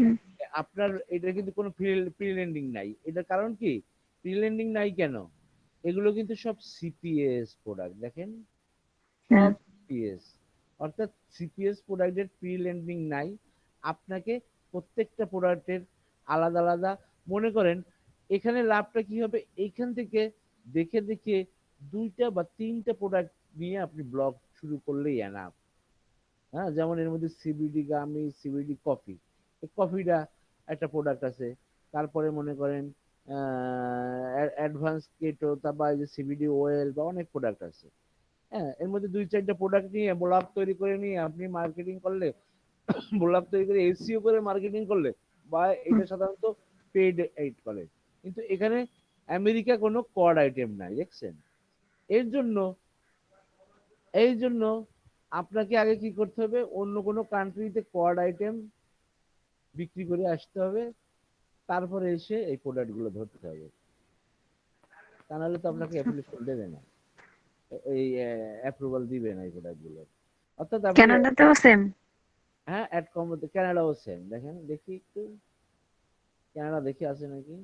আপনার এটা কিন্তু কোনো প্রি লেন্ডিং নাই। এটার কারণ কি, প্রি লেন্ডিং নাই কেন, এগুলো কিন্তু সব সিপিএস প্রোডাক্ট। দেখেন সব সিপিএস, অর্থাৎ সিপিএস প্রোডাক্টের প্রি লেন্ডিং নাই। আপনাকে প্রত্যেকটা প্রোডাক্টের আলাদা আলাদা, মনে করেন এখানে লাভটা কি হবে, এইখান থেকে দেখে দেখে 2টা বা 3টা প্রোডাক্ট নিয়ে আপনি ব্লগ শুরু করলেই এনাফ। হ্যাঁ, যেমন এর মধ্যে সিবিডি গামি, সিবিডি কফি, এই কফিটা একটা প্রোডাক্ট আছে। তারপরে মনে করেন অ্যাডভান্স কেটো, তারপর এই যে সিবিডি অয়েল বা অনেক প্রোডাক্ট আছে। হ্যাঁ, এর মধ্যে 2 4টা প্রোডাক্ট নিয়ে ব্লগ তৈরি করে নিয়ে আপনি মার্কেটিং করলে, ব্লগ তৈরি করে এসইও করে মার্কেটিং করলে, বা এটা সাধারণত পেইড এইড করে। কিন্তু এখানে আমেরিকা কোনো কড আইটেম নাই, দেখছেন। এর জন্য এই জন্য আপনাকে আগে কি করতে হবে, অন্য কোনো কান্ট্রিতে কড আইটেম বিক্রি করে আসতে হবে, তারপরে এসে এই প্রোডাক্ট গুলো ধরতে হবে। তা নাহলে তো আপনাকে অ্যাপ্লিকেশন দেবে না, এই অ্যাপ্রুভাল দিবে না এই প্রোডাক্ট গুলো। অর্থাৎ আপনি, কানাডাতেও সেম। হ্যাঁ অ্যাড কম, কানাডাও সেম। দেখেন দেখি একটু কানাডা দেখি আছে নাকি।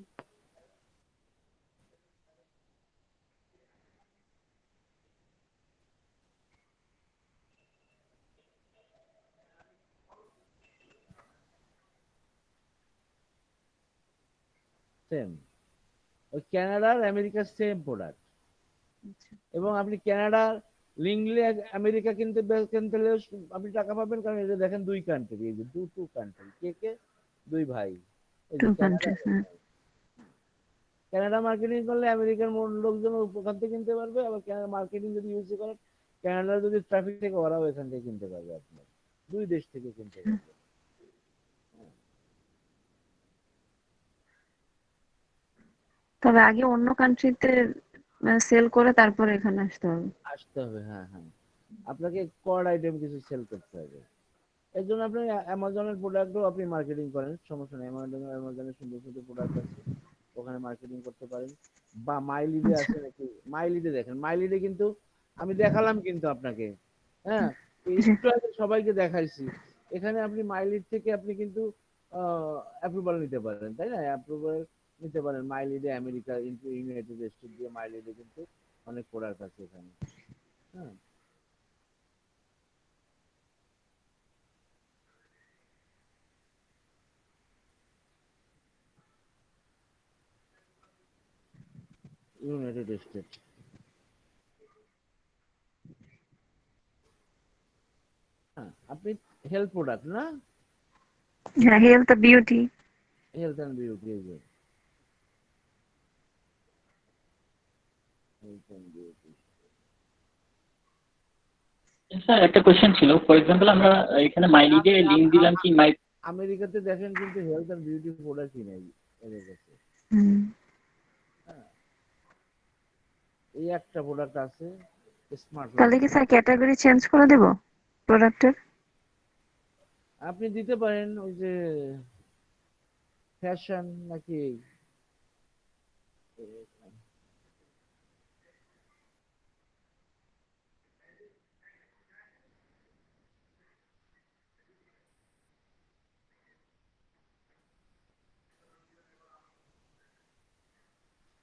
সেম, ওই কানাডার আমেরিকার সেম প্রোডাক্ট। এবং আপনি কানাডার লিঙ্কলে আমেরিকা কিনতে হলে আপনি টাকা পাবেন, কারণ এই যে দেখেন 2 কান্ট্রি, এই যে টু কান্ট্রি, কে কে, 2 ভাই, এই যে কানাডা। কানাডা মার্কেটিং করলে আমেরিকার লোকজন ওখান থেকে কিনতে পারবে, আবার কানাডা মার্কেটিং যদি ইউজ করেন, কানাডার যদি ট্রাফিক থেকে ওরাও এখান থেকে কিনতে পারবে, আপনার 2 দেশ থেকে কিনতে পারবে। তবে আগে অন্য কান্ট্রিতে সেল করে তারপরে এখানে আসতে হবে। আসতে হবে, হ্যাঁ হ্যাঁ, আপনাকে কড আইটেম কিছু সেল করতে হবে। এর জন্য আপনি অ্যামাজনের প্রোডাক্টও আপনি মার্কেটিং করেন, সমস্যা নেই। অ্যামাজনের সুন্দর সুন্দর প্রোডাক্ট আছে, ওখানে মার্কেটিং করতে পারেন। বা মাইলিডে আছে নাকি, মাইলিডে দেখেন, মাইলিডে কিন্তু আমি দেখালাম কিন্তু আপনাকে, হ্যাঁ একটু আগে সবাইকে দেখাইছি। এখানে আপনি মাইলিড থেকে আপনি কিন্তু অ্যাপ্রুভাল নিতে পারেন, তাই না, অ্যাপ্রুভাল নিতে পারেন মাইলিডে। আমেরিকা, ইউনাইটেড স্টেট দিয়ে মাইলিডে কিন্তু অনেক প্রোডাক্ট আছে এখানে। হ্যাঁ, ইউনাইটেড স্টেট। হ্যাঁ, আপনি হেলথ প্রোডাক্ট না, হ্যাঁ, health beauty. Health and beauty, health and beauty. Sir একটা কোশ্চেন ছিল, ফর এক্সাম্পল আমরা এখানে মাইলিডে লিংক দিলাম কি আমেরিকাতে দেখেন কিন্তু হেলথ অ্যান্ড বিউটি প্রোডাক্টই নেই এদের কাছে। হ্যাঁ, এই একটা প্রোডাক্ট আছে, স্মার্ট লাইফ। তাহলে কি স্যার ক্যাটাগরি চেঞ্জ করে দেব প্রোডাক্টের? আপনি দিতে পারেন ওই যে ফ্যাশন নাকি,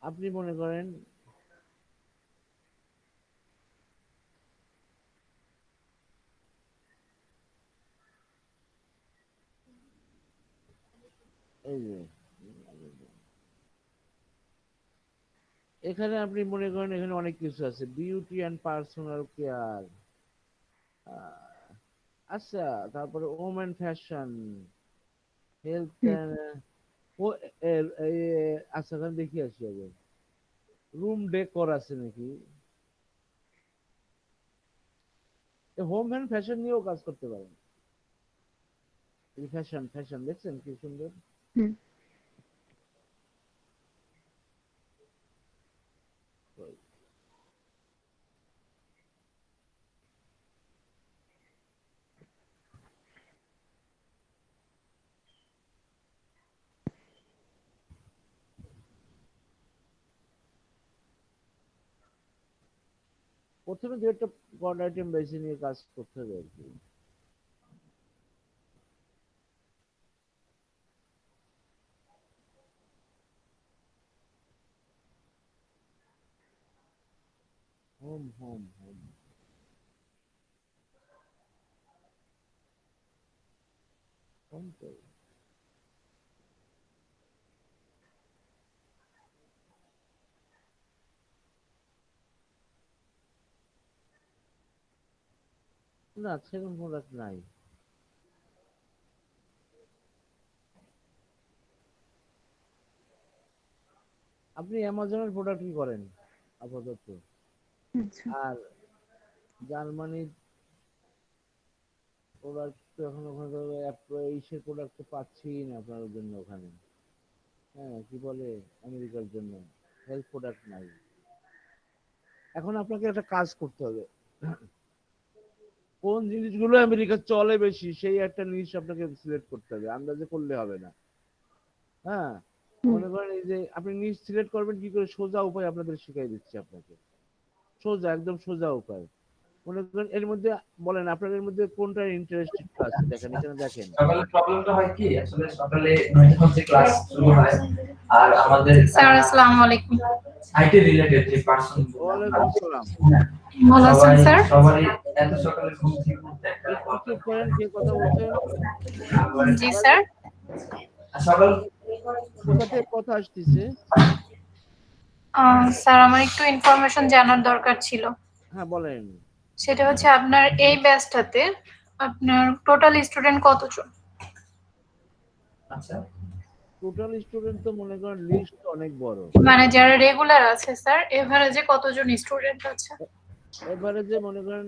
আপনি মনে করেন এখানে আপনি মনে করেন এখানে অনেক কিছু আছে, বিউটি অ্যান্ড পার্সোনাল কেয়ার, আচ্ছা, তারপরে ওমেন ফ্যাশন, হেলথ, ও আচ্ছা এখানে দেখি আসি আগে, রুম ডেকোর আছে নাকি, হোম অ্যান্ড ফ্যাশন নিয়েও কাজ করতে পারেন। ফ্যাশন ফ্যাশন দেখছেন কি সুন্দর। হুম। প্রথমে দু একটা কড আইটেম বেছে নিয়ে কাজ করতে হবে আর কি। হোম হোম হোম হোম তো না, সেরকম প্রোডাক্ট নাই। আপনি অ্যামাজনের প্রোডাক্ট কি করেন আপাতত? আচ্ছা। আর জার্মানির প্রোডাক্ট তো এখন ওখানে এইসের প্রোডাক্ট তো পাচ্ছি না আপনার জন্য ওখানে। হ্যাঁ, কি বলে, আমেরিকার জন্য হেলথ প্রোডাক্ট নাই। এখন আপনাকে একটা কাজ করতে হবে, কোন জিনিসগুলো আমেরিকা চলে বেশি সেই একটা জিনিস আপনাকে সিলেক্ট করতে হবে, আন্দাজে করলে হবে না। হ্যাঁ, মনে করেন এই যে আপনি নিজ সিলেক্ট করবেন কি করে, সোজা উপায় আপনাদের শিখাই দিচ্ছি আপনাকে, সোজা একদম সোজা উপায়। মনে করেন এর মধ্যে বলেন আপনার এর মধ্যে কোনটা ইন্টারেস্টেড আছে, দেখেন এখানে দেখেন। সকালে প্রবলেমটা হয় কি, আসলে সকালে 9টা থেকে ক্লাস শুরু হয়, আর আমাদের স্যার আসসালামু আলাইকুম। আইটি রিলেটেড যে পার্সন, ওয়ালাইকুম আসসালাম। ভালো আছেন স্যার? সবারই এত সকালে ঘুম থেকে উঠতে একটা চুপ করেন, কে কথা বলছেন? জি স্যার। সকাল কোথা থেকে কথা আসতেছে? স্যার আমার একটু ইনফরমেশন জানার দরকার ছিল। হ্যাঁ বলেন। সেটা হচ্ছে আপনার এই ব্যাচটাতে আপনার টোটাল স্টুডেন্ট কতজন? আচ্ছা, টোটাল স্টুডেন্ট তো মনে করেন লিস্ট অনেক বড়, মানে যারা রেগুলার আছে স্যার, এভারেজে কতজন স্টুডেন্ট আছে? এভারেজে মনে করেন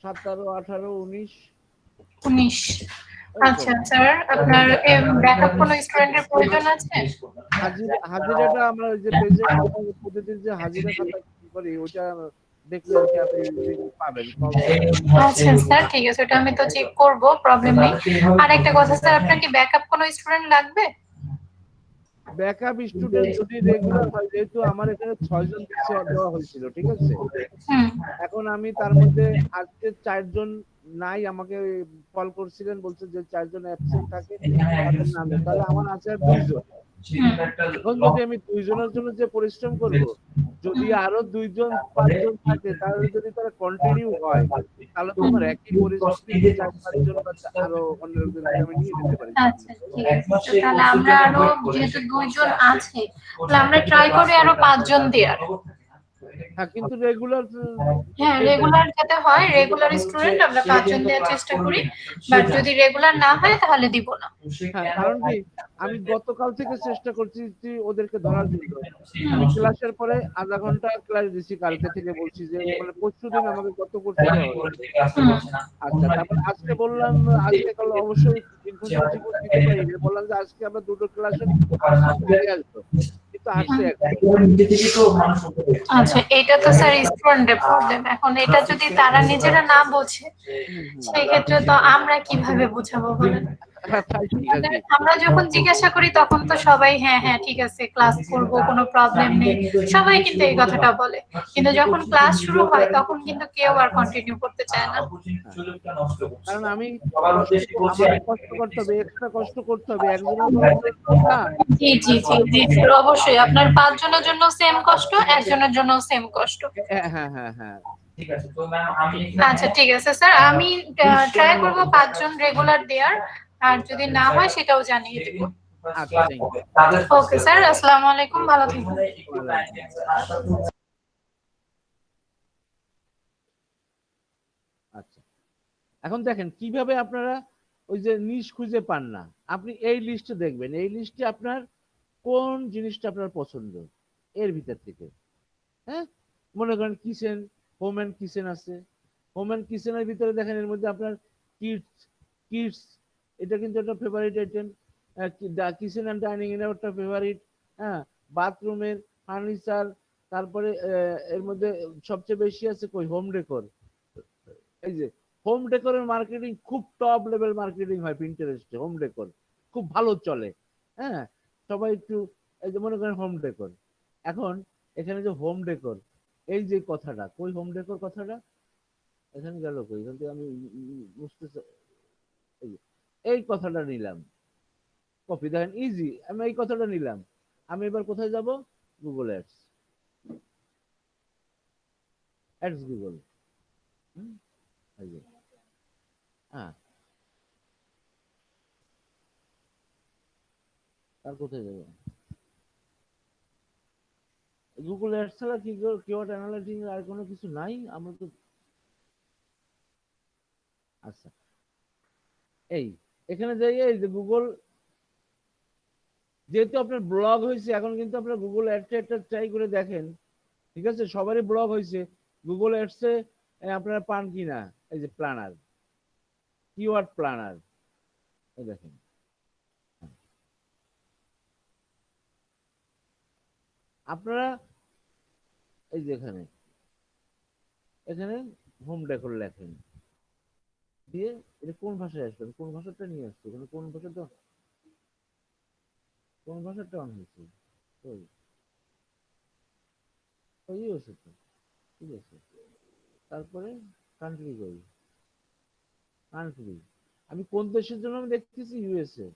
17, 18, 19। 19। আচ্ছা স্যার, আপনার ব্যাকআপ কোনো স্টুডেন্টের প্রয়োজন আছে? হাজিরাটা আমরা যে পেজে প্রতিদিন যে হাজিরা খাতা করি ওটা দেখলে আর কি আপনি পাবেন। আচ্ছা স্যার, ঠিক আছে, ওটা আমি তো চেক করব, প্রবলেম নেই। আর একটা কথা স্যার, আপনার কি ব্যাকআপ কোনো স্টুডেন্ট লাগবে? ব্যাকআপ স্টুডেন্ট যদি রেগুলার হয়, যেহেতু আমার এখানে 6 জন দেওয়া হয়েছিল, ঠিক আছে, এখন আমি তার মধ্যে আজকে 4 জন নাই, আমাকে কল করছিলেন, বলছে যে 4 জন অ্যাবসেন্ট থাকে তাদের নামে, তাহলে আমার আছে আর 2 জন। এখন যদি আমি 2 জনের জন্য যে পরিশ্রম করব, যদি আরো 2 জন 5 জন থাকে, তাহলে যদি তারা কন্টিনিউ হয়, তাহলে তো আমার একই পরিস্থিতি 4-5 জন আরো অন্যজনকে আমি নিয়ে যেতে পারি। আচ্ছা ঠিক আছে, তাহলে আমরা আরো যেহেতু 2 জন আছে, তাহলে আমরা ট্রাই করি আরো 5 জন দেওয়ার। হ্যাঁ, কিন্তু রেগুলার, হ্যাঁ রেগুলার যাতে হয়, রেগুলার স্টুডেন্ট আমরা 5 জন দেওয়ার চেষ্টা করি, বাট যদি রেগুলার না হয় তাহলে দিব না। হ্যাঁ, কারণ কি আমি গতকাল থেকে চেষ্টা করছি ওদেরকে ধরার জন্য। আমি ক্লাসের পরে আধা ঘন্টা ক্লাস দিছি, কালকে থেকে বলছি যে মানে পরশুদিন আমাকে কত করতে হবে। আচ্ছা, তারপর আজকে বললাম, আজকে কাল অবশ্যই ইনফরমেশন দিতে পারি, বললাম যে আজকে আমরা দুটো ক্লাসে আসবো, কিন্তু আসছে একটা। আচ্ছা, এটা তো স্যার স্টুডেন্টের প্রবলেম। এখন এটা যদি তারা নিজেরা না বোঝে, সেই ক্ষেত্রে তো আমরা কিভাবে বুঝাবো বলেন? আমরা যখন জিজ্ঞাসা করি তখন তো সবাই হ্যাঁ হ্যাঁ ঠিক আছে ক্লাস করব, কোনো প্রবলেম নেই, সবাই কিন্তু এই কথাটা বলে, কিন্তু যখন ক্লাস শুরু হয় তখন কিন্তু কেউ আর কন্টিনিউ করতে চায় না। কারণ আমি কষ্ট করতে হবে, এক্সট্রা কষ্ট করতে হবে একজনের। জি জি জি জি অবশ্যই, আপনার 5 জনের জন্য সেম কষ্ট, একজনের জন্য সেম কষ্ট। হ্যাঁ হ্যাঁ হ্যাঁ হ্যাঁ, ঠিক আছে। তো ম্যাম আমি আচ্ছা ঠিক আছে স্যার, আমি ট্রাই করব 5 জন রেগুলার দেওয়ার, আর যদি না হয় সেটাও জানিয়ে দেব। আচ্ছা, thank you. ওকে স্যার, আসসালামু আলাইকুম, ভালো থাকবেন। ওয়ালাইকুম আসসালাম। আচ্ছা, এখন দেখেন কিভাবে আপনারা ওই যে নিশ খুঁজে পান না। আপনি এই লিস্টে দেখবেন, এই লিস্টে আপনার কোন জিনিসটা আপনার পছন্দ এর ভিতর থেকে। হ্যাঁ, মনে করেন কিচেন, হোম অ্যান্ড কিচেন আছে। হোম অ্যান্ড কিচেনের ভিতরে দেখেন এর মধ্যে আপনার কিডস, কিডস এটা কিন্তু একটা favourite item. Kitchen and dining এর একটা ফেভারিট। হ্যাঁ, বাথরুমের ফার্নিচার, তারপরে এর মধ্যে সবচেয়ে বেশি আছে কই হোম ডেকোর। এই যে হোম ডেকোরের মার্কেটিং খুব টপ লেভেল মার্কেটিং হয় পিন্টারেস্টে, হোম ডেকোর খুব ভালো চলে। হ্যাঁ, সবাই একটু এই যে মনে করেন হোম ডেকোর। এখন এখানে যে হোম ডেকোর, এই যে কথাটা কই হোম ডেকোর কথাটা এখানে গেল কই, এখান থেকে আমি বুঝতে এই কথাটা নিলাম কপি, দেখেন ইজি, আমি এই কথাটা নিলাম। আমি এবার কোথায় যাব? Google ads, ads Google. এই যে হ্যাঁ, আর কোথায় যাবো? গুগল অ্যাডস ছাড়া কি কিওয়ার্ড অ্যানালাইটিং আর কোনো কিছু নাই আমরা তো। আচ্ছা, এই এখানে যাই, এই যে গুগল, যেহেতু আপনার ব্লগ হয়েছে এখন কিন্তু আপনার গুগল অ্যাডসে একটা ট্রাই করে দেখেন। ঠিক আছে, সবারই ব্লগ হয়েছে, গুগল অ্যাডসে আপনারা পান কিনা এই যে প্ল্যানার, কিওয়ার্ড প্ল্যানার, এই দেখেন। আপনারা এই যে এখানে এখানে হোম ডেকোর লেখেন দিয়ে এটা কোন ভাষায় আসবে, কোন ভাষাটা নিয়ে আসছে, এখানে কোন ভাষাটা, কোন ভাষাটা অন হয়েছে, ওই ওই হচ্ছে তো, ঠিক আছে। তারপরে কান্ট্রি কই, কান্ট্রি আমি কোন দেশের জন্য আমি দেখতেছি USA,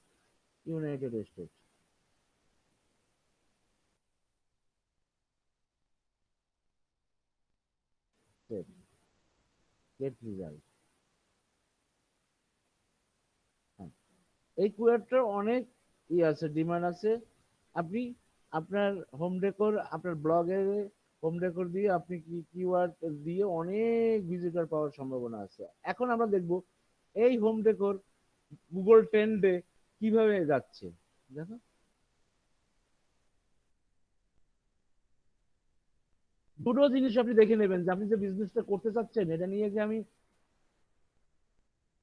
United state. Gate result. এই কুয়ারটার অনেক আছে, ডিমান্ড আছে। আপনি আপনার হোম ডেকোর, আপনার ব্লগে হোম ডেকোর দিয়ে আপনি কি কিওয়ার্ড দিয়ে অনেক ভিজিটর পাওয়ার সম্ভাবনা আছে। এখন আমরা দেখব এই হোম ডেকোর গুগল ট্রেন্ডে কিভাবে যাচ্ছে। দেখো, দুটো জিনিস আপনি দেখে নেবেন যে আপনি যে বিজনেসটা করতে চাচ্ছেন এটা নিয়ে যে আমি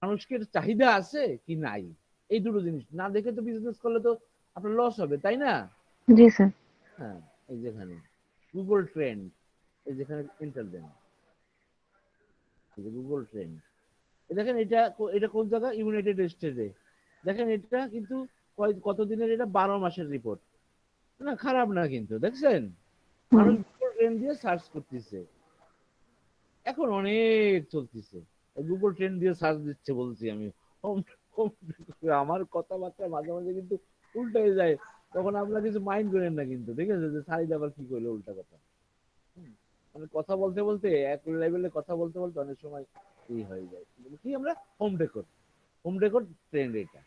মানুষের চাহিদা আছে কি নাই, এই দুটো জিনিস না দেখে তো বিজনেস করলে তো আপনার লস হবে, তাই না? জি স্যার। হ্যাঁ, এই যেখানে গুগল ট্রেন্ড, এই যেখানে এন্টার দেন, এই যে গুগল ট্রেন্ড, দেখেন এটা এটা কোন জায়গা, ইউনাইটেড স্টেটে। দেখেন এটা কিন্তু কতদিনের, এটা 12 মাসের রিপোর্ট, না খারাপ না কিন্তু, দেখছেন মানুষ গুগল ট্রেন্ড দিয়ে সার্চ করতেছে, এখন অনেক চলতেছে। গুগল ট্রেন্ড দিয়ে সার্চ দিচ্ছে বলছি আমি। আমার কথাবার্তা মাঝে মাঝে কিন্তু উল্টাই যায়, তখন আপনারা কিছু মাইন্ড করেন না কিন্তু, ঠিক আছে, যে সাইড আবার কি করলো উল্টা কথা। মানে কথা বলতে বলতে এক লেভেলে কথা বলতে বলতে অনেক সময় এই হয়ে যায়। কি আমরা home decor, home decor trend এটা।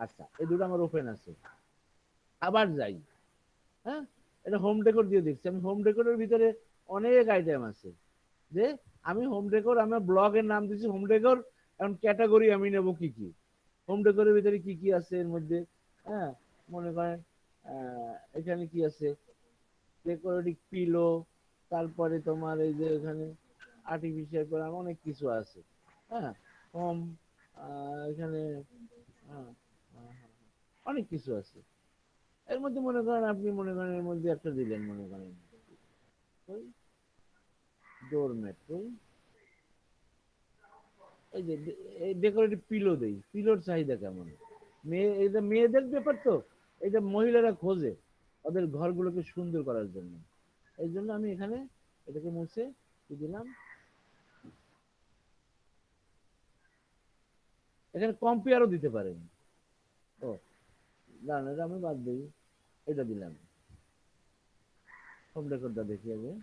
আচ্ছা, এই দুটো আমার ওপেন আছে। আবার যাই, হ্যাঁ, এটা হোম ডেকোর দিয়ে দেখছি আমি। হোম ডেকোরের ভিতরে অনেক আইটেম আছে, যে আমি হোম ডেকোর, আমার ব্লগের নাম দিচ্ছি হোম ডেকোর। এখন ক্যাটাগরি আমি নেব কি কি, হোম ডেকোরের ভিতরে কি কি আছে এর মধ্যে। হ্যাঁ, মনে করেন এখানে কি আছে, ডেকোরেটিভ পিলো, তারপরে তোমার এই যে এখানে আর্টিফিশিয়াল করা অনেক কিছু আছে। হ্যাঁ, হোম, এখানে অনেক কিছু আছে। এর মধ্যে মনে করেন আপনি মনে করেন এর মধ্যে একটা দিলেন, মনে করেন ডোরমেট, এই যে এই ডেকোরেটিভ পিলো দেই, পিলোর চাহিদা কেমন, এটা মেয়েদের ব্যাপার তো, এটা মহিলারা খোঁজে ওদের ঘরগুলোকে সুন্দর করার জন্য। এই জন্য আমি এখানে এটাকে মুছে দিলাম। এখানে কম্পেয়ারও দিতে পারেন। ও না, এটা আমি বাদ দিই, এটা দিলাম। হোম ডেকোরটা দেখি আগে।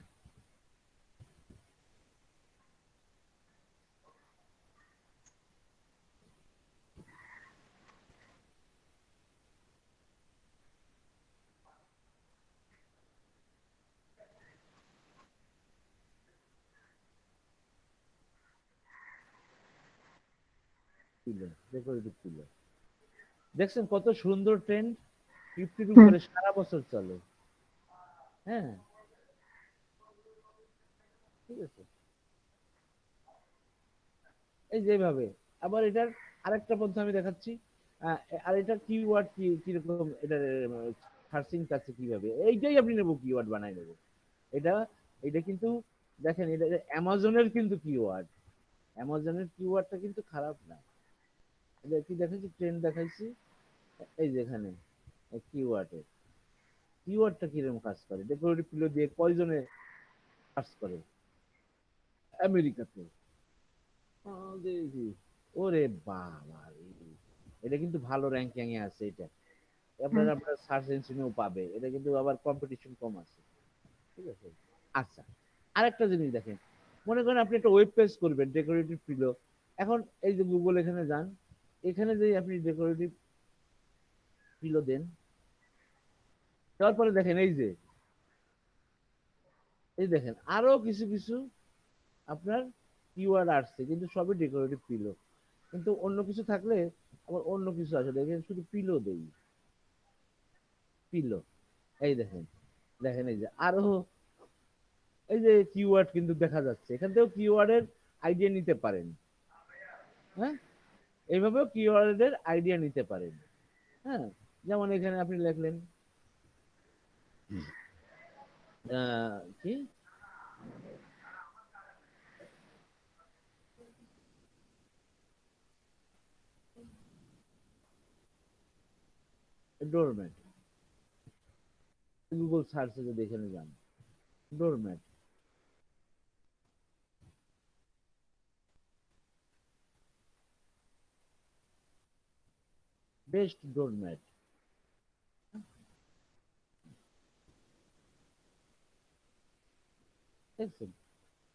Pillow, decorative pillow. দেখছেন কত সুন্দর ট্রেন্ড, 50 করে সারা বছর চলে। হ্যাঁ, ঠিক আছে। এই যেভাবে আবার এটার আরেকটা পদ্ধতি আমি দেখাচ্ছি। আর এটা কিওয়ার্ড কিরকম, এটা সার্চিং কাছে কিভাবে, এইটাই আপনি নেবো, কিওয়ার্ড বানাই নেবো। এটা এটা কিন্তু দেখেন, এটা অ্যামাজনের কিন্তু কিওয়ার্ড, অ্যামাজনের কিওয়ার্ডটা কিন্তু খারাপ না। এটা কি দেখাচ্ছি, ট্রেন্ড দেখাইছি, এই যেখানে কিওয়ার্ডের কিওয়ার্ডটা কিরকম কাজ করে, ডেকোরেটিভ পিলো দিয়ে কয়জনে কাজ করে আমেরিকাতে। দেখি, ওরে বাবা রে, এটা কিন্তু ভালো র্যাঙ্কিং এ আছে। এটা আপনারা সার্চ ইঞ্জিনেও পাবে, এটা কিন্তু আবার কম্পিটিশন কম আছে, ঠিক আছে। আচ্ছা, আরেকটা জিনিস দেখেন, মনে করেন আপনি একটা ওয়েব পেজ করবেন ডেকোরেটিভ পিলো। এখন এই যে গুগল এখানে যান, এখানে যে আপনি ডেকোরেটিভ পিলো দেন, তারপরে দেখেন এই দেখেন আরো কিছু কিছু আপনার কিওয়ার্ড আসছে, কিন্তু সবই ডেকোরেটিভ পিলো। কিন্তু অন্য কিছু থাকলে আবার অন্য কিছু আসে, দেখেন শুধু পিলো দেই, পিলো। এই দেখেন দেখেন এই যে আরো এই যে কিওয়ার্ড কিন্তু দেখা যাচ্ছে, এখান থেকেও কিওয়ার্ডের আইডিয়া নিতে পারেন। হ্যাঁ, এইভাবেও কিওয়ার্ডের আইডিয়া নিতে পারেন। হ্যাঁ, যেমন এখানে আপনি লিখলেন কি ডোরম্যাট, গুগল সার্চে যদি এখানে যান, ডোরম্যাট, বেস্ট ডোরম্যাট। দেখছেন,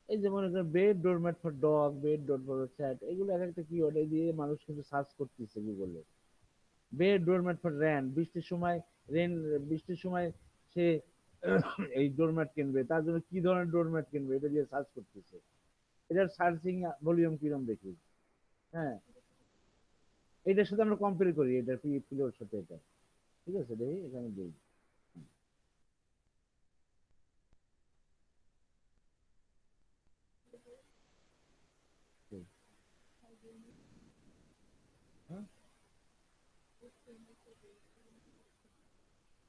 এই যে মনে করেন bed doormat for dog, bed doormat for cat, এগুলো এক একটা কিওয়ার্ড দিয়ে মানুষ কিন্তু সার্চ করতেছে গুগলে। বেড ডোরম্যাট ফর রেন, বৃষ্টির সময় বৃষ্টির সময় সে এই ডোরম্যাট কিনবে, তার জন্য কি ধরনের ডোরম্যাট কিনবে, এটা দিয়ে সার্চ করতেছে। এটার সার্চিং ভলিউম কিরম দেখি। হ্যাঁ, এটার সাথে আমরা কম্পেয়ার করি, এটা পিলোর সাথে এটা, ঠিক আছে। দেখি এখানে দিই,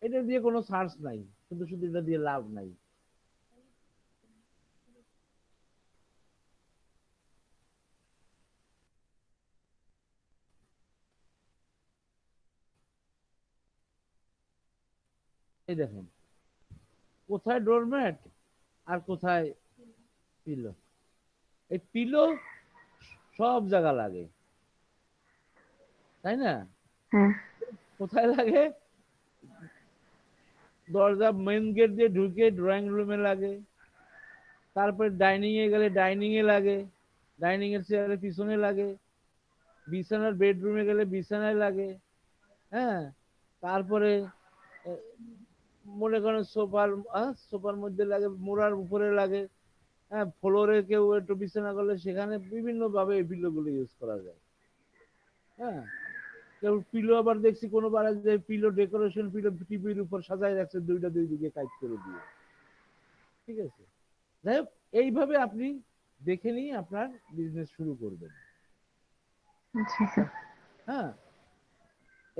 এটা দিয়ে কোনো সার্চ নাই, শুধু শুধু এটা দিয়ে লাভ নাই। এই দেখেন কোথায় ডোরম্যাট আর কোথায় পিলো। এই পিলো সব জায়গা লাগে, তাই না? কোথায় লাগে? দরজা মেন গেট দিয়ে ঢুকে ড্রয়িং রুমে লাগে, তারপরে ডাইনিং এ গেলে ডাইনিং এ লাগে, ডাইনিং এর চেয়ারের পিছনে লাগে, বিছানার বেডরুমে গেলে বিছানায় লাগে। হ্যাঁ, তারপরে মনে করেন সোফার মধ্যে লাগে, মোড়ার উপরে লাগে। হ্যাঁ, ফ্লোরে কেউ একটু বিছানা করলে সেখানে বিভিন্ন ভাবে এই পিলোগুলো ইউজ করা যায়। হ্যাঁ, কেউ পিলো আবার দেখছি কোনো বার যে পিলো ডেকোরেশন পিলো টিভির উপর সাজায় রাখছে, দুইটা দুই দিকে কাজ করে দিয়ে, ঠিক আছে। যাই হোক, এইভাবে আপনি দেখে নিয়ে আপনার বিজনেস শুরু করবেন। হ্যাঁ,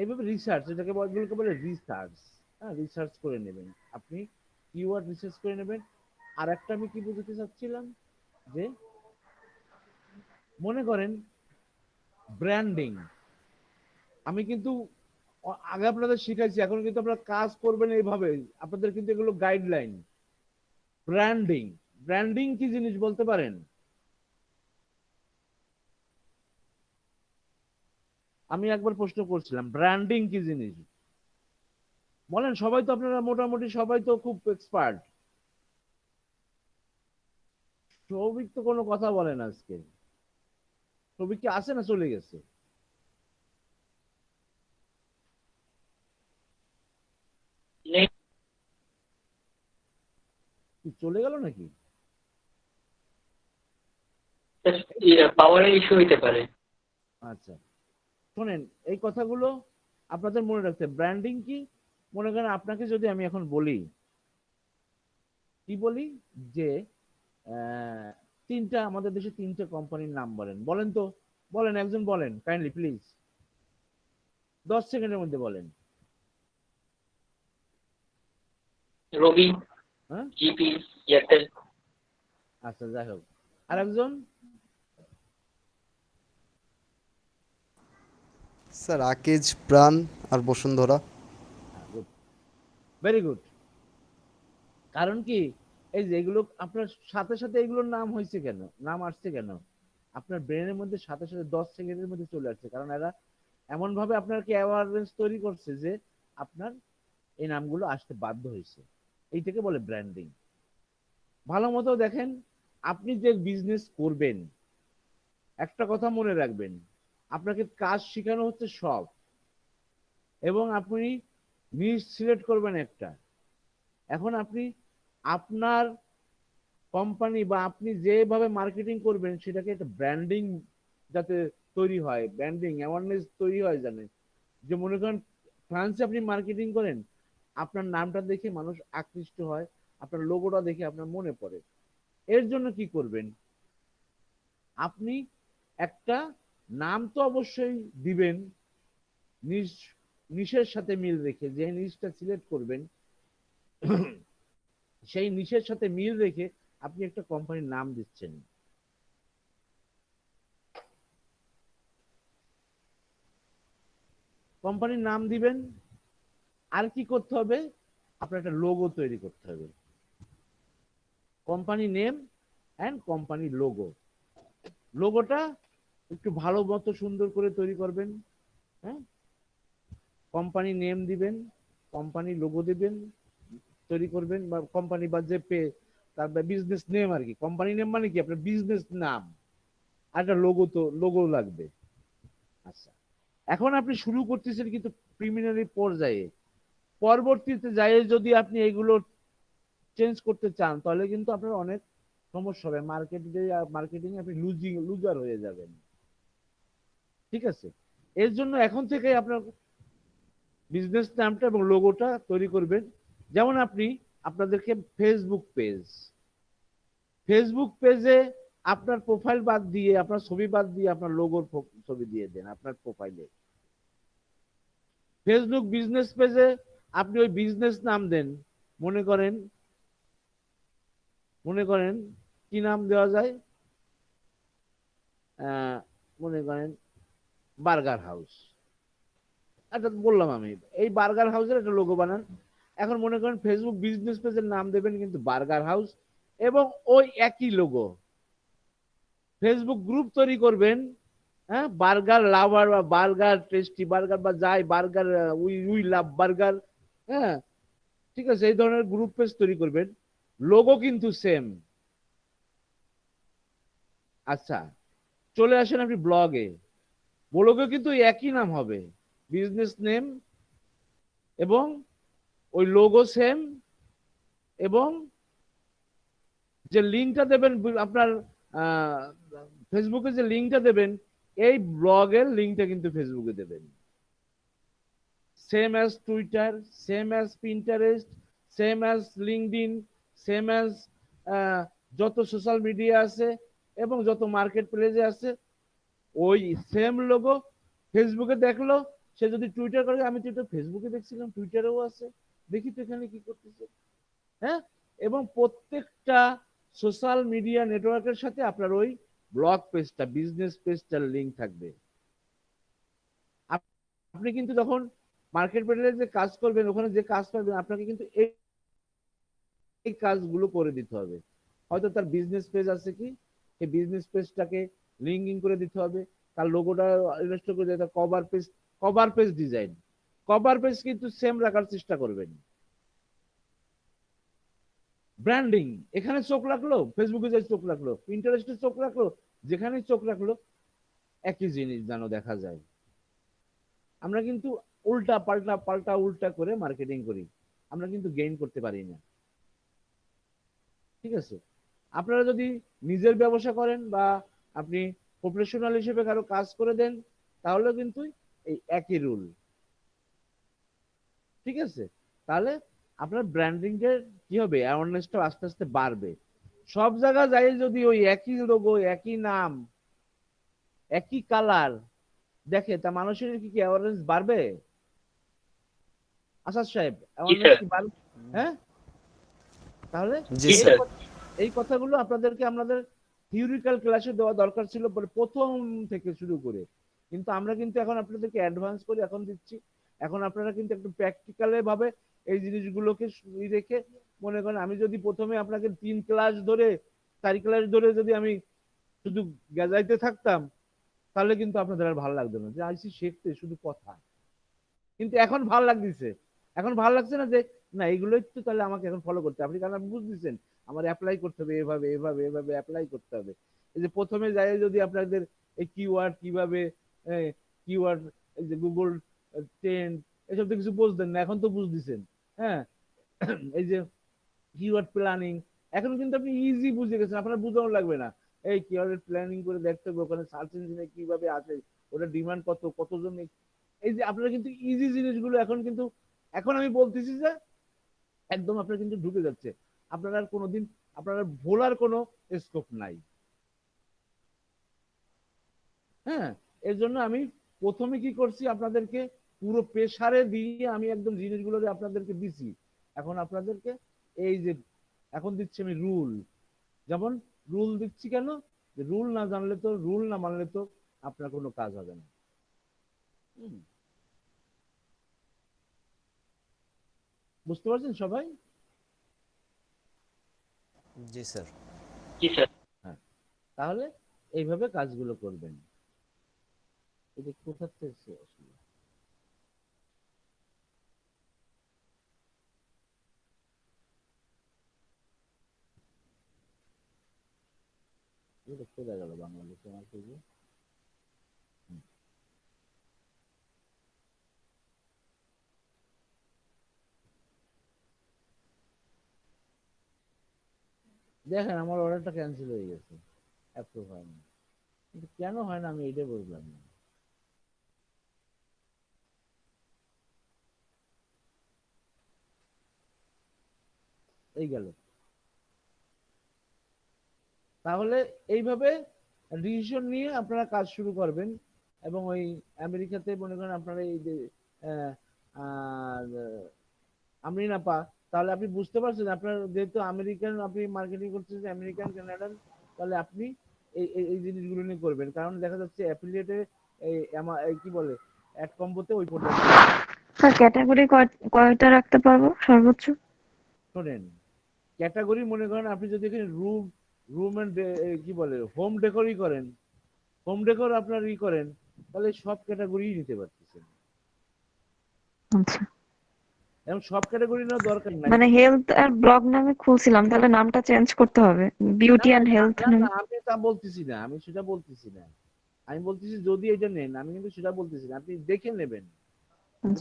এইভাবে রিসার্চ, এটাকে বলে রিসার্চ। হ্যাঁ, রিসার্চ করে নেবেন আপনি, কিওয়ার্ড রিসার্চ করে নেবেন। আর একটা আমি কি বুঝতে চাচ্ছিলাম, যে মনে করেন ব্র্যান্ডিং, আমি কিন্তু আগে আপনাদের শিখাইছি, এখন কিন্তু আপনারা কাজ করবেন এইভাবে, আপনাদের কিন্তু এগুলো গাইডলাইন। ব্র্যান্ডিং, ব্র্যান্ডিং কি জিনিস বলতে পারেন? আমি একবার প্রশ্ন করছিলাম, ব্র্যান্ডিং কি জিনিস বলেন। সবাই তো আপনারা মোটামুটি সবাই তো খুব এক্সপার্ট। সৌভিক তো কোনো কথা বলেন আজকে, সৌভিক কি আছে না চলে গেছে? চলে গেল নাকি? পাওয়ারের ইস্যু হইতে পারে। আচ্ছা, শোনেন, এই কথাগুলো আপনাদের মনে রাখতে। ব্র্যান্ডিং কি? মনে করেন আপনাকে যদি আমি এখন বলি, কি বলি যে আমাদের দেশে 3টে কোম্পানির নাম বলেন, বলেন তো, বলেন, একজন বলেন কাইন্ডলি প্লিজ, 10 সেকেন্ডের মধ্যে বলেন। রবি, হ্যাঁ, জিপি, এয়ারটেল। আচ্ছা, যাই হোক, আর একজন? স্যার আকিজ, প্রাণ আর বসুন্ধরা। Very good. কারণ কি, এই যে এগুলো আপনার সাথে সাথে এগুলোর নাম হয়েছে কেন, নাম আসছে কেন, আপনার ব্রেনের মধ্যে সাথে সাথে 10 সেকেন্ডের মধ্যে চলে আসছে, কারণ এরা এমন ভাবে আপনাকে অ্যাওয়ারনেস তৈরি করছে যে আপনার এই নামগুলো আসতে বাধ্য হয়েছে। এইটাকে বলে ব্র্যান্ডিং। ভালো মতো দেখেন, আপনি যে বিজনেস করবেন, একটা কথা মনে রাখবেন, আপনাকে কাজ শেখানো হচ্ছে সব, এবং আপনি নিজ সিলেক্ট করবেন একটা। এখন আপনি আপনার কোম্পানি বা আপনি যেভাবে মার্কেটিং করবেন সেটাকে একটা ব্র্যান্ডিং যাতে তৈরি হয়, ব্র্যান্ডিং অ্যাওয়ারনেস তৈরি হয়, জানেন যে মনে করেন ফ্রান্সে আপনি মার্কেটিং করেন, আপনার নামটা দেখে মানুষ আকৃষ্ট হয়, আপনার লোগোটা দেখে আপনার মনে পড়ে। এর জন্য কি করবেন, আপনি একটা নাম তো অবশ্যই দিবেন নিশের সাথে মিল রেখে, যে নিশটা সিলেক্ট করবেন সেই নিশের সাথে মিল রেখে আপনি একটা কোম্পানির নাম দিচ্ছেন। কোম্পানির নাম দিবেন, আর কি করতে হবে, আপনার একটা লোগো তৈরি করতে হবে। Company name and company logo. লোগোটা একটু ভালো মতো সুন্দর করে তৈরি করবেন। হ্যাঁ, কোম্পানি নেম দিবেন, কোম্পানি লোগো দিবেন, তৈরি করবেন, বা কোম্পানি বা যে তার বিজনেস নেম আর কি। কোম্পানি নেম মানে কি, আপনার বিজনেস নাম, আর একটা লোগো, তো লোগো লাগবে। আচ্ছা, এখন আপনি শুরু করতেছেন কিন্তু প্রিলিমিনারি পর্যায়ে, পরবর্তীতে যাই যদি আপনি এগুলো চেঞ্জ করতে চান তাহলে কিন্তু আপনার অনেক সমস্যা হবে, মার্কেটিং আপনি লুজার হয়ে যাবেন। ঠিক আছে, এর জন্য এখন থেকে আপনার বিজনেস নামটা এবং লোগোটা তৈরি করবেন। যেমন আপনি আপনাদেরকে ফেসবুক পেজে আপনার প্রোফাইল বাদ দিয়ে, আপনার ছবি বাদ দিয়ে আপনার লোগোর ছবি দিয়ে দেন আপনার প্রোফাইলে। ফেসবুক বিজনেস পেজে আপনি ওই বিজনেস নাম দেন, মনে করেন কি নাম দেওয়া যায়, মনে করেন বার্গার হাউস। আচ্ছা, বললাম আমি, এই বার্গার হাউসের একটা লোগো বানান। এখন মনে করেন ফেসবুক বিজনেস পেজের নাম দেবেন কিন্তু বার্গার হাউস, এবং ওই একই লোগো। ফেসবুক গ্রুপ তৈরি করবেন, হ্যাঁ, বার্গার লাভার বা বার্গার টেস্টি বার্গার বা যাই বার্গার, উই লাভ বার্গার। হ্যাঁ, ঠিক আছে, এই ধরনের গ্রুপ পেজ তৈরি করবেন, লোগো কিন্তু সেম। আচ্ছা, চলে আসেন আপনি ব্লগে। ব্লগে কিন্তু একই নাম হবে, বিজনেস নেম এবং ওই লোগো সেম, এবং যে লিঙ্কটা দেবেন আপনার ফেসবুকে, যে লিঙ্কটা দেবেন এই ব্লগের লিঙ্কটা কিন্তু ফেসবুকে দেবেন। Same as Twitter, same as Pinterest, same as LinkedIn, same as যত সোশ্যাল মিডিয়া আছে এবং যত মার্কেট প্লেসে আছে, ওই সেম লোগো ফেসবুকে দেখলো, সে যদি টুইটার করে, আমি তো এটা ফেসবুকে দেখছিলাম, টুইটারেও আছে, দেখি তো এখানে কি করতেছে। হ্যাঁ, এবং প্রত্যেকটা সোশ্যাল মিডিয়া নেটওয়ার্কের সাথে আপনার ওই ব্লগ পেজটা, বিজনেস পেজটার লিঙ্ক থাকবে। আপনি কিন্তু যখন মার্কেট প্লেসে যে কাজ করবেন, ওখানে যে কাজ পাবেন, আপনাকে কিন্তু এই কাজগুলো করে দিতে হবে। হয়তো তার বিজনেস পেজ আছে, কি এই বিজনেস পেজটাকে লিঙ্কিং করে দিতে হবে, তার লোগোটা ইনস্টল করে দিতে, cover page design, cover page কিন্তু সেম রাখার চেষ্টা করবেন। ব্র্যান্ডিং, এখানে চোখ রাখলো, ফেসবুকে যে চোখ রাখলো, পিন্টারেস্টে চোখ রাখলো, যেখানে চোখ রাখলো একই জিনিস যেন দেখা যায়। আমরা কিন্তু পাল্টা উল্টা করে মার্কেটিং করি, আমরা কিন্তু গেইন করতে পারি না। ঠিক আছে, আপনারা যদি নিজের ব্যবসা করেন বা আপনি প্রফেশনাল হিসেবে কারো কাজ করে দেন, তাহলে কিন্তু এই একই রুল, ঠিক আছে? তাহলে আপনার ব্র্যান্ডিংয়ের কি হবে, অ্যাওয়ারনেসটা আস্তে আস্তে বাড়বে। সব জায়গা যাই যদি ওই একই লোগো, একই নাম, একই কালার দেখে, তা মানুষের কি অ্যাওয়ারনেস বাড়বে? আসাদ সাহেব, অ্যাওয়ারনেস কি বাড়বে? হ্যাঁ, তাহলে জি স্যার। এই কথাগুলো আপনাদেরকে আমাদের থিওরিক্যাল ক্লাসে দেওয়া দরকার ছিল প্রথম থেকে শুরু করে, কিন্তু আমরা কিন্তু এখন আপনাদেরকে অ্যাডভান্স করে এখন দিচ্ছি। এখন আপনারা কিন্তু একটু প্র্যাকটিক্যালে ভাবে এই জিনিসগুলোকে রেখে, মনে করেন আমি যদি প্রথমে আপনাকে 3 ক্লাস ধরে 4 ক্লাস ধরে যদি আমি শুধু গেজাইতে থাকতাম, তাহলে কিন্তু আপনাদের আর ভালো লাগতো না, যে আইসি শিখতে শুধু কথা। কিন্তু এখন ভাল লাগতেছে, এখন ভাল লাগছে না যে না এগুলোই তো তাহলে আমাকে এখন ফলো করতে হবে, আপনি কারণ আপনি বুঝতেছেন আমার অ্যাপ্লাই করতে হবে, এভাবে এভাবে এভাবে অ্যাপ্লাই করতে হবে। এই যে প্রথমে যাই যদি আপনাদের এই কিওয়ার্ড কিভাবে, কিওয়ার্ড এই যে গুগল ট্রেন্ড এসব তো কিছু বুঝতেন না, এখন তো বুঝতেছেন। হ্যাঁ, এই যে কিওয়ার্ড প্ল্যানিং এখন কিন্তু আপনি ইজি বুঝে গেছেন, আপনার বুঝানো লাগবে না। এই কিওয়ার্ড প্ল্যানিং করে দেখতে হবে ওখানে সার্চ ইঞ্জিনে কিভাবে আছে, ওটা ডিমান্ড কত, কতজন, এই যে আপনারা কিন্তু ইজি জিনিসগুলো এখন কিন্তু, এখন আমি বলতেছি যে একদম আপনার কিন্তু ঢুকে যাচ্ছে, আপনারা আর কোনোদিন আপনারা ভোলার কোনো স্কোপ নাই। হ্যাঁ, এর জন্য আমি প্রথমে কি করছি, আপনাদেরকে পুরো প্রেসারে দিয়ে আমি একদম জিনিসগুলো আপনাদেরকে দিছি। এখন আপনাদেরকে এই যে এখন দিচ্ছি আমি রুল, যেমন রুল দিচ্ছি কেন, রুল না জানলে তো, রুল না মানলে তো আপনার কোনো কাজ হবে না। বুঝতে পারছেন সবাই? জি স্যার। জি স্যার। হ্যাঁ, তাহলে এইভাবে কাজগুলো করবেন। এটা কোথা থেকে আসলে এটা চলে গেল বাংলাদেশে আমার থেকে। দেখেন আমার অর্ডারটা ক্যান্সেল হয়ে গেছে, অ্যাপ্রুভ হয়নি, কিন্তু কেন হয় না আমি এটাই বুঝলাম না। এই গেল। তাহলে এইভাবে ডিসিশন নিয়ে আপনারা কাজ শুরু করবেন, এবং ওই আমেরিকাতে মনে করেন আপনারা এই যে আহ, আহ, আমরিন আপা, তাহলে আপনি বুঝতে পারছেন আপনার যেহেতু আমেরিকান আপনি মার্কেটিং করছেন আমেরিকান কানাডান, তাহলে আপনি এই জিনিসগুলো নিয়ে করবেন, কারণ দেখা যাচ্ছে অ্যাফিলিয়েটে এই কি বলে অ্যাড কম্বোতে ওই প্রোডাক্ট। স্যার ক্যাটাগরি কয়টা রাখতে পারবো সর্বোচ্চ? শোনেন, ক্যাটাগরি মনে করেন আপনি যদি এখানে রুম রুম এন্ড কি বলে হোম ডেকোরই করেন, হোম ডেকোর আপনার করেন, তাহলে সব ক্যাটাগরি নিতে পারতেছেন। আচ্ছা, এবং সব ক্যাটাগরি নেওয়ার দরকার নাই। মানে হেলথ আর ব্লগ নামে খুলছিলাম, তাহলে নামটা চেঞ্জ করতে হবে, বিউটি অ্যান্ড হেলথ না নামে। না, আমি তা বলতেছি না, আমি সেটা বলতেছি না, আমি বলতেছি যদি এটা নেন, আমি কিন্তু সেটা বলতেছি না, আপনি দেখে নেবেন। আমি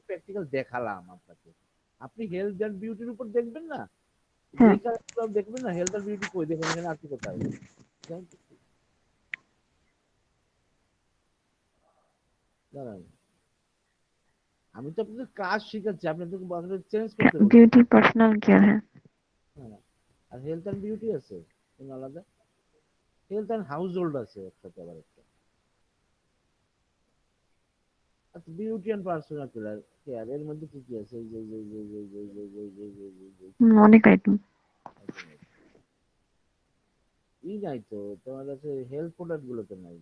প্র্যাকটিক্যাল দেখালাম আপনাকে, আপনি হেলথ এন্ড বিউটির উপর দেখবেন না, হ্যাঁ। এই কাজগুলো দেখবেন না, হেলথ এন্ড বিউটি কই দেখেন এখানে আছে কোথায়? দাঁড়ান, আমি তো আপনাদের কাজ শিখাচ্ছি, আপনাদের চেঞ্জ করতে বলছি। বিউটি পার্সোনাল কেয়ার, হ্যাঁ। হ্যাঁ, আর হেলথ এন্ড বিউটি আছে কোনো আলাদা, হেলথ এন্ড হাউস হোল্ড আছে একসাথে আবার একটা, আচ্ছা বিউটি এন্ড পার্সোনাল কেয়ার এর মধ্যে কি কি আছে? এই যে অনেক আইটেম। ই নাই তো তোমার কাছে, হেলথ প্রোডাক্ট গুলো তো নাই।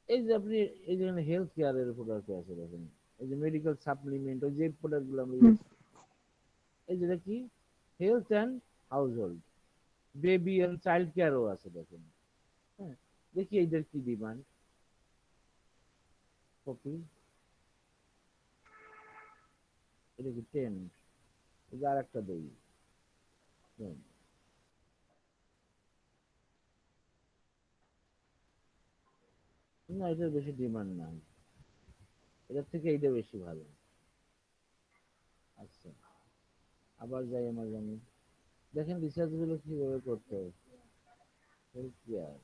এই যে আপনি এই যে হেলথ কেয়ারের প্রোডাক্ট আছে দেখেন, এই যে মেডিকেল সাপ্লিমেন্ট, ওই যে প্রোডাক্ট গুলো আমরা ইউজ, এই যেটা কি health and household, baby and child কেয়ারও আছে দেখেন। হ্যাঁ, দেখি এইটার কি ডিমান্ড, কপি, এটা কি 10, এই যে আর একটা দেই, না এটার বেশি ডিমান্ড নাই। এটার থেকে এইটা বেশি ভালো। আচ্ছা, আবার যাই অ্যামাজনে, দেখেন রিসার্চ গুলো কিভাবে করতে হয়। হেলথ কেয়ার,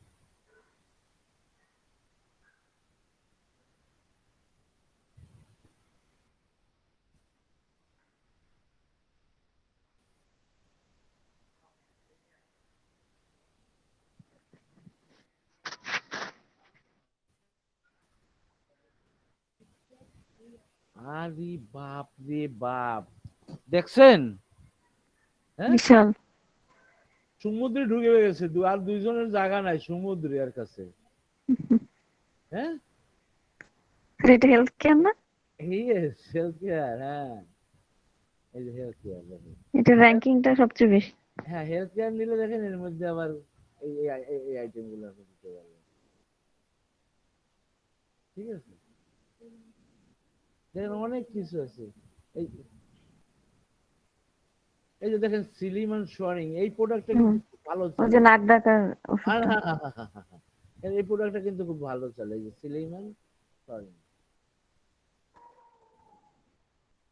আরে বাপ রে বাপ, দেখছেন? হ্যাঁ, বিশাল। সমুদ্রে ঢুকে গেছে, আর দুইজনের জায়গা নাই সমুদ্রে আর কাছে। হ্যাঁ, এটা হেলথ কেয়ার না? হেলথ কেয়ার, হ্যাঁ এই যে হেলথ কেয়ার দেখেন। এটা র্যাঙ্কিংটা সবচেয়ে বেশি। হ্যাঁ, হেলথ কেয়ার নিলে দেখেন এর মধ্যে আবার এই আইটেম গুলো আপনি দিতে পারবেন। ঠিক আছে, দেখেন অনেক কিছু আছে। এই এই যে দেখেন সিলিমান শোয়ারিং, এই প্রোডাক্টটা কিন্তু খুব ভালো ওই চলে। যে নাক ডাকার ওষুধটা। এই প্রোডাক্টটা কিন্তু খুব ভালো চলে, এই যে সিলিমান শোয়ারিং।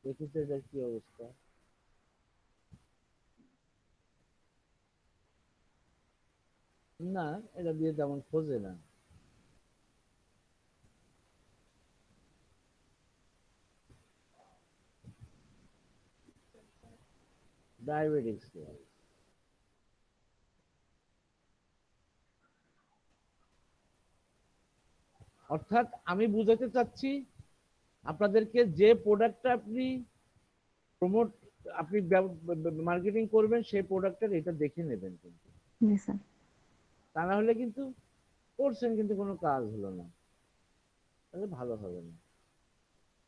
দেখি তো এটার কি অবস্থা। না, এটা দিয়ে তেমন খোঁজে না। ডায়াবেটিক্স, অর্থাৎ আমি বুঝাতে চাচ্ছি আপনাদেরকে, যে প্রোডাক্টটা আপনি প্রমোট, আপনি মার্কেটিং করবেন, সেই প্রোডাক্টের এটা দেখে নেবেন কিন্তু। জি স্যার। তা না হলে কিন্তু করছেন কিন্তু কোনো কাজ হলো না, তাহলে ভালো হবে না।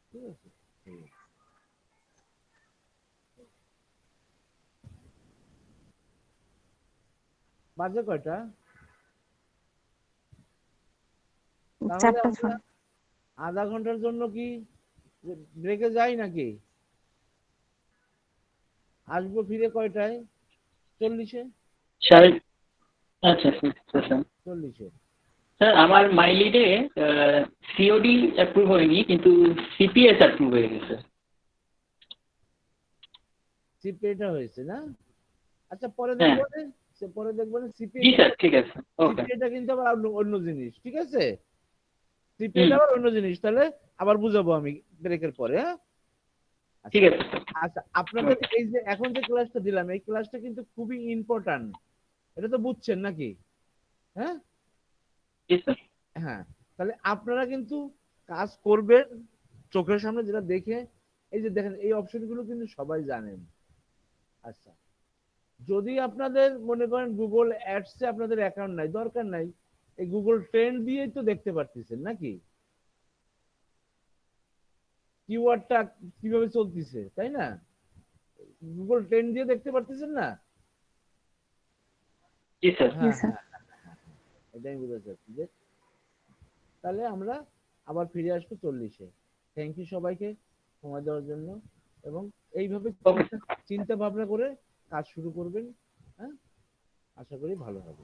ঠিক আছে, বাজে কয়টা? তাহলে 4টা আমরা আধা ঘন্টার জন্য কি ব্রেকে যাই নাকি? আসবো ফিরে কয়টায়? 40-এ। আচ্ছা স্যার। 40-এ। স্যার আমার মাইলিডে সিওডি অ্যাপ্রুভ হয়নি, কিন্তু সিপিএস অ্যাপ্রুভ হয়ে গেছে। সিপিএটা হয়েছে না? আচ্ছা, পরে হ্যাঁ। দেখবো না, পরে দেখবো না। জি স্যার, ঠিক আছে, ওকে। সিপিএটা কিন্তু আবার অন্য জিনিস, ঠিক আছে? সিপিএটা আবার অন্য জিনিস, তাহলে আবার বুঝাবো আমি ব্রেকের পরে। হ্যাঁ, ঠিক আছে। আচ্ছা, আপনাদের এই যে এখন যে ক্লাসটা দিলাম, এই ক্লাসটা কিন্তু খুবই ইম্পর্টেন্ট, এটা তো বুঝছেন নাকি? হ্যাঁ হ্যাঁ, তাহলে আপনারা কিন্তু কাজ করবেন চোখের সামনে যেটা দেখে। এই যে দেখেন, এই অপশনগুলো কিন্তু সবাই জানেন। আচ্ছা, যদি আপনাদের মনে করেন গুগল অ্যাডসে আপনাদের অ্যাকাউন্ট নাই, দরকার নাই, এই গুগল ট্রেন্ড দিয়েই তো দেখতে পারতেছেন নাকি কিওয়ার্ডটা কিভাবে চলতেছে, তাই না? গুগল ট্রেন্ড দিয়ে দেখতে পারতেছেন না? জি স্যার। এটাই বুঝতে চাচ্ছি। যে তাহলে আমরা আবার ফিরে আসবো 40-এ। থ্যাংক ইউ সবাইকে সময় দেওয়ার জন্য, এবং এইভাবে চিন্তা ভাবনা করে কাজ শুরু করবেন। হ্যাঁ, আশা করি ভালো হবে।